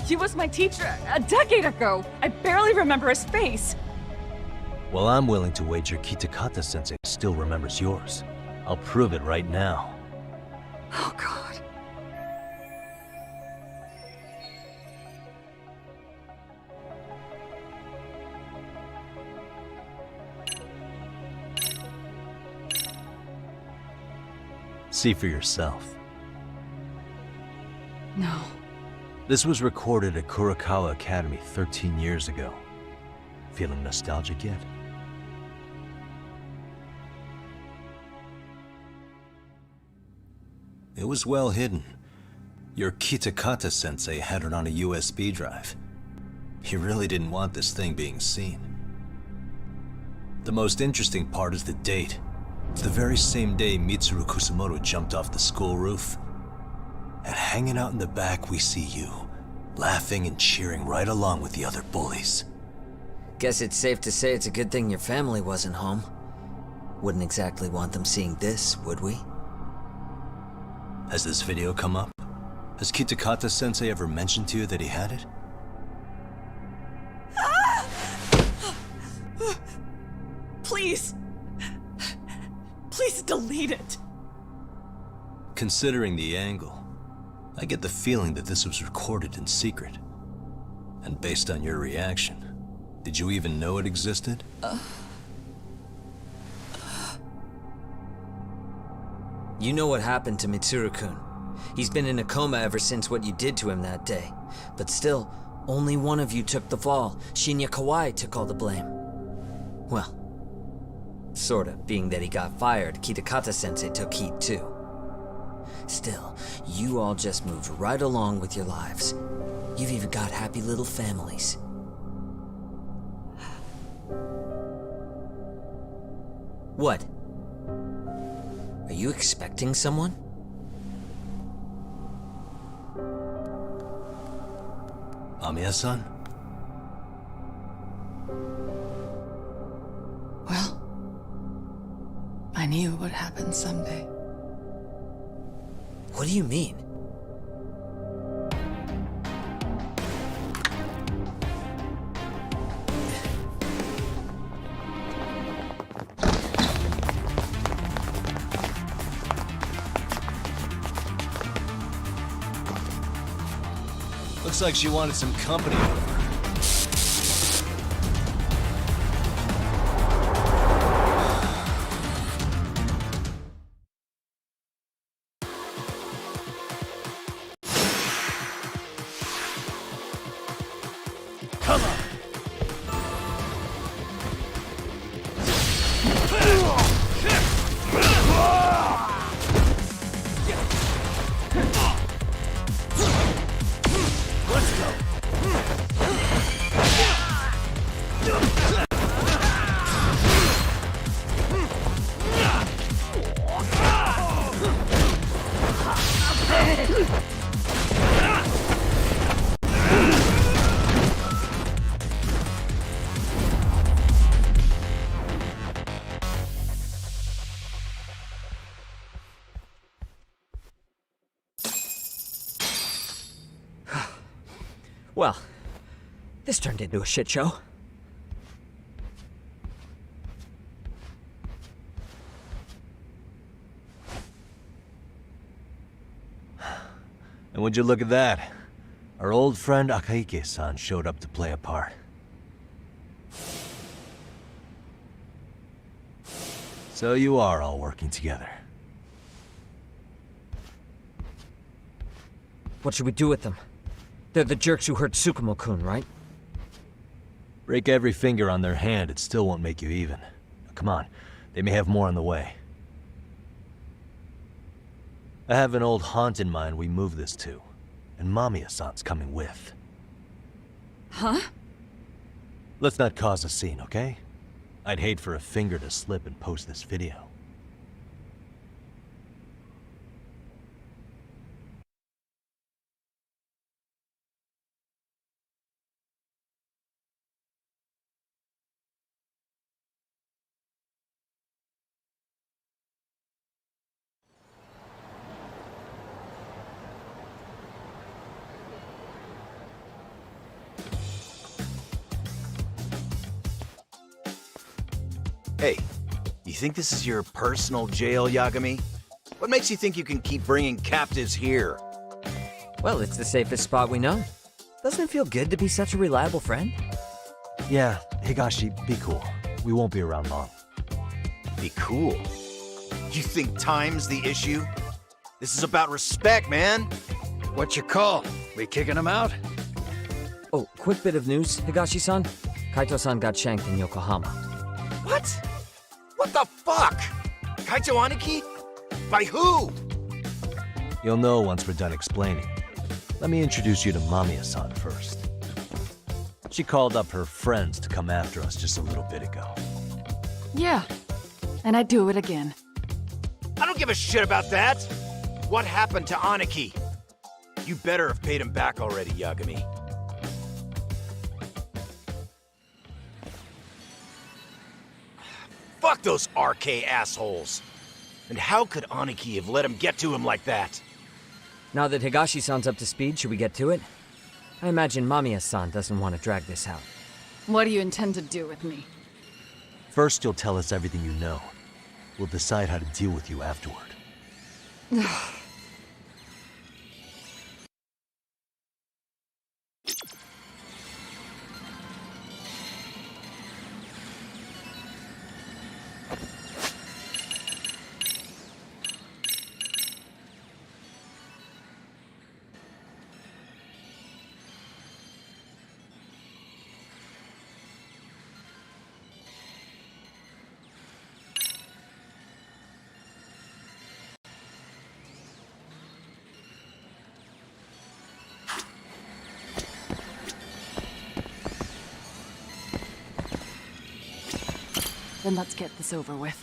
He was my teacher a decade ago. I barely remember his face. Well, I'm willing to wager Kitakata-sensei still remembers yours. I'll prove it right now. Oh, God. See for yourself. No. This was recorded at Kurakawa Academy 13 years ago. Feeling nostalgic yet? It was well hidden. Your Kitakata-sensei had it on a USB drive. He really didn't want this thing being seen. The most interesting part is the date. It's the very same day Mitsuru Kusamoto jumped off the school roof. And hanging out in the back, we see you, laughing and cheering right along with the other bullies. Guess it's safe to say it's a good thing your family wasn't home. Wouldn't exactly want them seeing this, would we? Has this video come up? Has Kitakata-sensei ever mentioned to you that he had it? Please. Please delete it. Considering the angle, I get the feeling that this was recorded in secret. And based on your reaction, did you even know it existed? You know what happened to Mitsuru-kun. He's been in a coma ever since what you did to him that day. But still, only one of you took the fall. Shinya Kawai took all the blame. Well, sorta, being that he got fired, Kitakata-sensei took heat too. Still, you all just moved right along with your lives. You've even got happy little families. What? Are you expecting someone? Amiya-san? Well, I knew it would happen someday. What do you mean? Looks like she wanted some company over. Well, this turned into a shit show. And would you look at that? Our old friend Akaike-san showed up to play a part. So you are all working together. What should we do with them? They're the jerks who hurt Tsukumo-kun, right? Break every finger on their hand, it still won't make you even. Come on, they may have more on the way. I have an old haunt in mind we move this to, and Mamiya-san's coming with. Huh? Let's not cause a scene, okay? I'd hate for a finger to slip and post this video. Hey, you think this is your personal jail, Yagami? What makes you think you can keep bringing captives here? Well, it's the safest spot we know. Doesn't it feel good to be such a reliable friend? Yeah, Higashi, be cool. We won't be around long. Be cool? You think time's the issue? This is about respect, man! What's your call? We kicking him out? Oh, quick bit of news, Higashi-san. Kaito-san got shanked in Yokohama. What? What the fuck? Kaito Aniki? By who? You'll know once we're done explaining. Let me introduce you to Mamiya-san first. She called up her friends to come after us just a little bit ago. Yeah, and I'd do it again. I don't give a shit about that! What happened to Aniki? You better have paid him back already, Yagami. Fuck those RK assholes! And how could Aniki have let him get to him like that? Now that Higashi-san's up to speed, should we get to it? I imagine Mamiya-san doesn't want to drag this out. What do you intend to do with me? First, you'll tell us everything you know. We'll decide how to deal with you afterward. Then let's get this over with.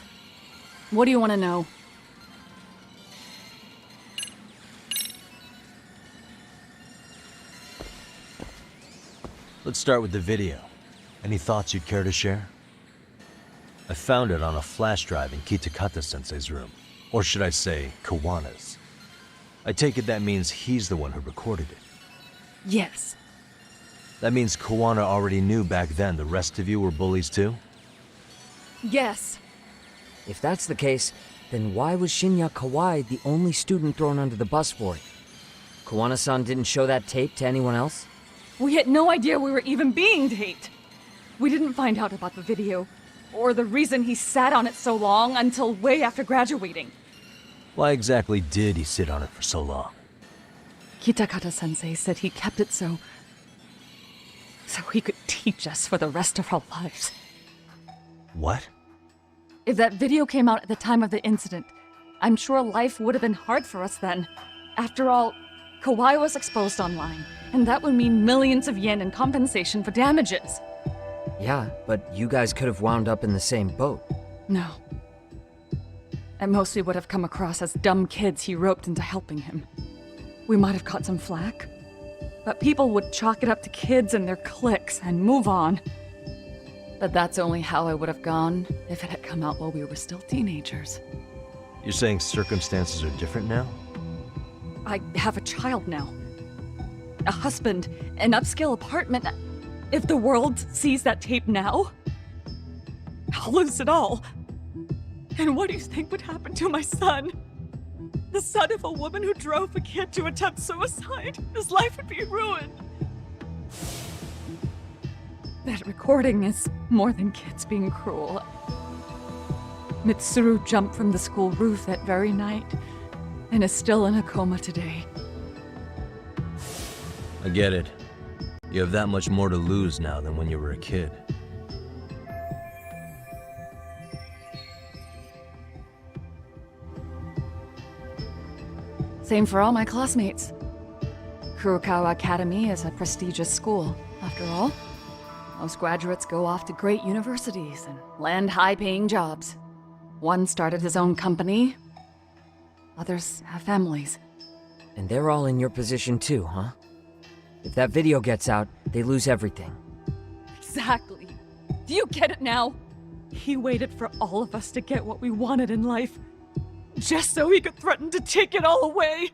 What do you want to know? Let's start with the video. Any thoughts you'd care to share? I found it on a flash drive in Kitakata-sensei's room. Or should I say, Kawana's. I take it that means he's the one who recorded it. Yes. That means Kawana already knew back then the rest of you were bullies too? Yes. If that's the case, then why was Shinya Kawai the only student thrown under the bus for it? Kawana-san didn't show that tape to anyone else? We had no idea we were even being taped. We didn't find out about the video, or the reason he sat on it so long until way after graduating. Why exactly did he sit on it for so long? Kitakata-sensei said he kept it so he could teach us for the rest of our lives. What? If that video came out at the time of the incident, I'm sure life would have been hard for us then. After all, Kawai was exposed online, and that would mean millions of yen in compensation for damages. Yeah, but you guys could have wound up in the same boat. No. At most we would have come across as dumb kids he roped into helping him. We might have caught some flack, but people would chalk it up to kids and their cliques and move on. But that's only how I would have gone if it had come out while we were still teenagers. You're saying circumstances are different now? I have a child now. a husband, an upscale apartment. If the world sees that tape now, I'll lose it all. And what do you think would happen to my son? The son of a woman who drove a kid to attempt suicide. His life would be ruined. That recording is more than kids being cruel. Mitsuru jumped from the school roof that very night and is still in a coma today. I get it. You have that much more to lose now than when you were a kid. Same for all my classmates. Kurokawa Academy is a prestigious school, after all. Most graduates go off to great universities and land high-paying jobs. One started his own company. Others have families. And they're all in your position too, huh? If that video gets out, they lose everything. Exactly. Do you get it now? He waited for all of us to get what we wanted in life, just so he could threaten to take it all away.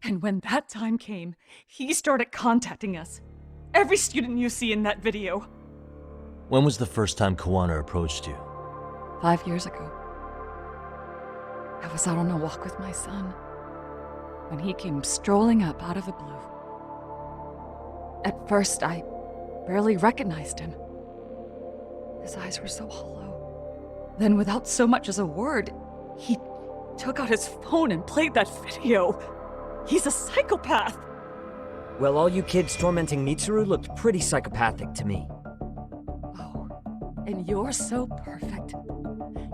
And when that time came, he started contacting us. Every student you see in that video. When was the first time Kawana approached you? 5 years ago. I was out on a walk with my son when he came strolling up out of the blue. At first, I barely recognized him. His eyes were so hollow. Then, without so much as a word, he took out his phone and played that video. He's a psychopath. Well, all you kids tormenting Mitsuru looked pretty psychopathic to me. Oh, and you're so perfect.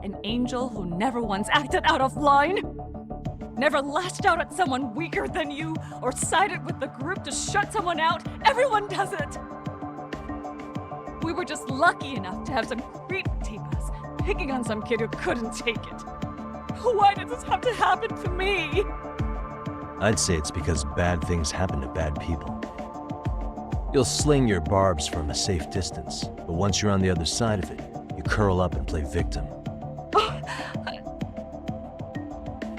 An angel who never once acted out of line. Never lashed out at someone weaker than you, or sided with the group to shut someone out. Everyone does it! We were just lucky enough to have some creep tape us, picking on some kid who couldn't take it. Why did this have to happen to me? I'd say it's because bad things happen to bad people. You'll sling your barbs from a safe distance, but once you're on the other side of it, you curl up and play victim.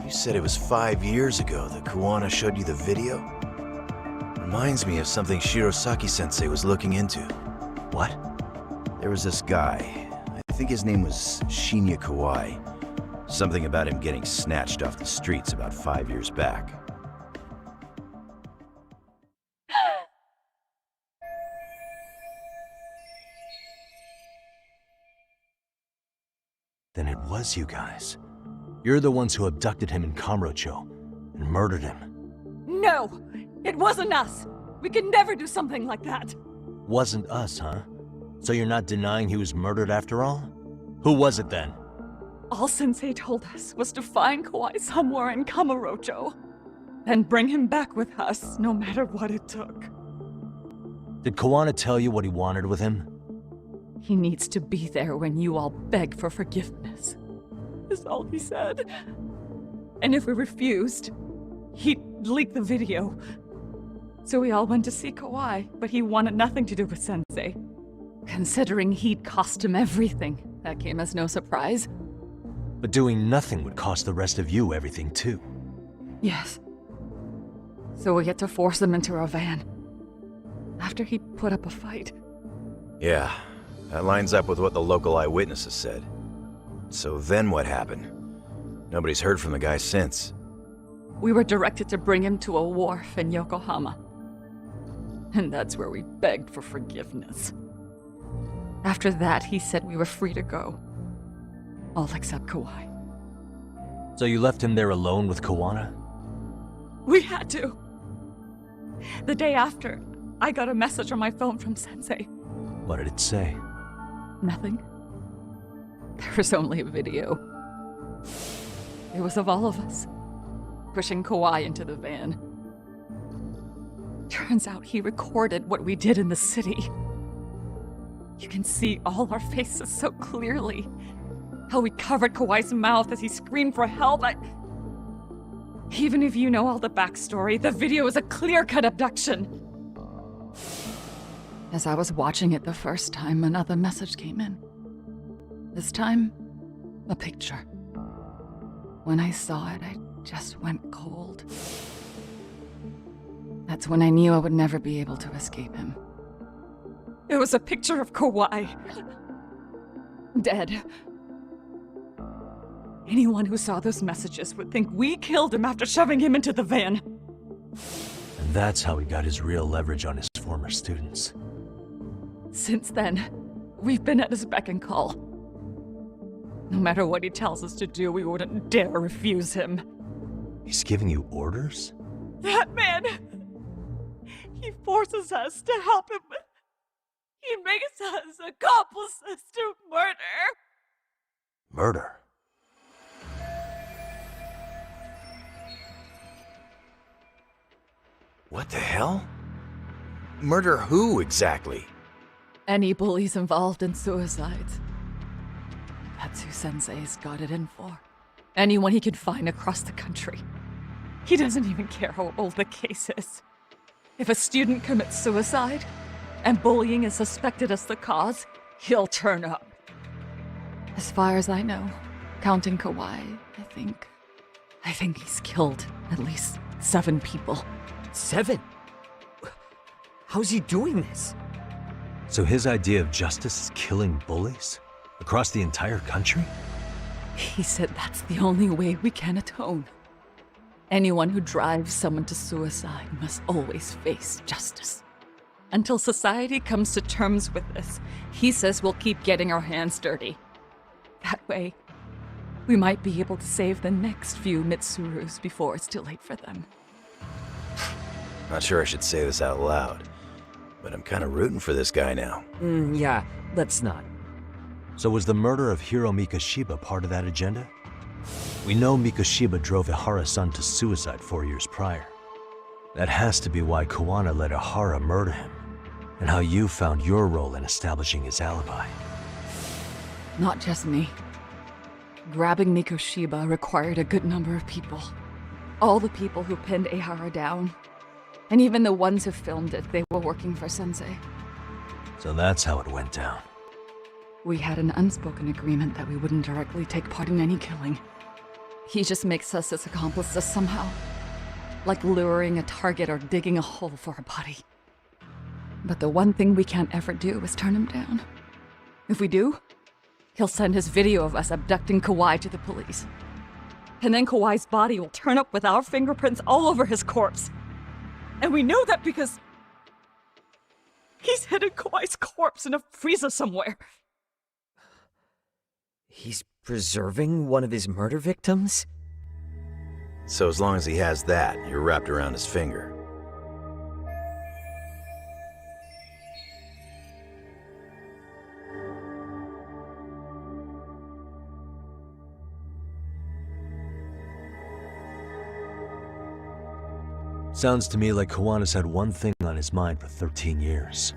You said it was 5 years ago that Kawana showed you the video? Reminds me of something Shirosaki-sensei was looking into. What? There was this guy. I think his name was Shinya Kawai. Something about him getting snatched off the streets about 5 years back. Then it was you guys. You're the ones who abducted him in Kamurocho and murdered him. No! It wasn't us! We could never do something like that! Wasn't us, huh? So you're not denying he was murdered after all? Who was it then? All Sensei told us was to find Kawai somewhere in Kamurocho, then bring him back with us, no matter what it took. Did Kawana tell you what he wanted with him? He needs to be there when you all beg for forgiveness, is all he said. And if we refused, he'd leak the video. So we all went to see Kawai, but he wanted nothing to do with Sensei. Considering he'd cost him everything, that came as no surprise. But doing nothing would cost the rest of you everything too. Yes. So we had to force him into our van. After he put up a fight. Yeah, that lines up with what the local eyewitnesses said. So then what happened? Nobody's heard from the guy since. We were directed to bring him to a wharf in Yokohama. And that's where we begged for forgiveness. After that, he said we were free to go. All except Kawai. So you left him there alone with Kawana? We had to. The day after, I got a message on my phone from Sensei. What did it say? Nothing. There was only a video. It was of all of us, pushing Kawai into the van. Turns out he recorded what we did in the city. You can see all our faces so clearly. How we covered Kawai's mouth as he screamed for help. Even if you know all the backstory, the video is a clear-cut abduction. As I was watching it the first time, another message came in. This time, a picture. When I saw it, I just went cold. That's when I knew I would never be able to escape him. It was a picture of Kawhi. Dead. Anyone who saw those messages would think we killed him after shoving him into the van. And that's how he got his real leverage on his former students. Since then, we've been at his beck and call. No matter what he tells us to do, we wouldn't dare refuse him. He's giving you orders? That man! He forces us to help him. He makes us accomplices to murder. Murder? What the hell? Murder who, exactly? Any bullies involved in suicides. That's who Sensei's got it in for. Anyone he can find across the country. He doesn't even care how old the case is. If a student commits suicide, and bullying is suspected as the cause, he'll turn up. As far as I know, counting Kawhi, I think he's killed at least 7 people. 7? How's he doing this? So his idea of justice is killing bullies? Across the entire country? He said that's the only way we can atone. Anyone who drives someone to suicide must always face justice. Until society comes to terms with this, he says we'll keep getting our hands dirty. That way, we might be able to save the next few Mitsurus before it's too late for them. Not sure I should say this out loud, but I'm kind of rooting for this guy now. Yeah, let's not. So was the murder of Hiro Mikoshiba part of that agenda? We know Mikoshiba drove Ihara-san to suicide 4 years prior. That has to be why Kawana let Ihara murder him, and how you found your role in establishing his alibi. Not just me. Grabbing Mikoshiba required a good number of people. All the people who pinned Ihara down. And even the ones who filmed it, they were working for Sensei. So that's how it went down. We had an unspoken agreement that we wouldn't directly take part in any killing. He just makes us his accomplices somehow. Like luring a target or digging a hole for a body. But the one thing we can't ever do is turn him down. If we do, he'll send his video of us abducting Kawhi to the police. And then Kawhi's body will turn up with our fingerprints all over his corpse. And we know that because he's hidden Kawhi's corpse in a freezer somewhere. He's preserving one of his murder victims? So as long as he has that, you're wrapped around his finger. Sounds to me like Kawana's had one thing on his mind for 13 years.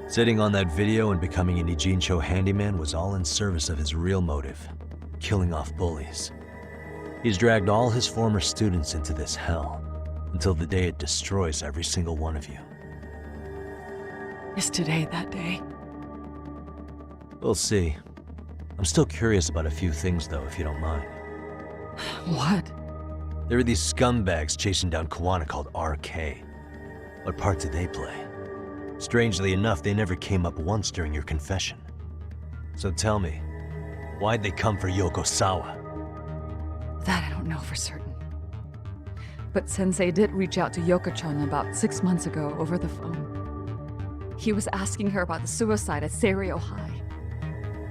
Sitting on that video and becoming an Ijincho handyman was all in service of his real motive, killing off bullies. He's dragged all his former students into this hell, until the day it destroys every single one of you. Is today that day? We'll see. I'm still curious about a few things though, if you don't mind. What? There are these scumbags chasing down Kawana called RK. What part did they play? Strangely enough, they never came up once during your confession. So tell me, why'd they come for Yokosawa? That I don't know for certain. But Sensei did reach out to Yoko-chan about 6 months ago over the phone. He was asking her about the suicide at Seiryo High.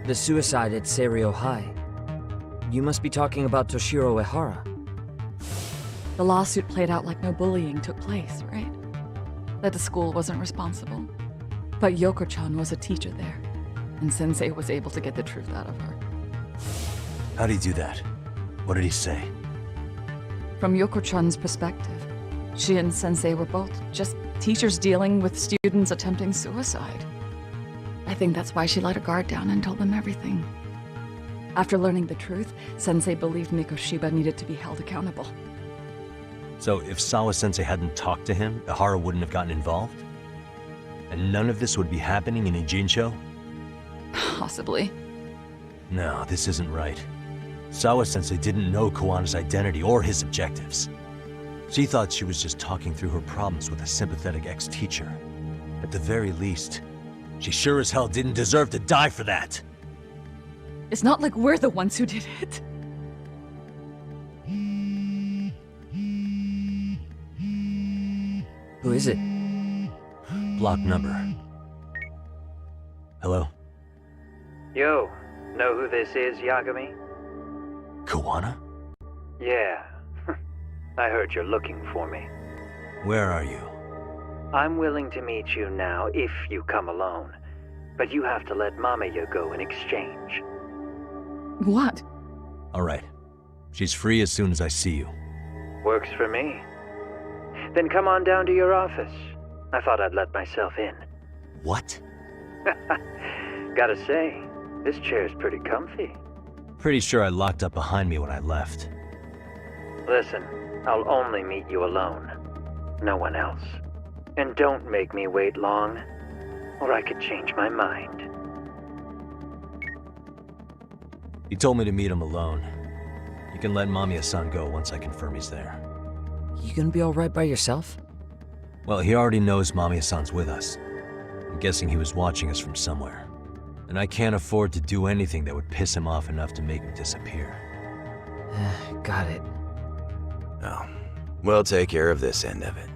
The suicide at Seiryo High? You must be talking about Toshiro Ehara. The lawsuit played out like no bullying took place, right? That the school wasn't responsible. But Yoko-chan was a teacher there, and Sensei was able to get the truth out of her. How'd he do that? What did he say? From Yoko-chan's perspective, she and Sensei were both just teachers dealing with students attempting suicide. I think that's why she let her guard down and told them everything. After learning the truth, Sensei believed Mikoshiba needed to be held accountable. So if Sawa-sensei hadn't talked to him, Ihara wouldn't have gotten involved? And none of this would be happening in Ijincho? Possibly. No, this isn't right. Sawa-sensei didn't know Kawana's identity or his objectives. She thought she was just talking through her problems with a sympathetic ex-teacher. At the very least, she sure as hell didn't deserve to die for that. It's not like we're the ones who did it. Who is it? Block number. Hello? Yo, know who this is, Yagami? Kawana? Yeah. I heard you're looking for me. Where are you? I'm willing to meet you now if you come alone. But you have to let Mamiya go in exchange. What? Alright. She's free as soon as I see you. Works for me. Then come on down to your office. I thought I'd let myself in. What? Gotta say, this chair's pretty comfy. Pretty sure I locked up behind me when I left. Listen, I'll only meet you alone. No one else. And don't make me wait long, or I could change my mind. He told me to meet him alone. You can let Mamiya-san go once I confirm he's there. You gonna be alright by yourself? Well, he already knows Mamiya-san's with us. I'm guessing he was watching us from somewhere. And I can't afford to do anything that would piss him off enough to make him disappear. Got it. Oh, we'll take care of this end of it.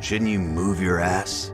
Shouldn't you move your ass?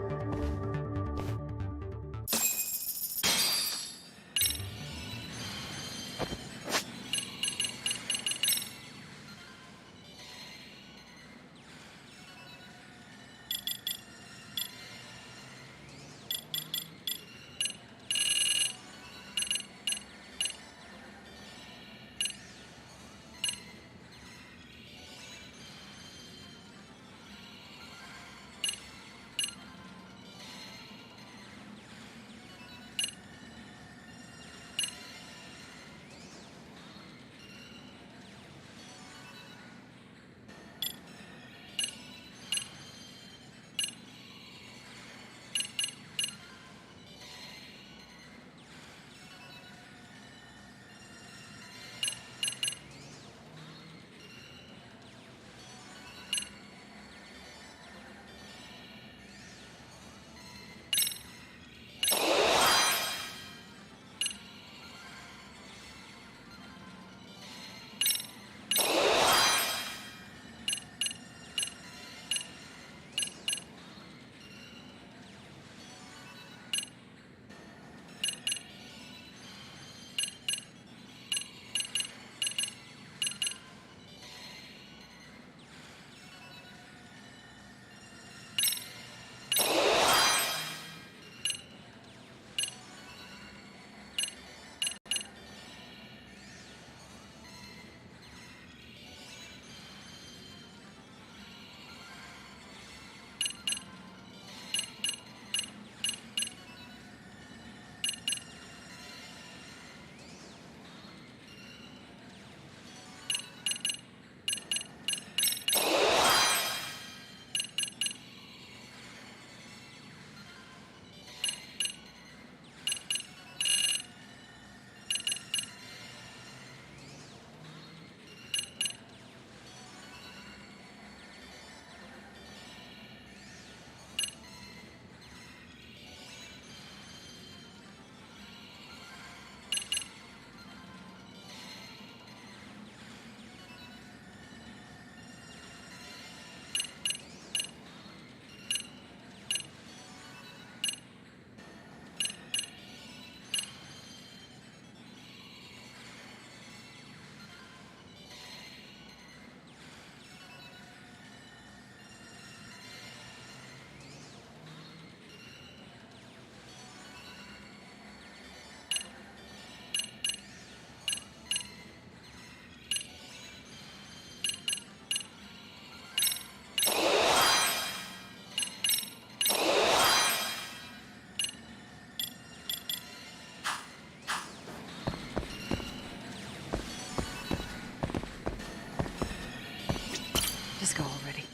Just go already.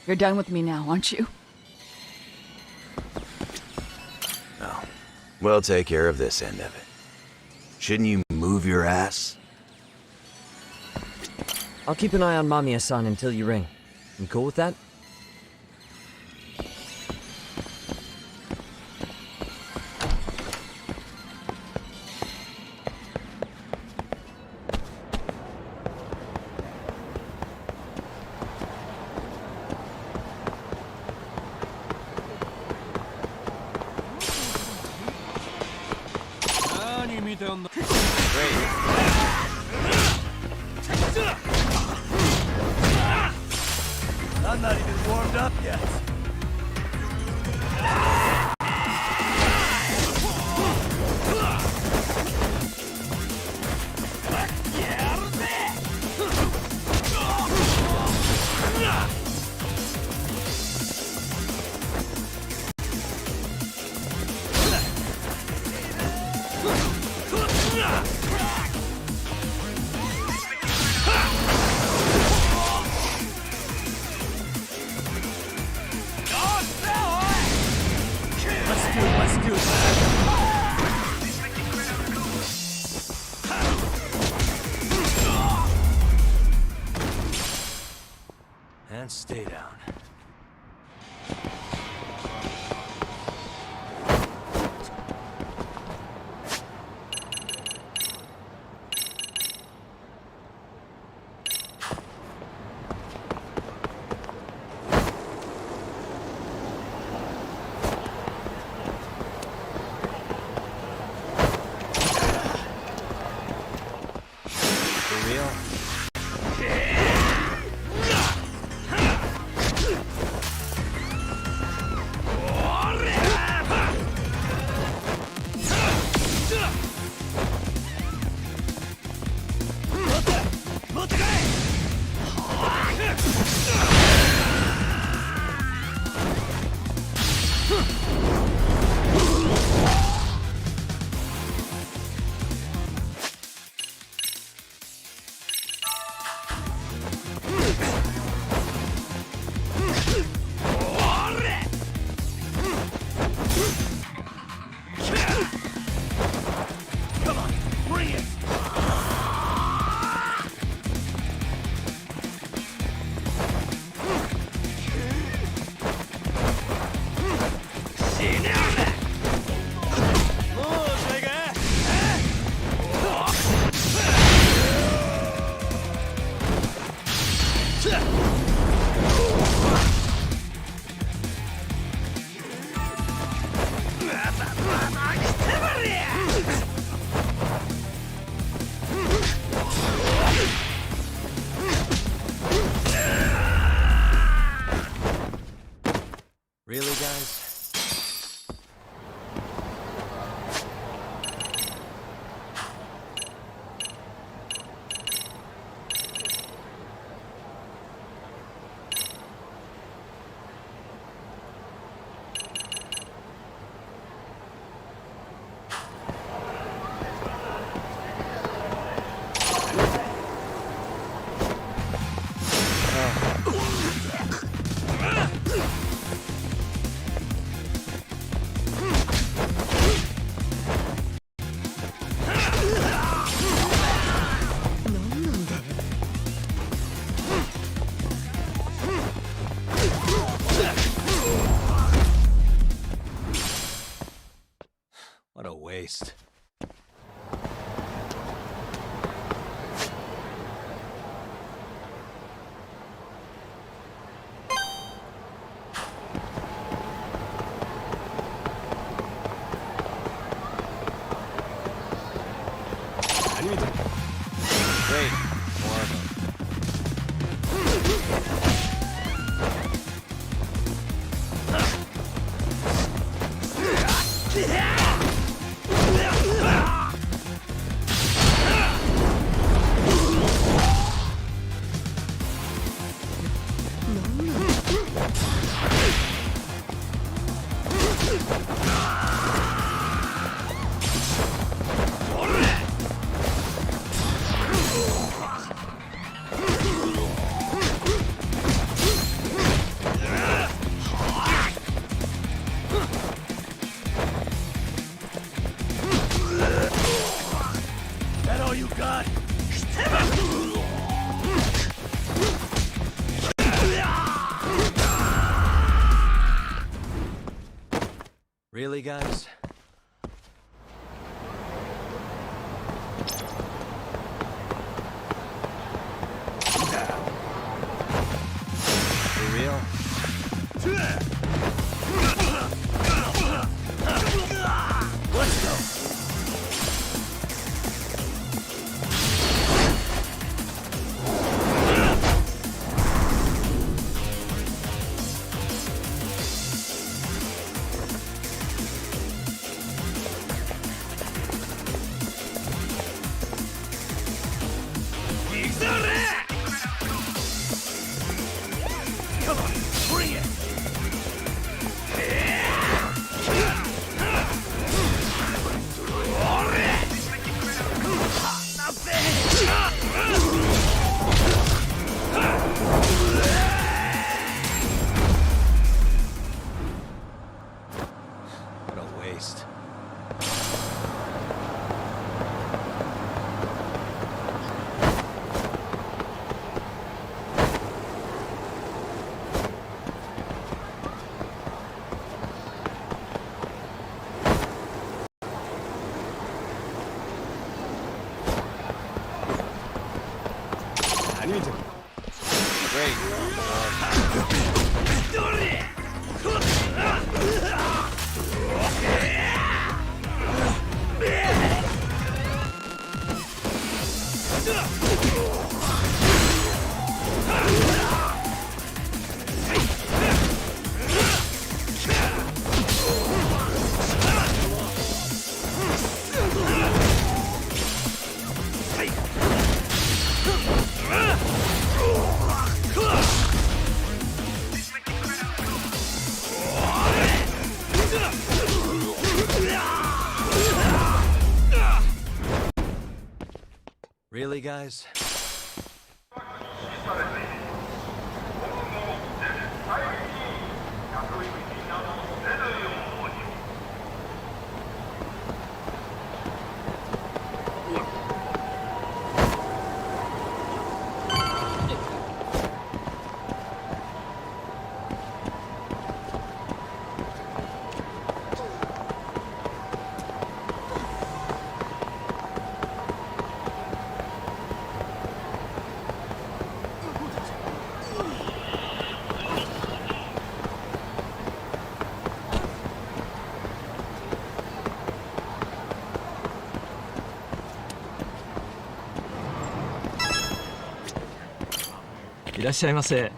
You're done with me now, aren't you? No. We'll take care of this end of it. Shouldn't you move your ass? I'll keep an eye on Mamiya-san until you ring. You cool with that? I'm not even warmed up yet. Let's do And stay down. For real? Really, guys? Really, guys? For real? Let's go. Come on, bring it! What a waste. Really, guys?いらっしゃいませ。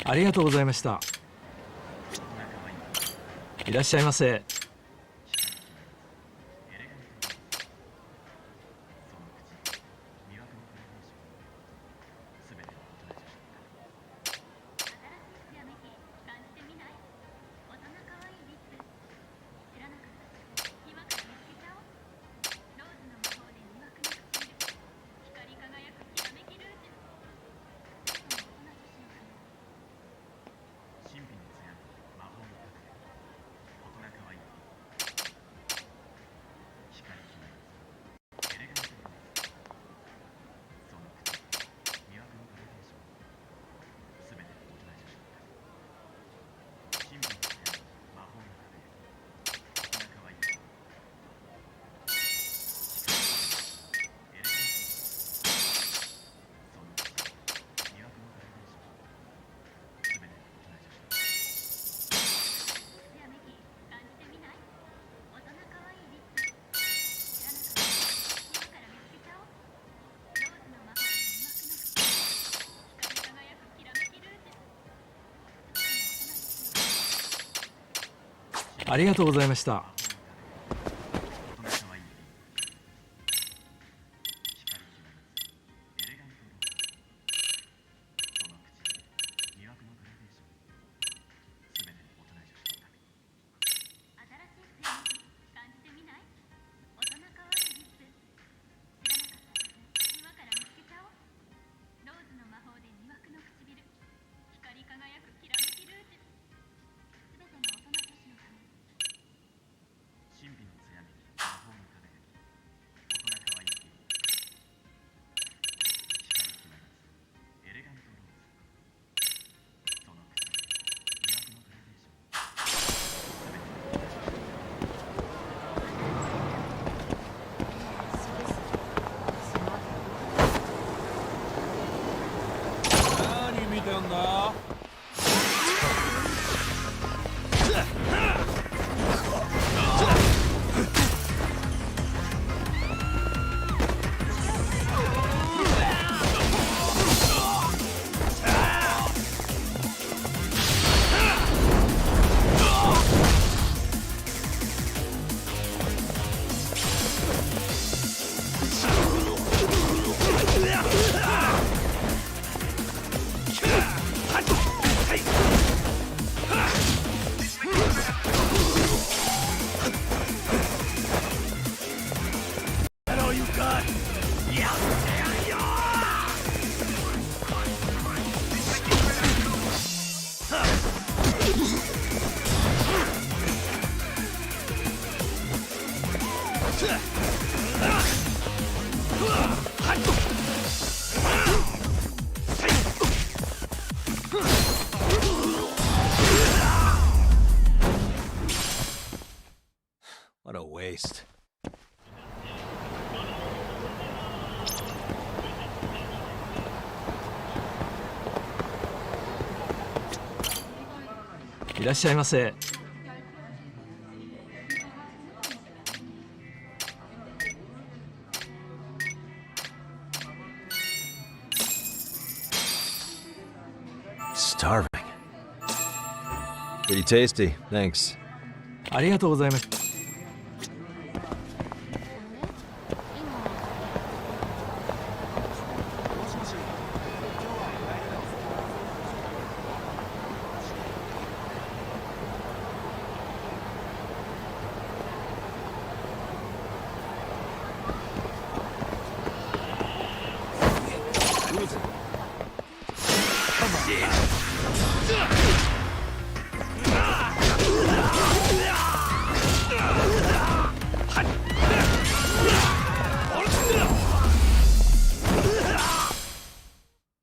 ありがとうございました。いらっしゃいませ。ありがとうございました。What a waste. いらっしゃいませ。Starving. Pretty tasty, thanks. ありがとうございます。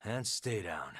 And stay down.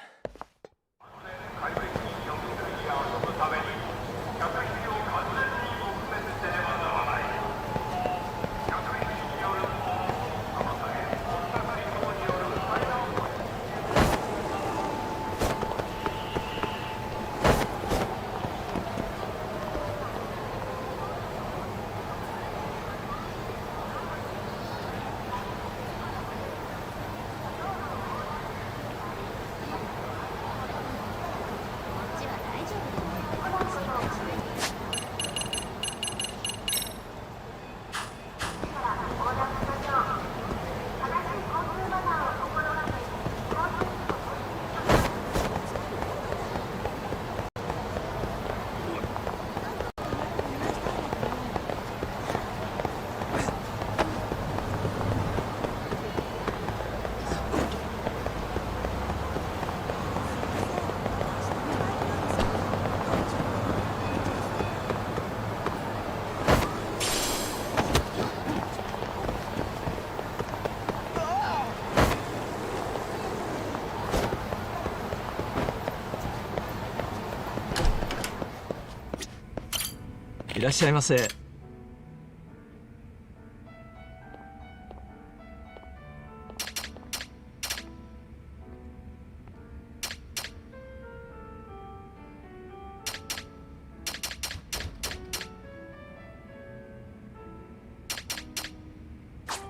いらっしゃいませ。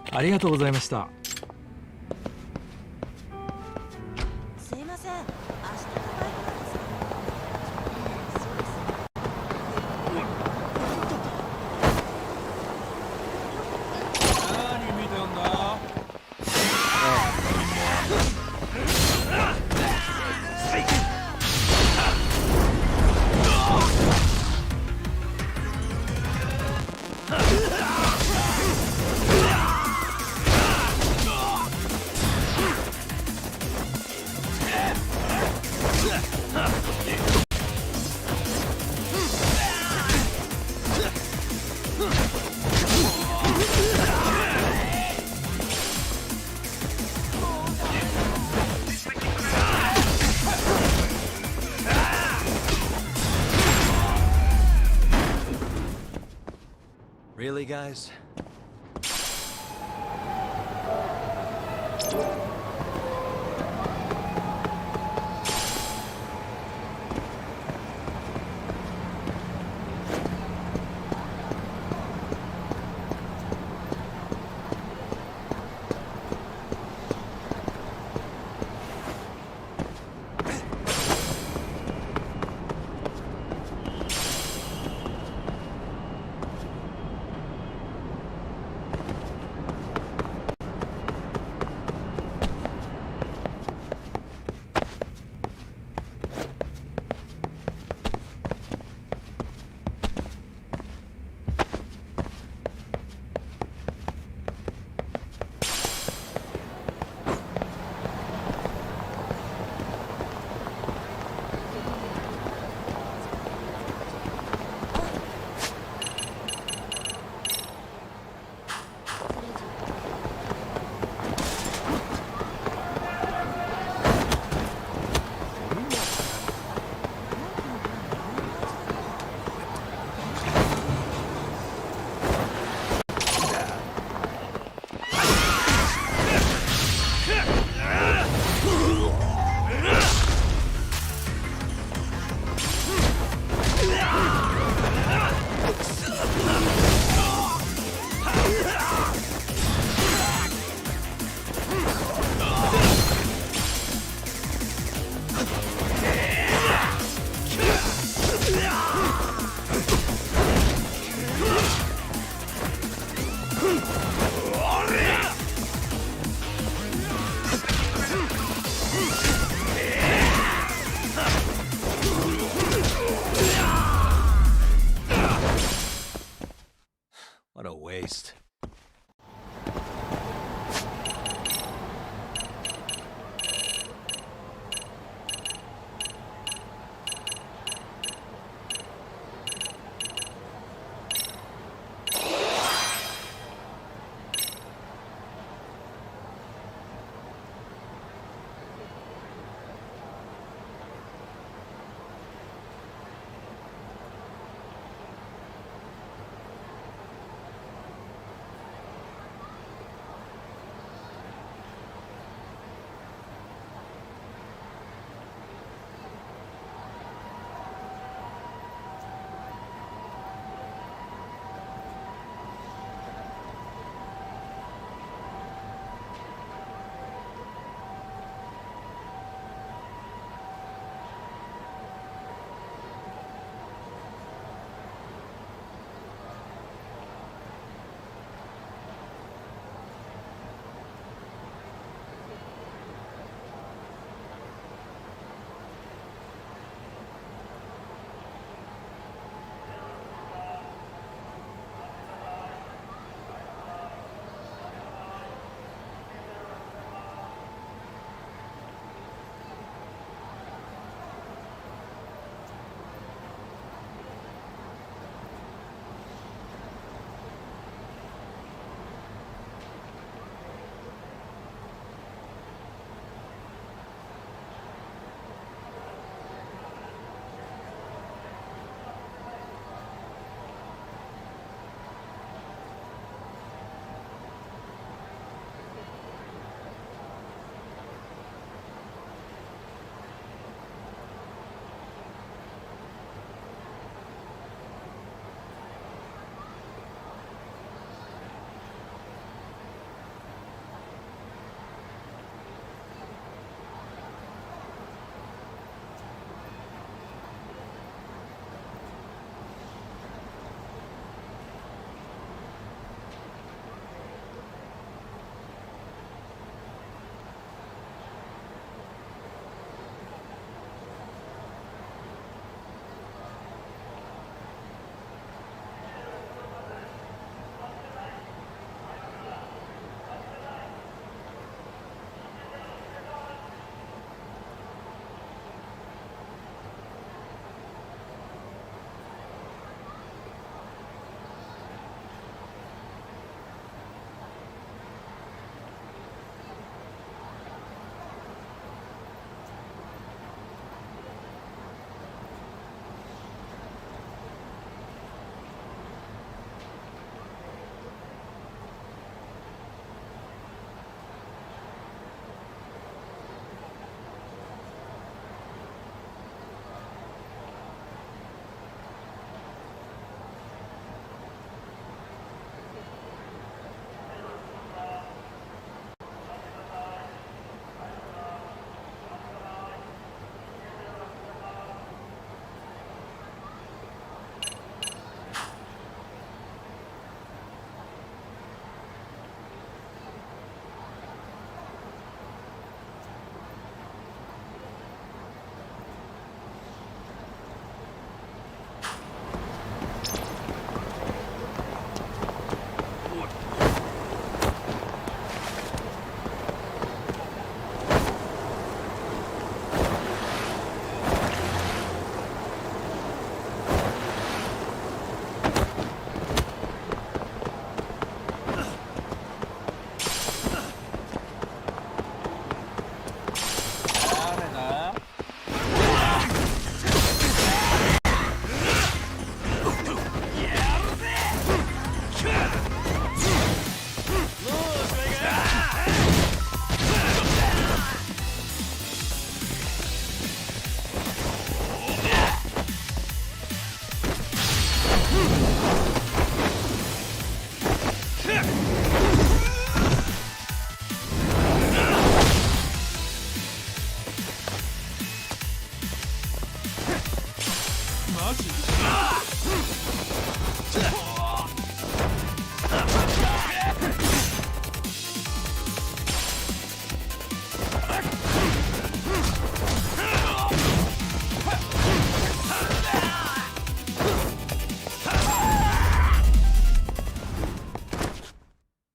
ありがとうございました。すいません。明日のバイトなんですけど。Really, guys?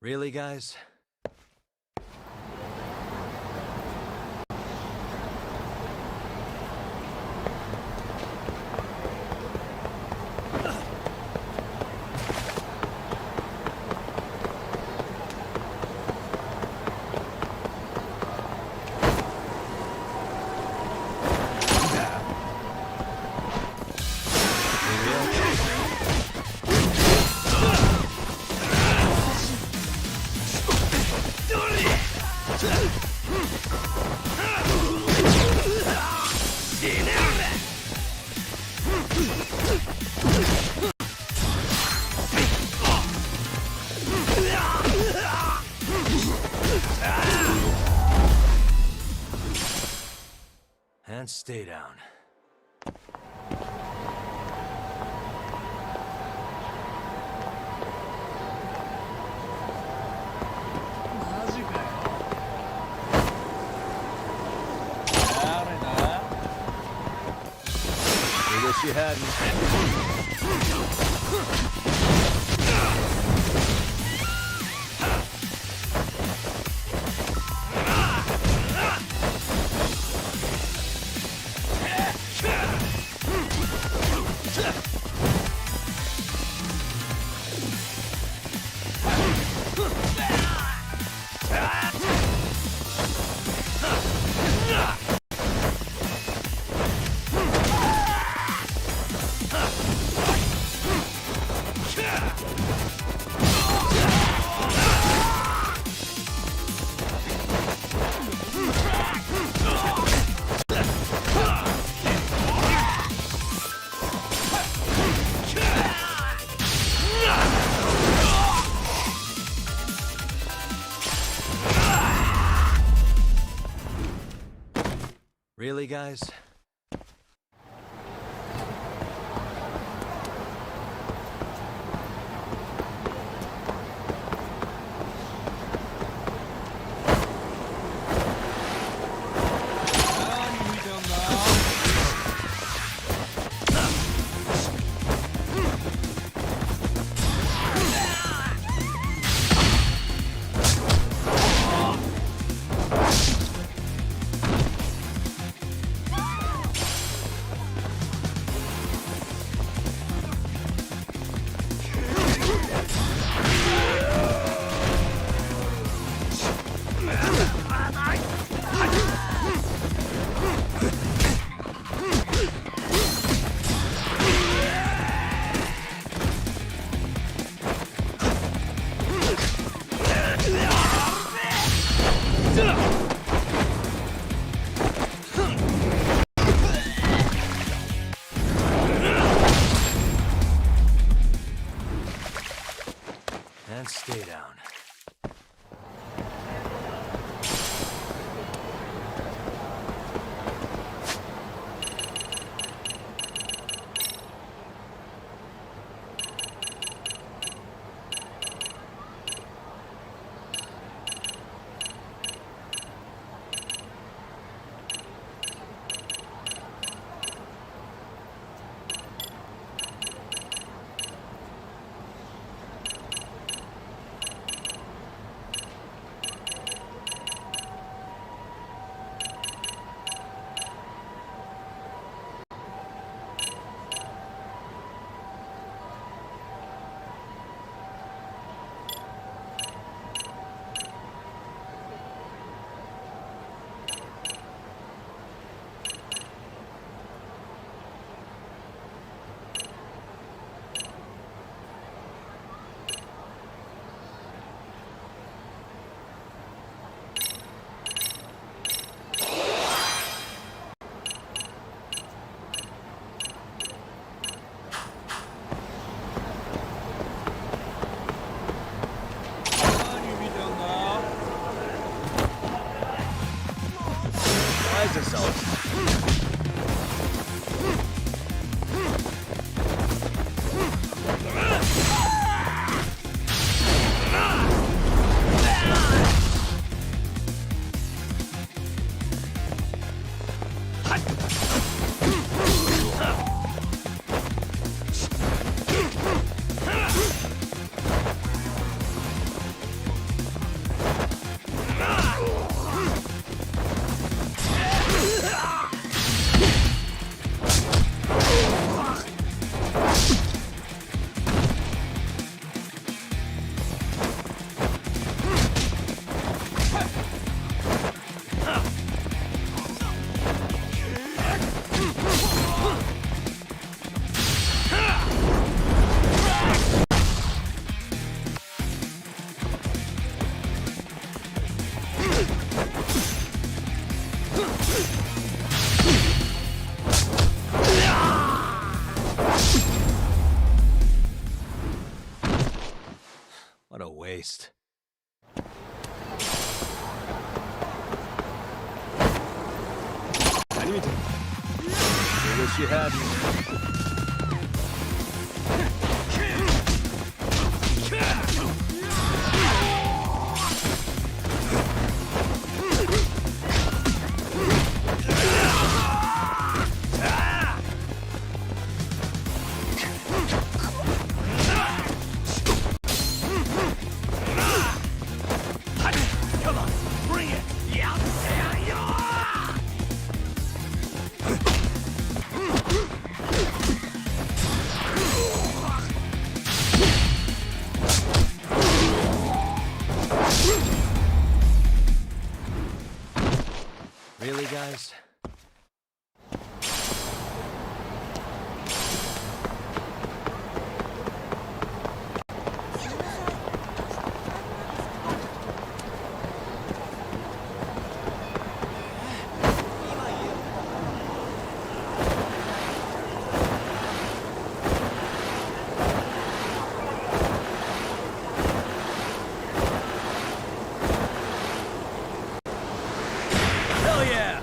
Really, guys? And stay down. I wish you hadn't. Really, guys? What a waste. I wish you had. Come on, bring it! Yeah! Really, guys? Hell yeah!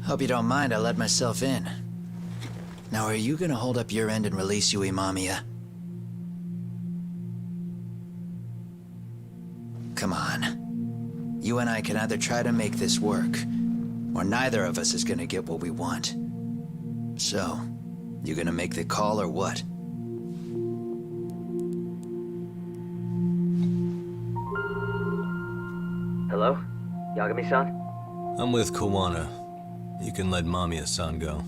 Hope you don't mind I let myself in. Now, are you gonna hold up your end and release Yui Mamiya? Come on. You and I can either try to make this work, or neither of us is gonna get what we want. So, you gonna make the call or what? Hello? Yagami-san? I'm with Kawana. You can let Mamiya-san go.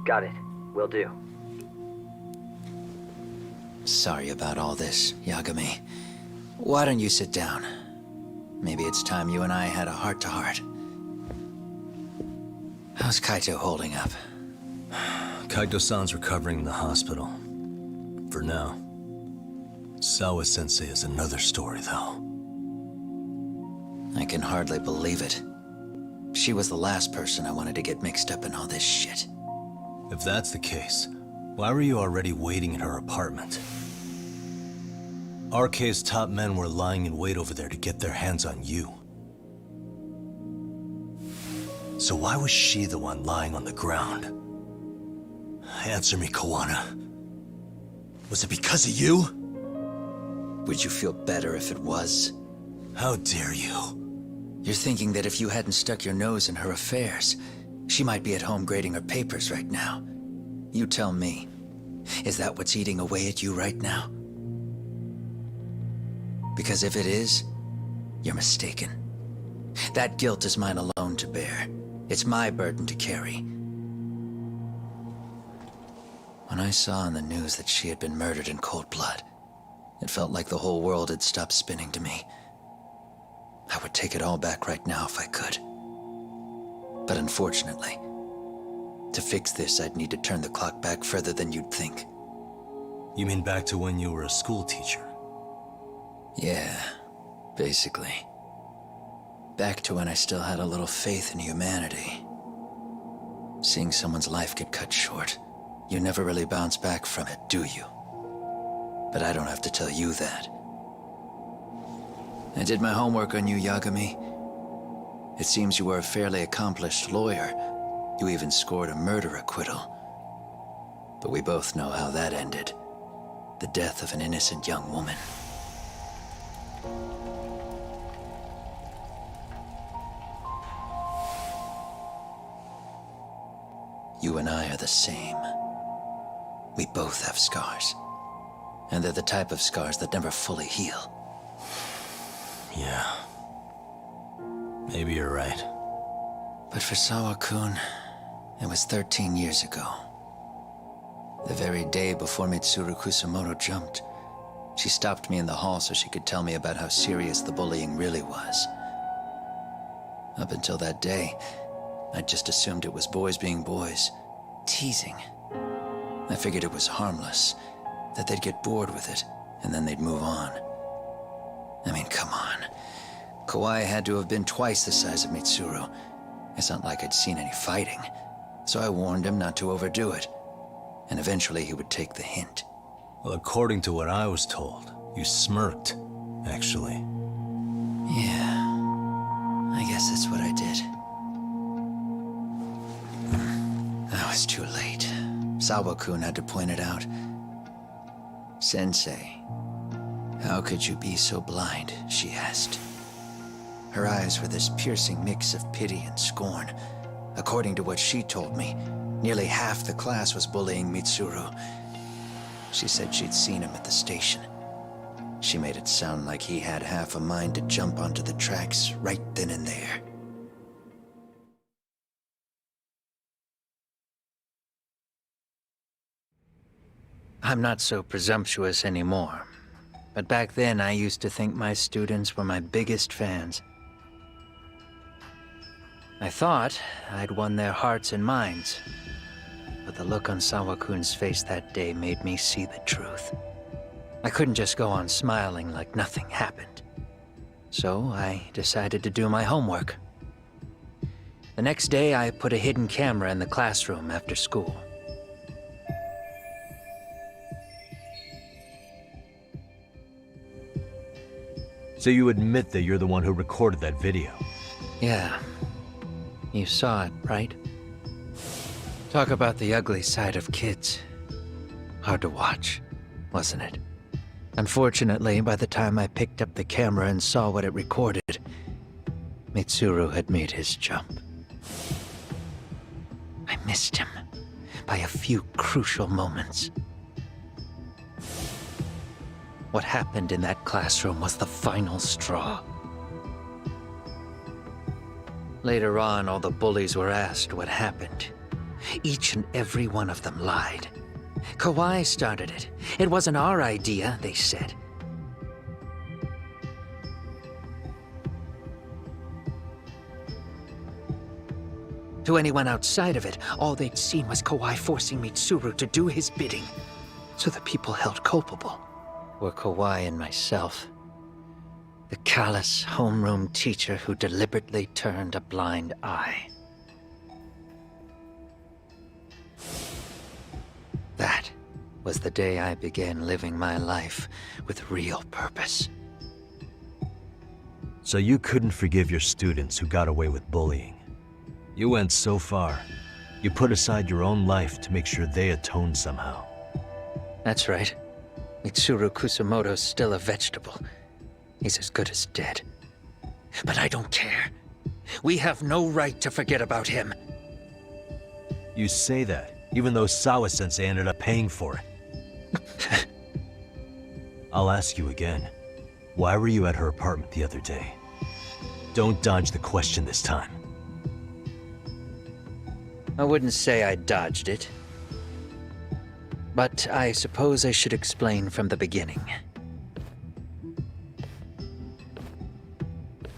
Got it. Will do. Sorry about all this, Yagami. Why don't you sit down? Maybe it's time you and I had a heart-to-heart. How's Kaito holding up? Kaito-san's recovering in the hospital. For now. Sawa-sensei is another story, though. I can hardly believe it. She was the last person I wanted to get mixed up in all this shit. If that's the case, why were you already waiting in her apartment? RK's top men were lying in wait over there to get their hands on you. So why was she the one lying on the ground? Answer me, Kawana. Was it because of you? Would you feel better if it was? How dare you? You're thinking that if you hadn't stuck your nose in her affairs, she might be at home grading her papers right now. You tell me. Is that what's eating away at you right now? Because if it is, you're mistaken. That guilt is mine alone to bear. It's my burden to carry. When I saw on the news that she had been murdered in cold blood, it felt like the whole world had stopped spinning to me. I would take it all back right now if I could. But unfortunately, to fix this, I'd need to turn the clock back further than you'd think. You mean back to when you were a school teacher? Yeah, basically. back to when I still had a little faith in humanity. Seeing someone's life get cut short, you never really bounce back from it, do you? But I don't have to tell you that. I did my homework on you, Yagami. It seems you were a fairly accomplished lawyer. You even scored a murder acquittal. But we both know how that ended. The death of an innocent young woman. You and I are the same. We both have scars. And they're the type of scars that never fully heal. Yeah. Maybe you're right. But for Sawa-kun, it was 13 years ago. The very day before Mitsuru Kusumoto jumped, she stopped me in the hall so she could tell me about how serious the bullying really was. Up until that day, I just assumed it was boys being boys, teasing. I figured it was harmless, that they'd get bored with it, and then they'd move on. I mean, come on. Kawai had to have been twice the size of Mitsuru. It's not like I'd seen any fighting, so I warned him not to overdo it. And eventually he would take the hint. Well, according to what I was told, you smirked, actually. Yeah, I guess that's what I did. I was too late. Sawa-kun had to point it out. Sensei, how could you be so blind, she asked. Her eyes were this piercing mix of pity and scorn. According to what she told me, nearly half the class was bullying Mitsuru. She said she'd seen him at the station. She made it sound like he had half a mind to jump onto the tracks right then and there. I'm not so presumptuous anymore. But back then, I used to think my students were my biggest fans. I thought I'd won their hearts and minds. But the look on Sawa-kun's face that day made me see the truth. I couldn't just go on smiling like nothing happened. So I decided to do my homework. The next day, I put a hidden camera in the classroom after school. So you admit that you're the one who recorded that video? Yeah. You saw it, right? Talk about the ugly side of kids. Hard to watch, wasn't it? Unfortunately, by the time I picked up the camera and saw what it recorded, Mitsuru had made his jump. I missed him by a few crucial moments. What happened in that classroom was the final straw. Later on, all the bullies were asked what happened. Each and every one of them lied. Kawai started it. It wasn't our idea, they said. To anyone outside of it, all they'd seen was Kawai forcing Mitsuru to do his bidding. So the people held culpable were Kawai and myself. The callous homeroom teacher who deliberately turned a blind eye. That was the day I began living my life with real purpose. So you couldn't forgive your students who got away with bullying. You went so far. You put aside your own life to make sure they atoned somehow. That's right. Mitsuru Kusumoto's still a vegetable. He's as good as dead. But I don't care. We have no right to forget about him. You say that, even though Sawa-sensei ended up paying for it. I'll ask you again. Why were you at her apartment the other day? Don't dodge the question this time. I wouldn't say I dodged it. But I suppose I should explain from the beginning.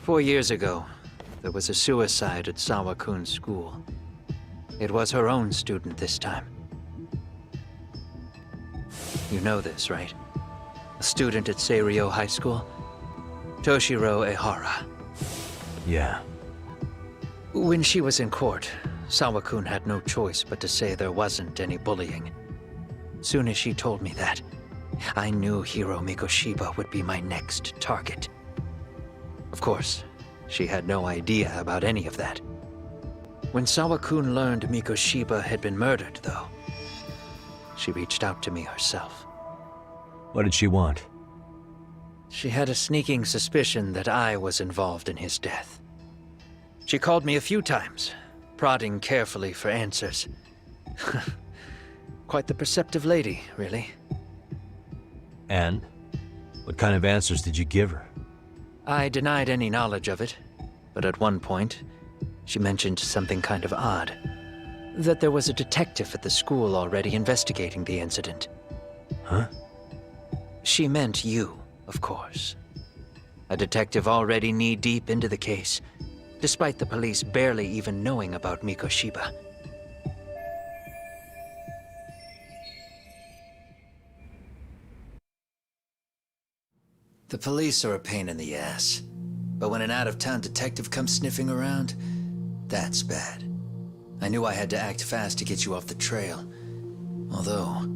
4 years ago, there was a suicide at Sawa-kun's school. It was her own student this time. You know this, right? A student at Seiryo High School? Toshiro Ehara. Yeah. When she was in court, Sawa-kun had no choice but to say there wasn't any bullying. Soon as she told me that, I knew Hiro Mikoshiba would be my next target. Of course, she had no idea about any of that. When Sawa-kun learned Mikoshiba had been murdered, though, she reached out to me herself. What did she want? She had a sneaking suspicion that I was involved in his death. She called me a few times, prodding carefully for answers. Quite the perceptive lady, really. And? What kind of answers did you give her? I denied any knowledge of it, but at one point, she mentioned something kind of odd. That there was a detective at the school already investigating the incident. Huh? She meant you, of course. A detective already knee-deep into the case, despite the police barely even knowing about Mikoshiba. The police are a pain in the ass, but when an out-of-town detective comes sniffing around, that's bad. I knew I had to act fast to get you off the trail. Although,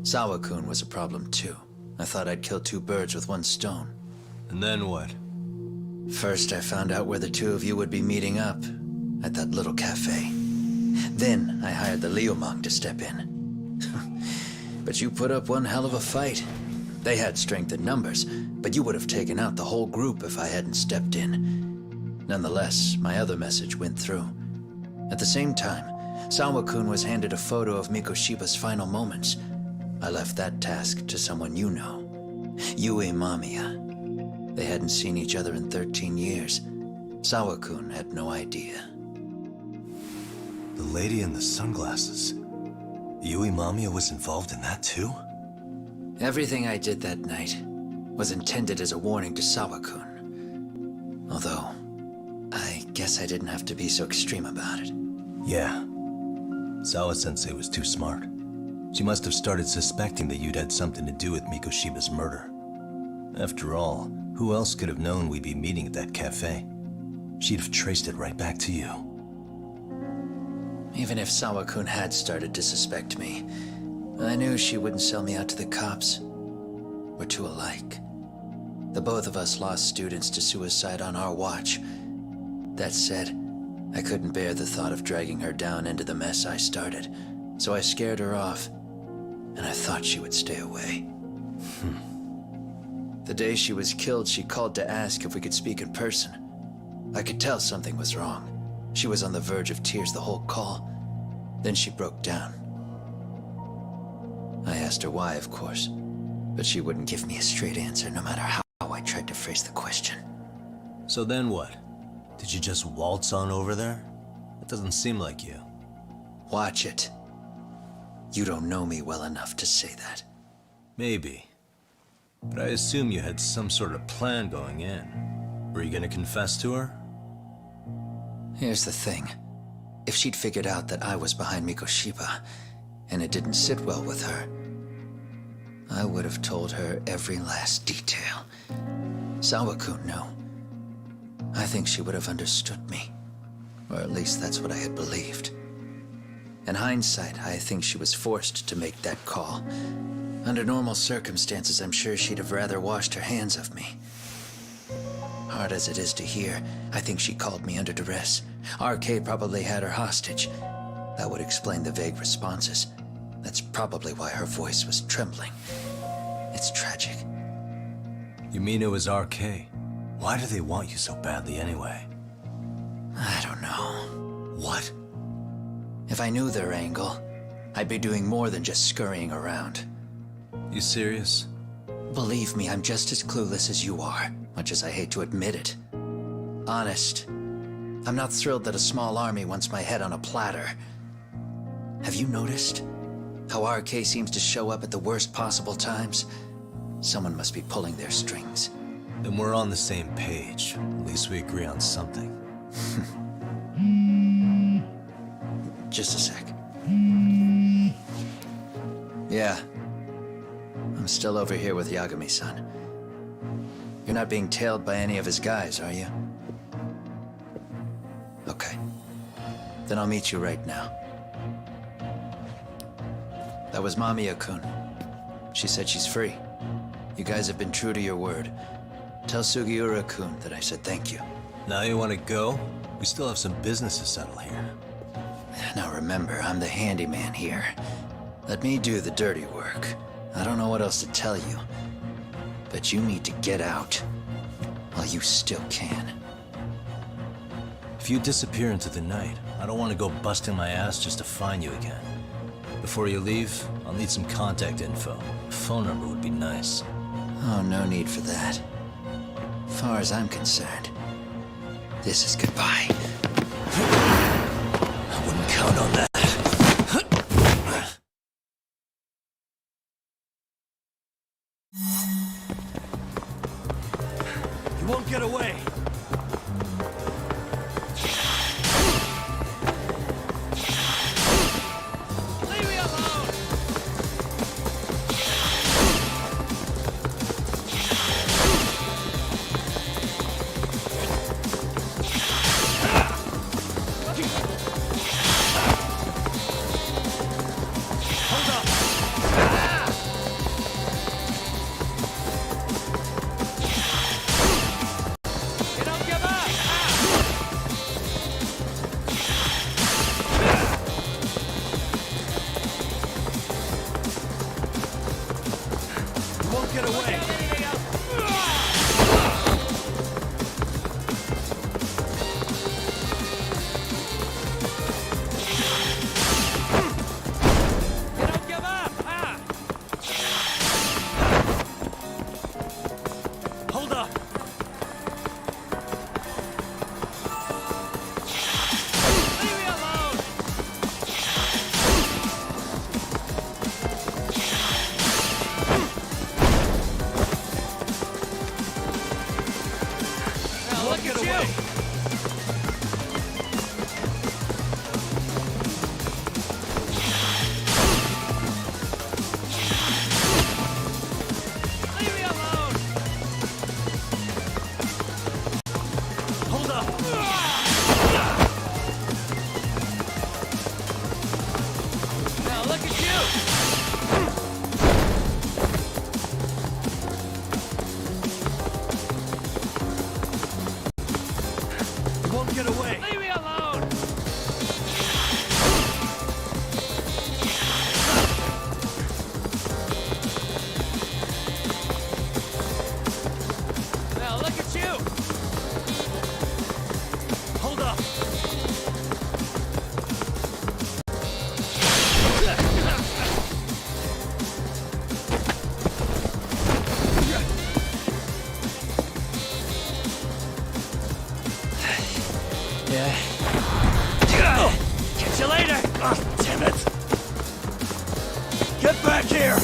Sawa-kun was a problem too. I thought I'd kill two birds with one stone. And then what? First, I found out where the two of you would be meeting up, at that little cafe. Then, I hired the Liumang to step in. But you put up one hell of a fight. They had strength in numbers, but you would have taken out the whole group if I hadn't stepped in. Nonetheless, my other message went through. At the same time, Sawa-kun was handed a photo of Mikoshiba's final moments. I left that task to someone you know. Yue Mamiya. They hadn't seen each other in 13 years. Sawa-kun had no idea. The lady in the sunglasses. Yui Mamiya was involved in that too? Everything I did that night was intended as a warning to Sawa-kun. Although, I guess I didn't have to be so extreme about it. Yeah. Sawa-sensei was too smart. She must have started suspecting that you'd had something to do with Mikoshiba's murder. After all, who else could have known we'd be meeting at that cafe? She'd have traced it right back to you. Even if Sawa-kun had started to suspect me, I knew she wouldn't sell me out to the cops. We're too alike. The both of us lost students to suicide on our watch. That said, I couldn't bear the thought of dragging her down into the mess I started, so I scared her off, and I thought she would stay away. The day she was killed, she called to ask if we could speak in person. I could tell something was wrong. She was on the verge of tears the whole call. Then she broke down. I asked her why, of course, but she wouldn't give me a straight answer no matter how I tried to phrase the question. So then what? Did you just waltz on over there? It doesn't seem like you. Watch it. You don't know me well enough to say that. Maybe. But I assume you had some sort of plan going in. Were you gonna confess to her? Here's the thing. If she'd figured out that I was behind Mikoshiba, and it didn't sit well with her, I would have told her every last detail. Sawa-kun knew. I think she would have understood me. Or at least that's what I had believed. In hindsight, I think she was forced to make that call. Under normal circumstances, I'm sure she'd have rather washed her hands of me. Hard as it is to hear, I think she called me under duress. RK probably had her hostage. That would explain the vague responses. That's probably why her voice was trembling. It's tragic. You mean it was RK? Why do they want you so badly anyway? I don't know. What? If I knew their angle, I'd be doing more than just scurrying around. You serious? Believe me, I'm just as clueless as you are, much as I hate to admit it. Honest. I'm not thrilled that a small army wants my head on a platter. Have you noticed how RK seems to show up at the worst possible times? Someone must be pulling their strings. Then we're on the same page. At least we agree on something. Just a sec. Yeah. I'm still over here with Yagami-san. You're not being tailed by any of his guys, are you? Okay. Then I'll meet you right now. That was Mamiya-kun. She said she's free. You guys have been true to your word. Tell Sugiura-kun that I said thank you. Now you want to go? We still have some business to settle here. Now remember, I'm the handyman here. Let me do the dirty work. I don't know what else to tell you. But you need to get out while you still can. If you disappear into the night, I don't want to go busting my ass just to find you again. Before you leave, I'll need some contact info. A phone number would be nice. Oh, no need for that. As far as I'm concerned, this is goodbye. I wouldn't count on that. You won't get away. Get away! Hold up! Leave me alone! Look at you! Leave me alone! Hold up! Now look at you! Won't get away. Leave me alone! Now look at you! Hold up! Yeah. Catch you later! Oh, damn it! Get back here!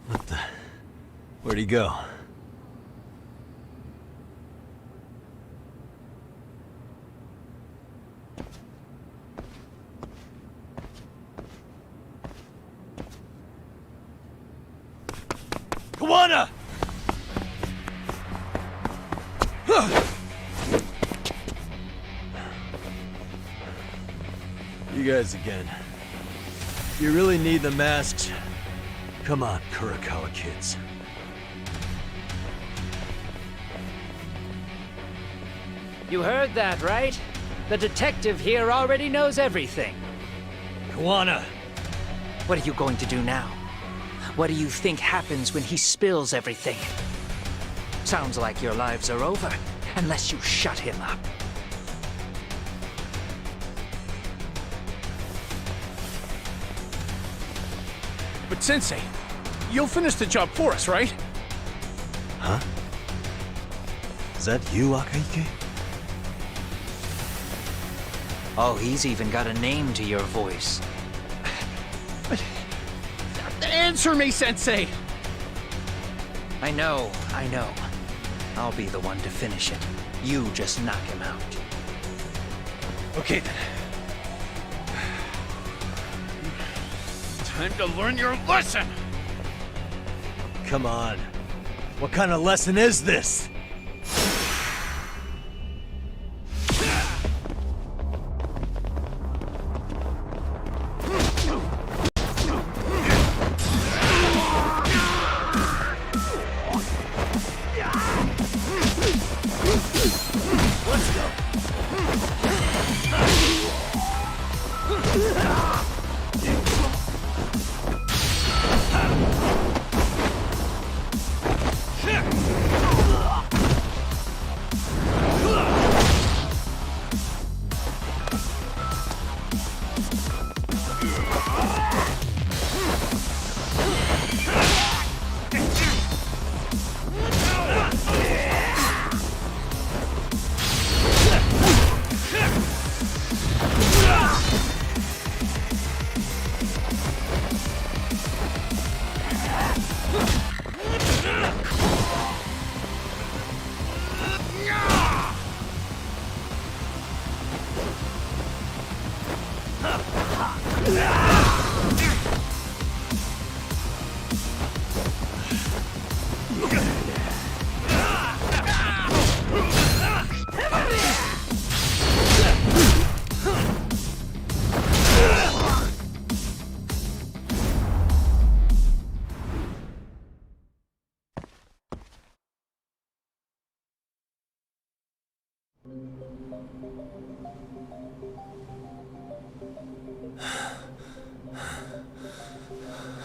What the? Where'd he go? Kawana! You guys again. You really need the masks? Come on, Kurakawa kids. You heard that, right? The detective here already knows everything. Kawana! What are you going to do now? What do you think happens when he spills everything? Sounds like your lives are over, unless you shut him up. But Sensei, you'll finish the job for us, right? Huh? Is that you, Akaike? Oh, he's even got a name to your voice. Answer me, Sensei! I know. I'll be the one to finish it. You just knock him out. Okay then. Time to learn your lesson! Come on. What kind of lesson is this?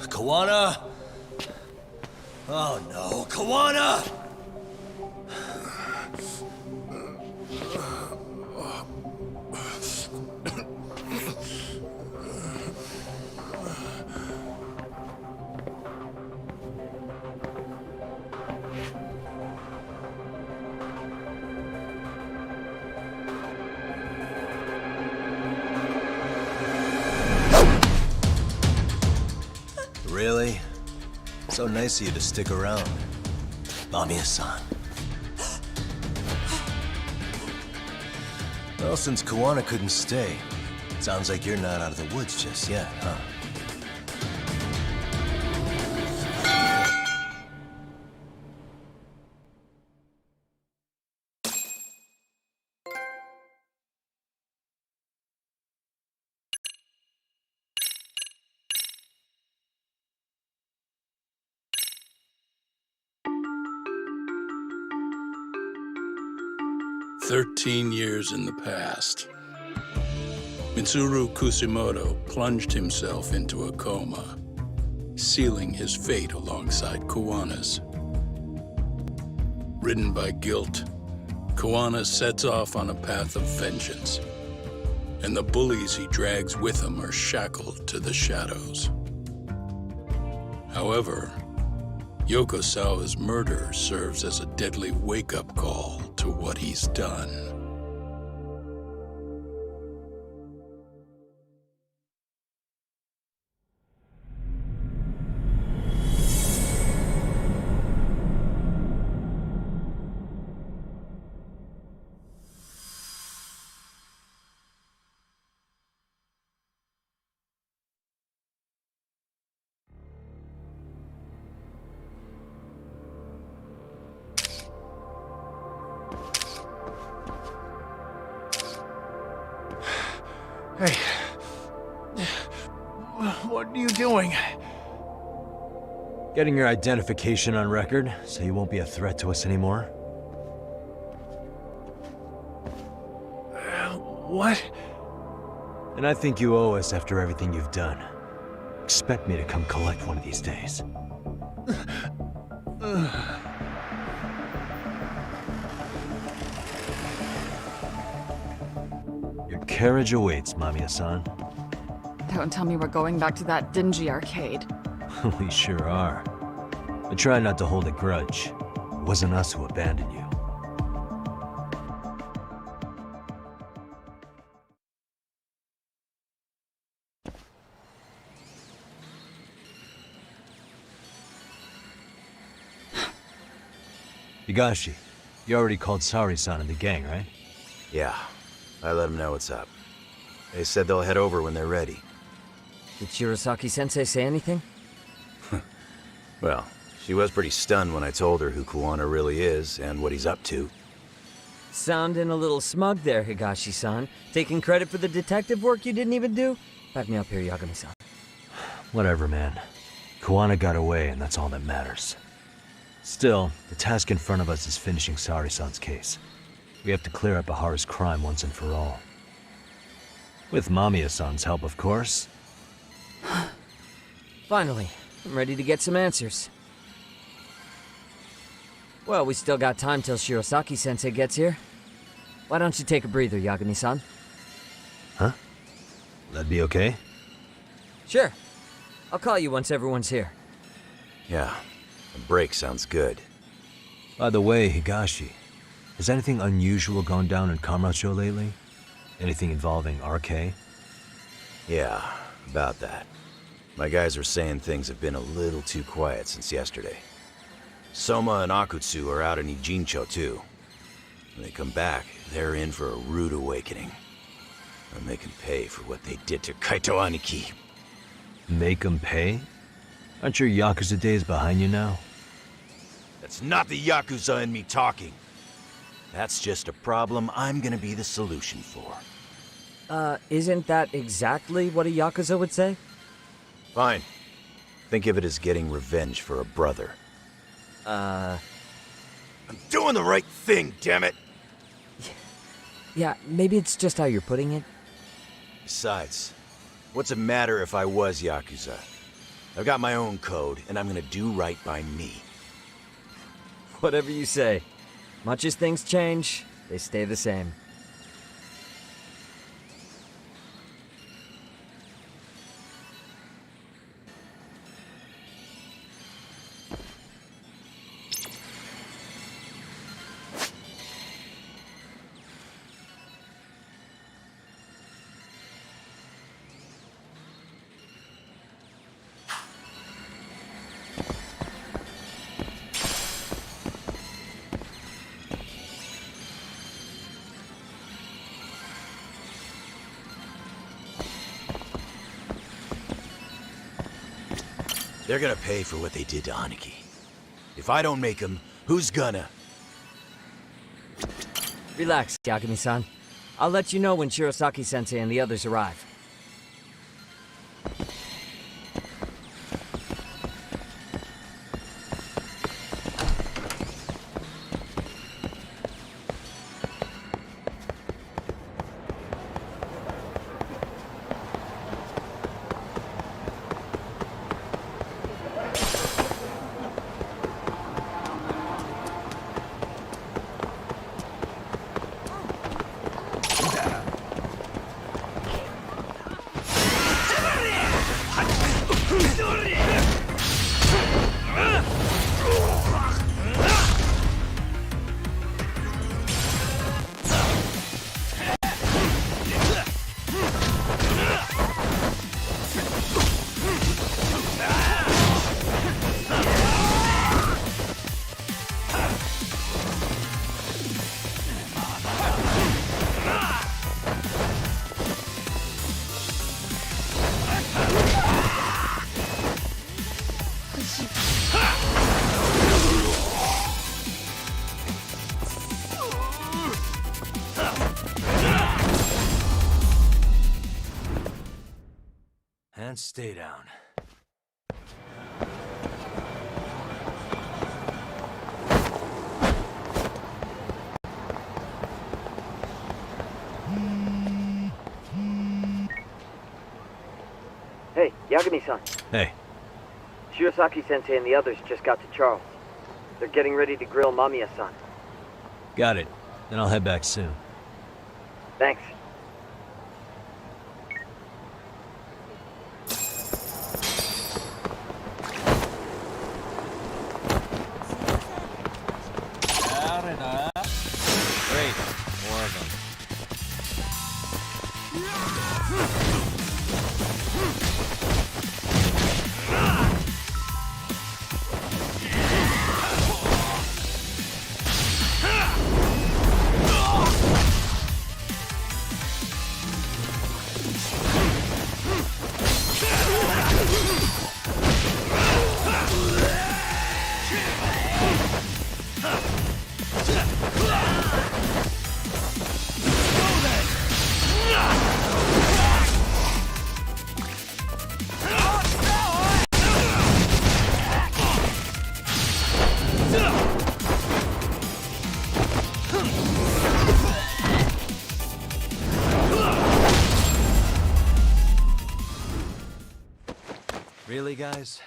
Kawana? Oh no, Kawana! Really? So nice of you to stick around. Mamiya-san. Well, since Kawana couldn't stay, sounds like you're not out of the woods just yet, huh? "13 years in the past. Mitsuru Kusimoto plunged himself into a coma, sealing his fate alongside Kawana's. Ridden by guilt, Kawana sets off on a path of vengeance, and the bullies he drags with him are shackled to the shadows. However, Yokosawa's murder serves as a deadly wake-up call to what he's done. Hey. What are you doing? Getting your identification on record, so you won't be a threat to us anymore? What? And I think you owe us after everything you've done. Expect me to come collect one of these days. Your carriage awaits, Mamiya-san. Don't tell me we're going back to that dingy arcade. We sure are. But try not to hold a grudge. It wasn't us who abandoned you. Higashi, you already called Saori-san and the gang, right? Yeah, I let them know what's up. They said they'll head over when they're ready. Did Shirosaki-sensei say anything? Well, she was pretty stunned when I told her who Kuwana really is and what he's up to. Sounding a little smug there, Higashi-san. Taking credit for the detective work you didn't even do? Back me up here, Yagami-san. Whatever, man. Kuwana got away, and that's all that matters. Still, the task in front of us is finishing Sari-san's case. We have to clear up Ahara's crime once and for all. With Mamiya-san's help, of course. Finally, I'm ready to get some answers. Well, we still got time till Shirosaki-sensei gets here. Why don't you take a breather, Yagami-san? Huh? That'd be okay? Sure. I'll call you once everyone's here. Yeah, a break sounds good. By the way, Higashi, has anything unusual gone down in Kamurocho lately? Anything involving RK? Yeah, about that. My guys are saying things have been a little too quiet since yesterday. Soma and Akutsu are out in Ijincho too. When they come back, they're in for a rude awakening. And they can pay for what they did to Kaito Aniki. Make them pay? Aren't your Yakuza days behind you now? That's not the Yakuza in me talking. That's just a problem I'm gonna be the solution for. Isn't that exactly what a Yakuza would say? Fine. Think of it as getting revenge for a brother. I'm doing the right thing, damn it! Yeah, maybe it's just how you're putting it. Besides, what's it matter if I was Yakuza? I've got my own code, and I'm gonna do right by me. Whatever you say. Much as things change, they stay the same. They're gonna pay for what they did to Aniki. If I don't make them, who's gonna? Relax, Yagami-san. I'll let you know when Shirosaki-sensei and the others arrive. And stay down. Hey, Yagami-san. Hey. Shirosaki-sensei and the others just got to Charles. They're getting ready to grill Mamiya-san. Got it. Then I'll head back soon. Thanks. Great. More of them. Really, guys?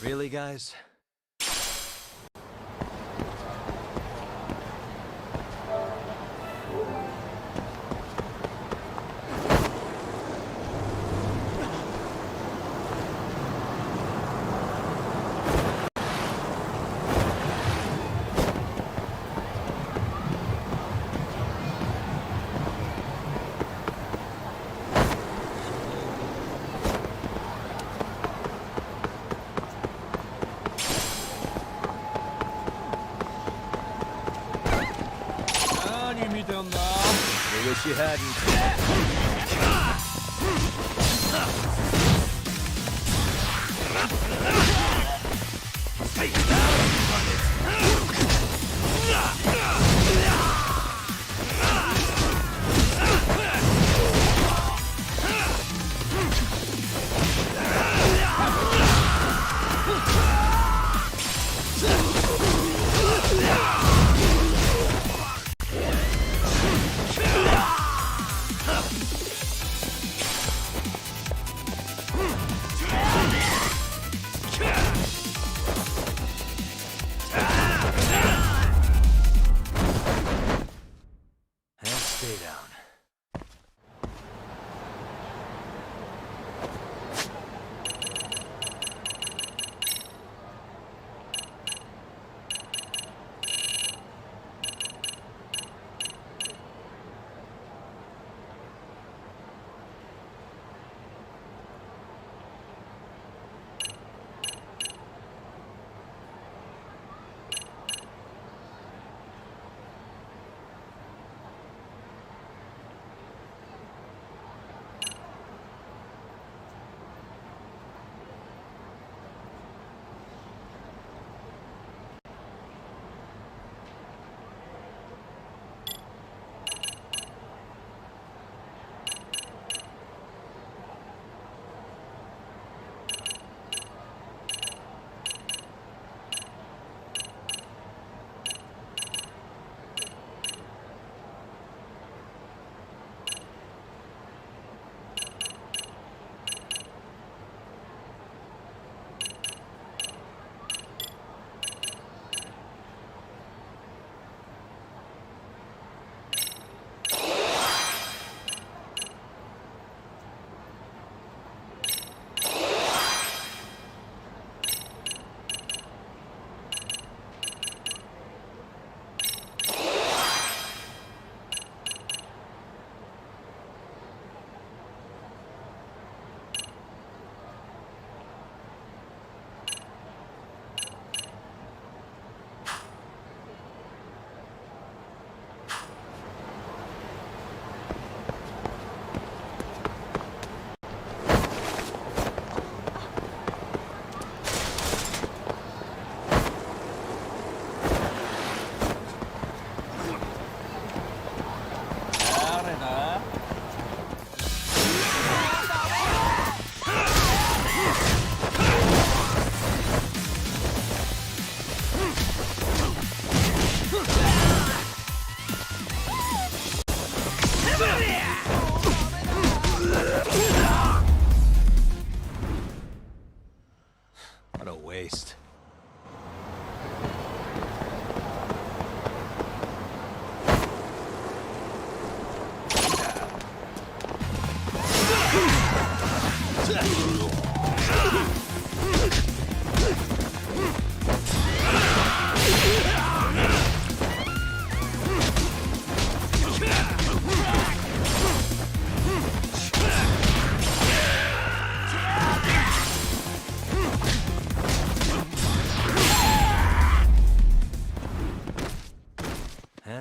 Really, guys? I wish you hadn't.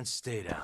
And stay down.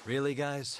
Really, guys?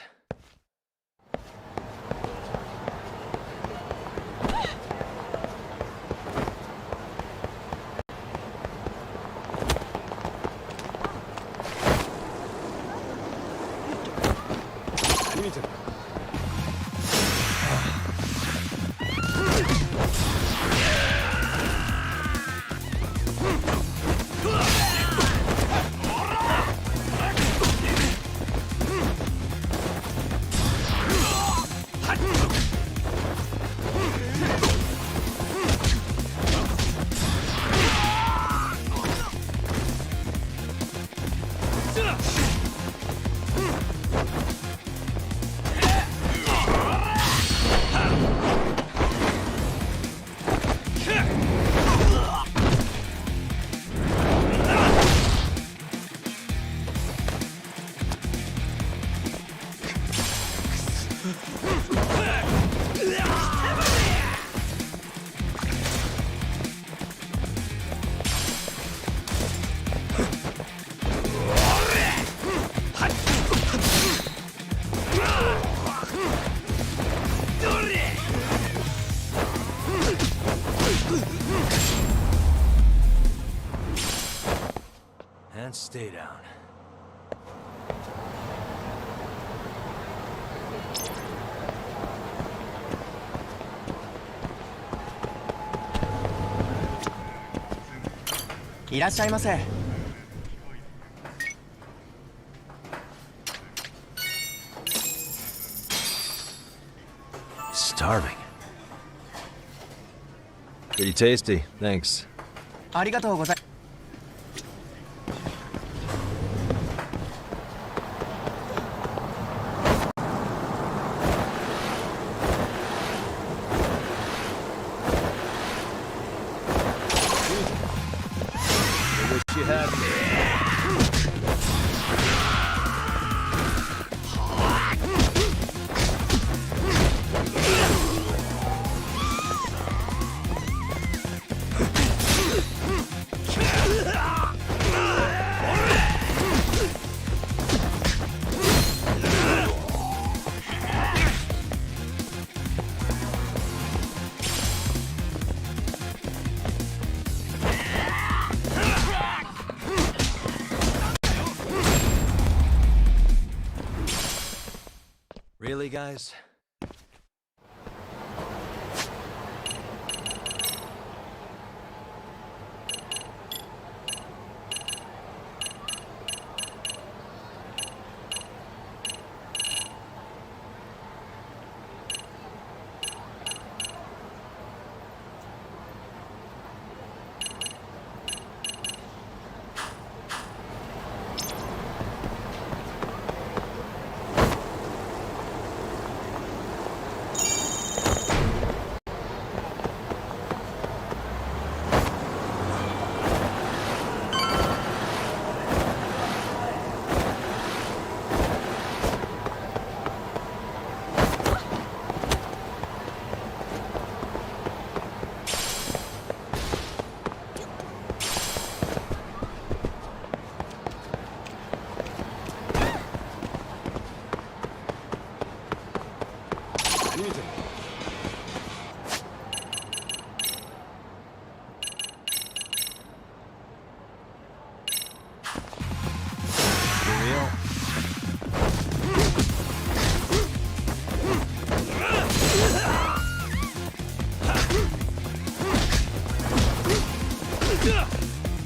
And stay down. Starving. Pretty tasty, thanks. ありがとうございます。You had me. Really, guys?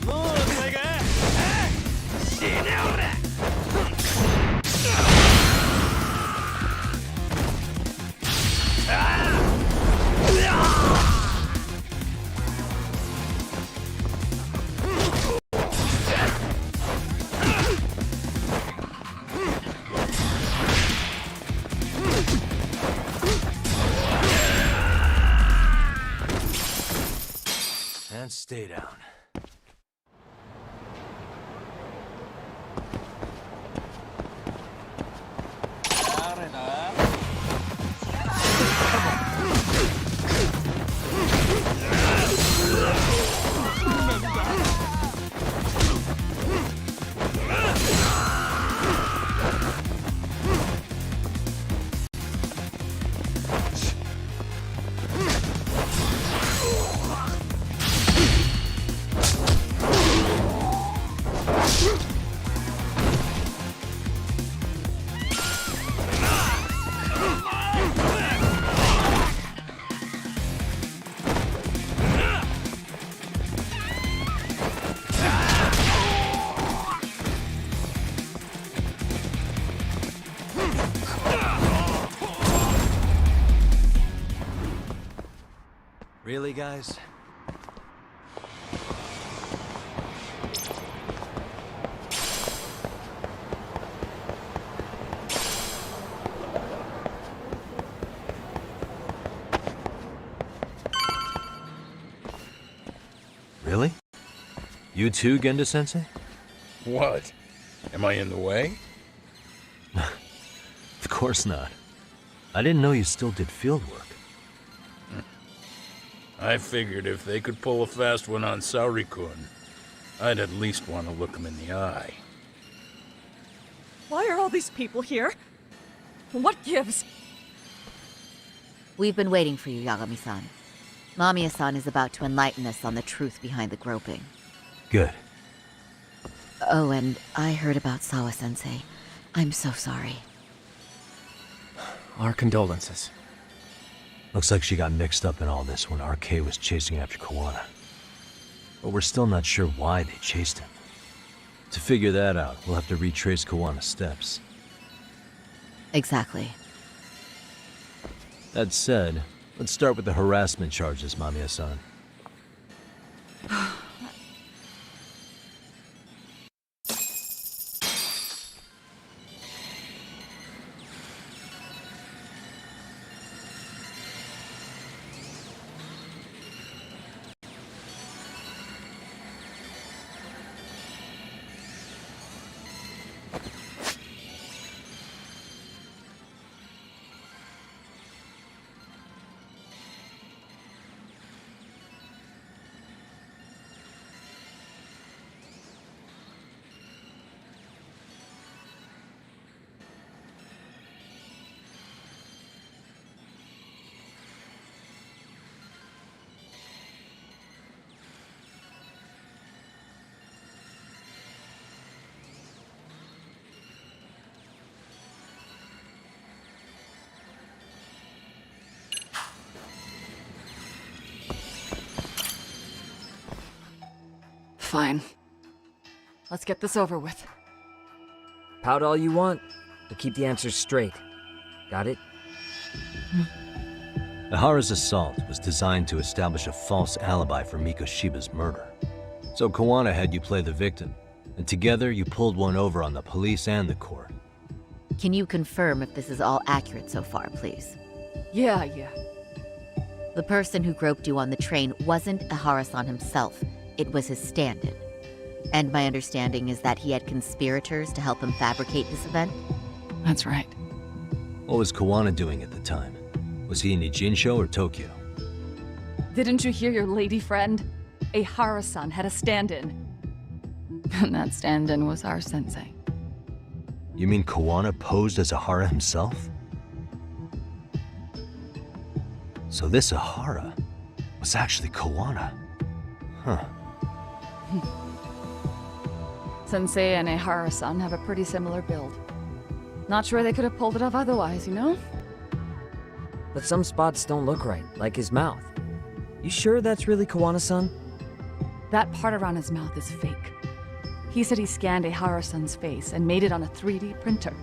Looks like I Stay down. Really, guys? Really? You too, Genda-sensei? What? Am I in the way? Of course not. I didn't know you still did field work. I figured if they could pull a fast one on Saori-kun, I'd at least want to look him in the eye. Why are all these people here? What gives? We've been waiting for you, Yagami-san. Mamiya-san is about to enlighten us on the truth behind the groping. Good. Oh, and I heard about Sawa-sensei. I'm so sorry. Our condolences. Looks like she got mixed up in all this when RK was chasing after Kawana. But we're still not sure why they chased him. To figure that out, we'll have to retrace Kawana's steps. Exactly. That said, let's start with the harassment charges, Mamiya-san. Fine. Let's get this over with. Pout all you want, but keep the answers straight. Got it? Ihara's assault was designed to establish a false alibi for Mikoshiba's murder. So Kawana had you play the victim, and together you pulled one over on the police and the court. Can you confirm if this is all accurate so far, please? Yeah. The person who groped you on the train wasn't Ihara-san himself. It was his stand-in. And my understanding is that he had conspirators to help him fabricate this event? That's right. What was Kawana doing at the time? Was he in Ijinsho or Tokyo? Didn't you hear your lady friend? Ihara-san had a stand-in. And that stand-in was our sensei. You mean Kawana posed as Ihara himself? So this Ihara was actually Kawana. Huh. Sensei and Ihara-san have a pretty similar build. Not sure they could have pulled it off otherwise, you know? But some spots don't look right, like his mouth. You sure that's really Kawana-san? That part around his mouth is fake. He said he scanned Ihara-san's face and made it on a 3D printer.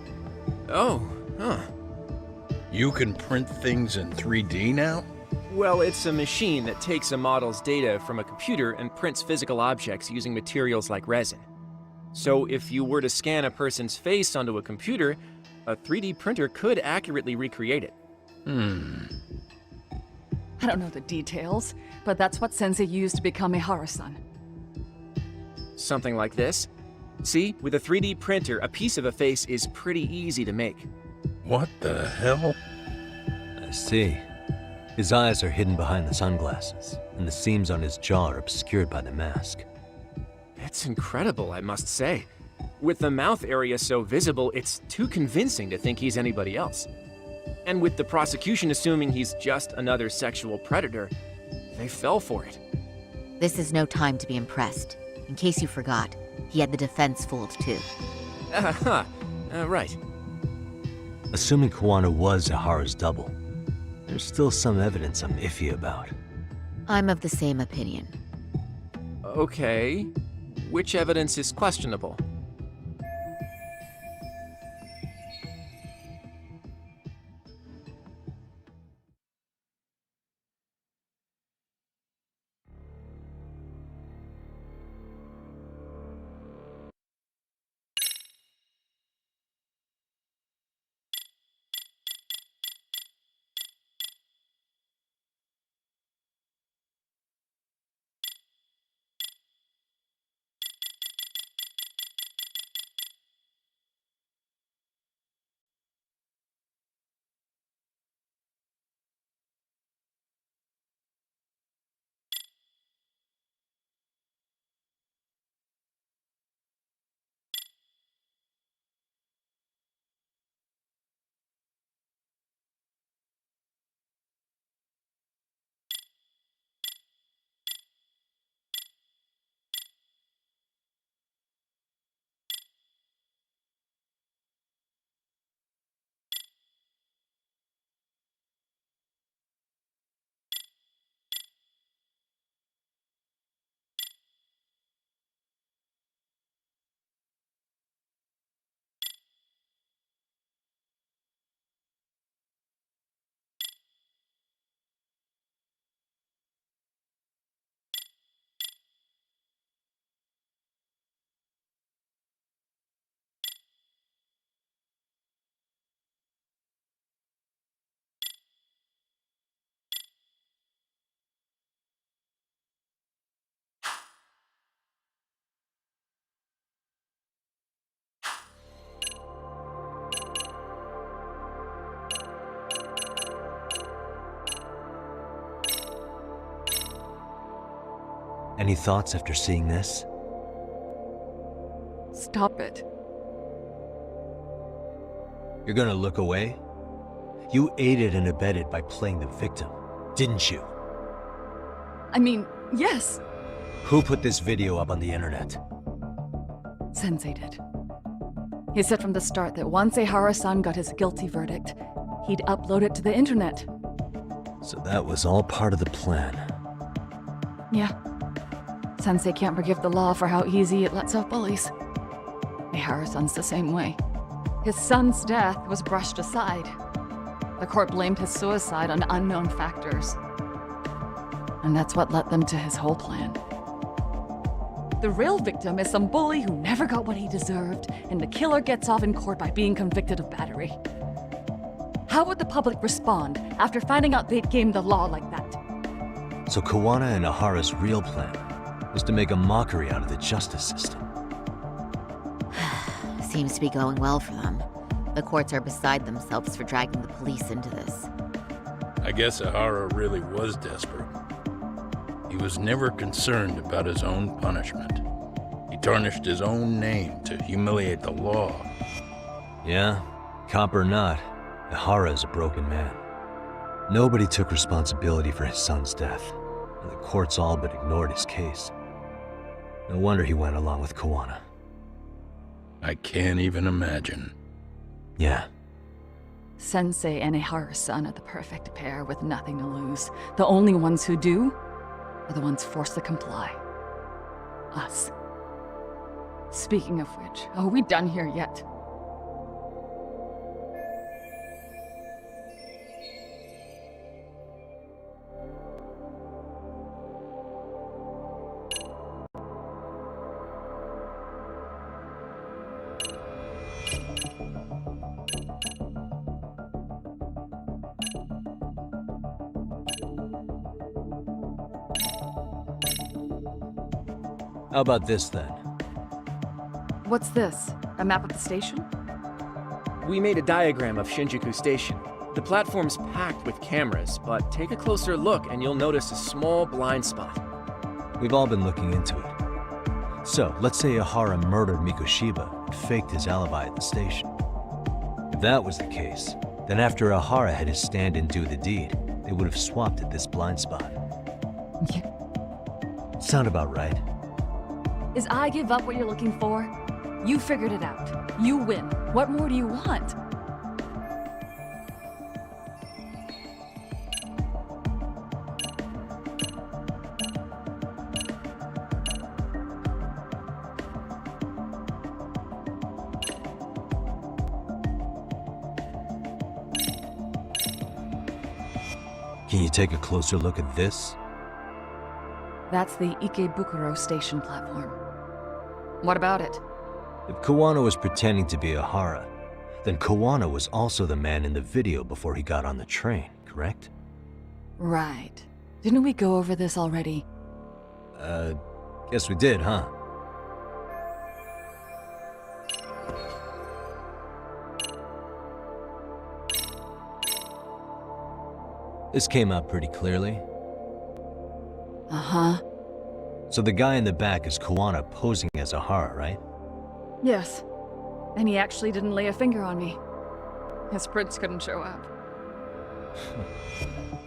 Oh, huh. You can print things in 3D now? Well, it's a machine that takes a model's data from a computer and prints physical objects using materials like resin. So if you were to scan a person's face onto a computer, a 3D printer could accurately recreate it. I don't know the details, but that's what Sensei used to become a Hara-san. Something like this? See, with a 3D printer, a piece of a face is pretty easy to make. What the hell? I see. His eyes are hidden behind the sunglasses, and the seams on his jaw are obscured by the mask. It's incredible, I must say. With the mouth area so visible, it's too convincing to think he's anybody else. And with the prosecution assuming he's just another sexual predator, they fell for it. This is no time to be impressed. In case you forgot, he had the defense fooled too. Right. Assuming Kawana was Ahara's double, there's still some evidence I'm iffy about. I'm of the same opinion. Okay. Which evidence is questionable? Any thoughts after seeing this? Stop it. You're gonna look away? You aided and abetted by playing the victim, didn't you? I mean, yes, Who put this video up on the internet? Sensei did. He said from the start that once Ehara-san got his guilty verdict, he'd upload it to the internet. So that was all part of the plan. Yeah. Sensei can't forgive the law for how easy it lets off bullies. Ehara-san's the same way. His son's death was brushed aside. The court blamed his suicide on unknown factors. And that's what led them to his whole plan. The real victim is some bully who never got what he deserved, and the killer gets off in court by being convicted of battery. How would the public respond after finding out they'd gamed the law like that? So Kawana and Ahara's real plan was to make a mockery out of the justice system. Seems to be going well for them. The courts are beside themselves for dragging the police into this. I guess Ahara really was desperate. He was never concerned about his own punishment. He tarnished his own name to humiliate the law. Yeah, cop or not, Ahara is a broken man. Nobody took responsibility for his son's death, and the courts all but ignored his case. No wonder he went along with Kawana. I can't even imagine. Yeah. Sensei and Ehara-san are the perfect pair with nothing to lose. The only ones who do are the ones forced to comply. Us. Speaking of which, are we done here yet? How about this then? What's this? A map of the station? We made a diagram of Shinjuku Station. The platform's packed with cameras, but take a closer look and you'll notice a small blind spot. We've all been looking into it. So, let's say Ihara murdered Mikoshiba and faked his alibi at the station. If that was the case, then after Ihara had his stand-in do the deed, they would have swapped at this blind spot. Sound about right? Is I give up what you're looking for? You figured it out. You win. What more do you want? Can you take a closer look at this? That's the Ikebukuro station platform. What about it? If Kawano was pretending to be Ihara, then Kawano was also the man in the video before he got on the train, correct? Right. Didn't we go over this already? Guess we did, huh? This came out pretty clearly. Uh-huh. So the guy in the back is Kawano posing as Ihara, right? Yes. And he actually didn't lay a finger on me. His prints couldn't show up.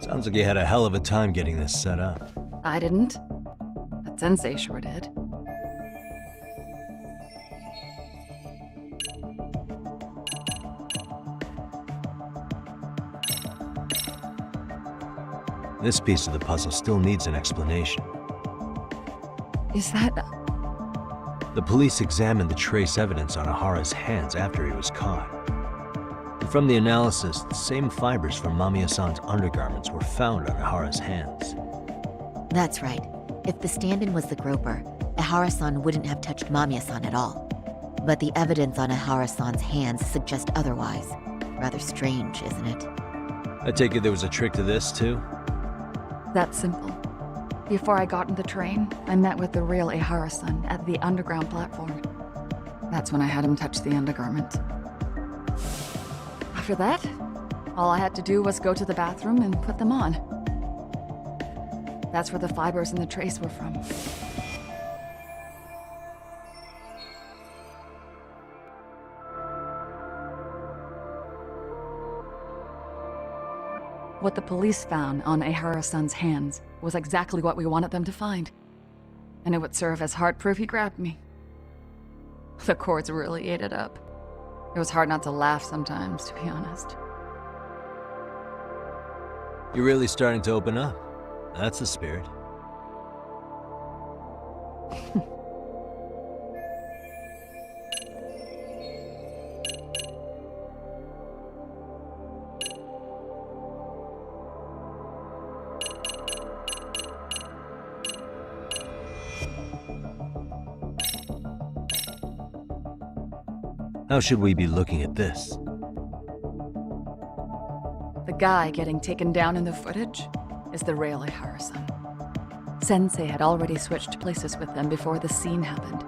Sounds like you had a hell of a time getting this set up. I didn't. But Sensei sure did. This piece of the puzzle still needs an explanation. Is that... The police examined the trace evidence on Ihara's hands after he was caught. And from the analysis, the same fibers from Mamiya-san's undergarments were found on Ihara's hands. That's right. If the stand-in was the groper, Ihara-san wouldn't have touched Mamiya-san at all. But the evidence on Ihara-san's hands suggests otherwise. Rather strange, isn't it? I take it there was a trick to this, too? That's simple. Before I got in the train, I met with the real Ihara-san at the underground platform. That's when I had him touch the undergarment. After that, all I had to do was go to the bathroom and put them on. That's where the fibers in the trace were from. What the police found on Ihara-san's hands was exactly what we wanted them to find. And it would serve as hard proof he grabbed me. The courts really ate it up. It was hard not to laugh sometimes, to be honest. You're really starting to open up. That's the spirit. How should we be looking at this? The guy getting taken down in the footage is the real Ihara-san. Sensei had already switched places with them before the scene happened.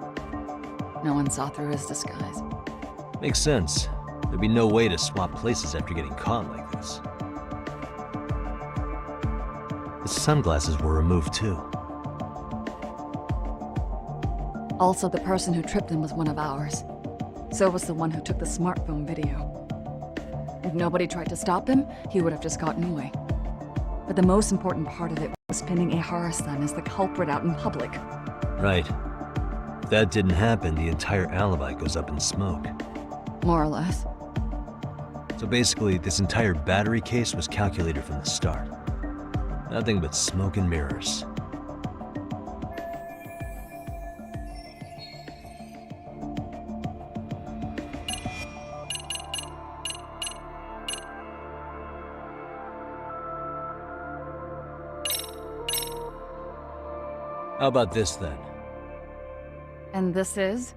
No one saw through his disguise. Makes sense. There'd be no way to swap places after getting caught like this. His sunglasses were removed too. Also, the person who tripped him was one of ours. So was the one who took the smartphone video. If nobody tried to stop him, he would have just gotten away. But the most important part of it was pinning Ihara-san as the culprit out in public. Right. If that didn't happen, the entire alibi goes up in smoke. More or less. So basically, this entire battery case was calculated from the start. Nothing but smoke and mirrors. How about this then? And this is?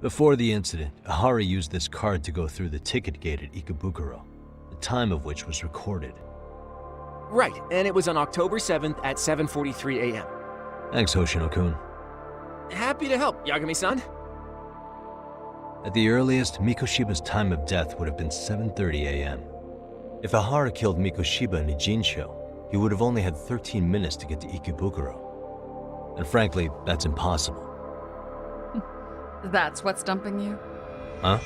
Before the incident, Ihara used this card to go through the ticket gate at Ikebukuro, the time of which was recorded. Right, and it was on October 7th at 7:43 a.m. Thanks, Hoshino-kun. Happy to help, Yagami-san. At the earliest, Mikoshiba's time of death would have been 7:30 a.m. If Ahara killed Mikoshiba in Ijincho, he would have only had 13 minutes to get to Ikebukuro. And frankly, that's impossible. That's what's stumping you? Huh?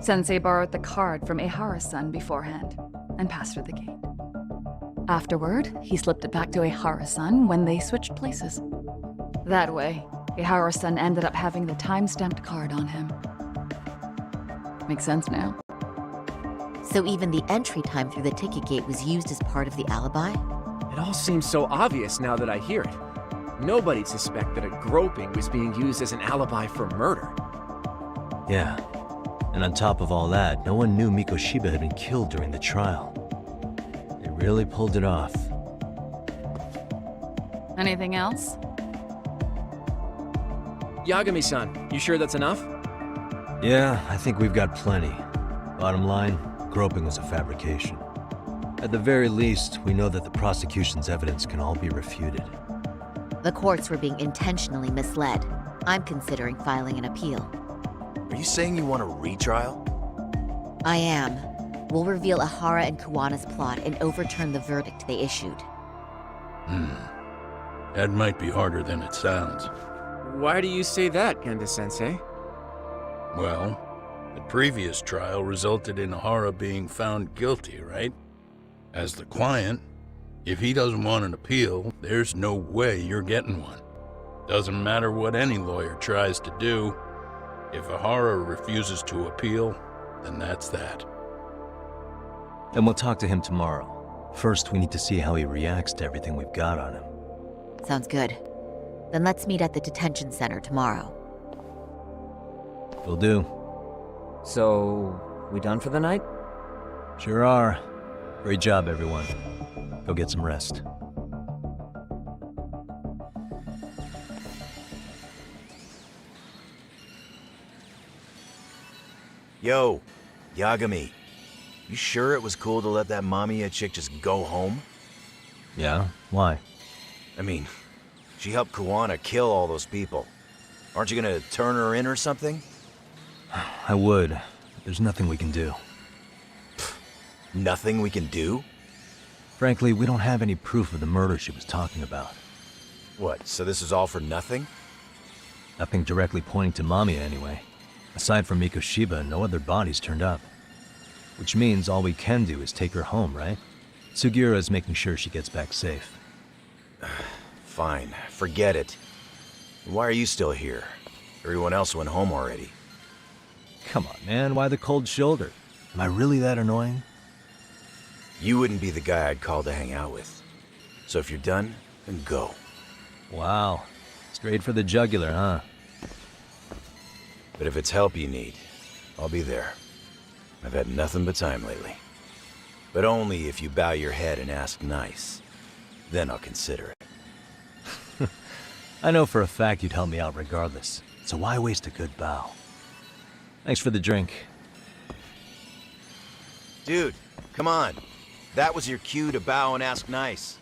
Sensei borrowed the card from Ehara-san beforehand and passed her the gate. Afterward, he slipped it back to Ehara-san when they switched places. That way, Ehara-san ended up having the time-stamped card on him. Makes sense now. So even the entry time through the ticket gate was used as part of the alibi? It all seems so obvious now that I hear it. Nobody'd suspect that a groping was being used as an alibi for murder. Yeah. And on top of all that, no one knew Mikoshiba had been killed during the trial. They really pulled it off. Anything else? Yagami-san, you sure that's enough? Yeah, I think we've got plenty. Bottom line, groping was a fabrication. At the very least, we know that the prosecution's evidence can all be refuted. The courts were being intentionally misled. I'm considering filing an appeal. Are you saying you want a retrial? I am. We'll reveal Ahara and Kuwana's plot and overturn the verdict they issued. That might be harder than it sounds. Why do you say that, Genda-sensei? Well, the previous trial resulted in Ahara being found guilty, right? As the client, if he doesn't want an appeal, there's no way you're getting one. Doesn't matter what any lawyer tries to do. If Ahara refuses to appeal, then that's that. Then we'll talk to him tomorrow. First, we need to see how he reacts to everything we've got on him. Sounds good. Then let's meet at the detention center tomorrow. Will do. So, we done for the night? Sure are. Great job, everyone. Go get some rest. Yo, Yagami. You sure it was cool to let that Mamiya chick just go home? Yeah? Why? I mean, she helped Kuwana kill all those people. Aren't you gonna turn her in or something? I would, but there's nothing we can do. Nothing we can do? Frankly, we don't have any proof of the murder she was talking about. What, so this is all for nothing? Nothing directly pointing to Mamiya anyway. Aside from Mikoshiba, no other bodies turned up. Which means all we can do is take her home, right? Sugiura is making sure she gets back safe. Fine, forget it. Why are you still here? Everyone else went home already. Come on, man, why the cold shoulder? Am I really that annoying? You wouldn't be the guy I'd call to hang out with. So if you're done, then go. Wow. Straight for the jugular, huh? But if it's help you need, I'll be there. I've had nothing but time lately. But only if you bow your head and ask nice. Then I'll consider it. I know for a fact you'd help me out regardless, so why waste a good bow? Thanks for the drink. Dude, come on. That was your cue to bow and ask nice.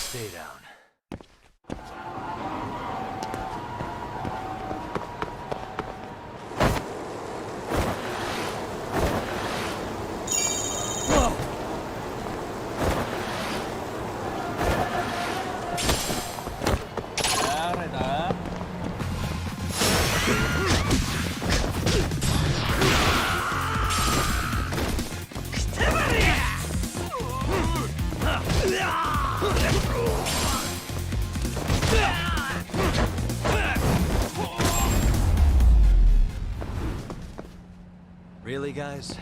Stay down. Really, guys?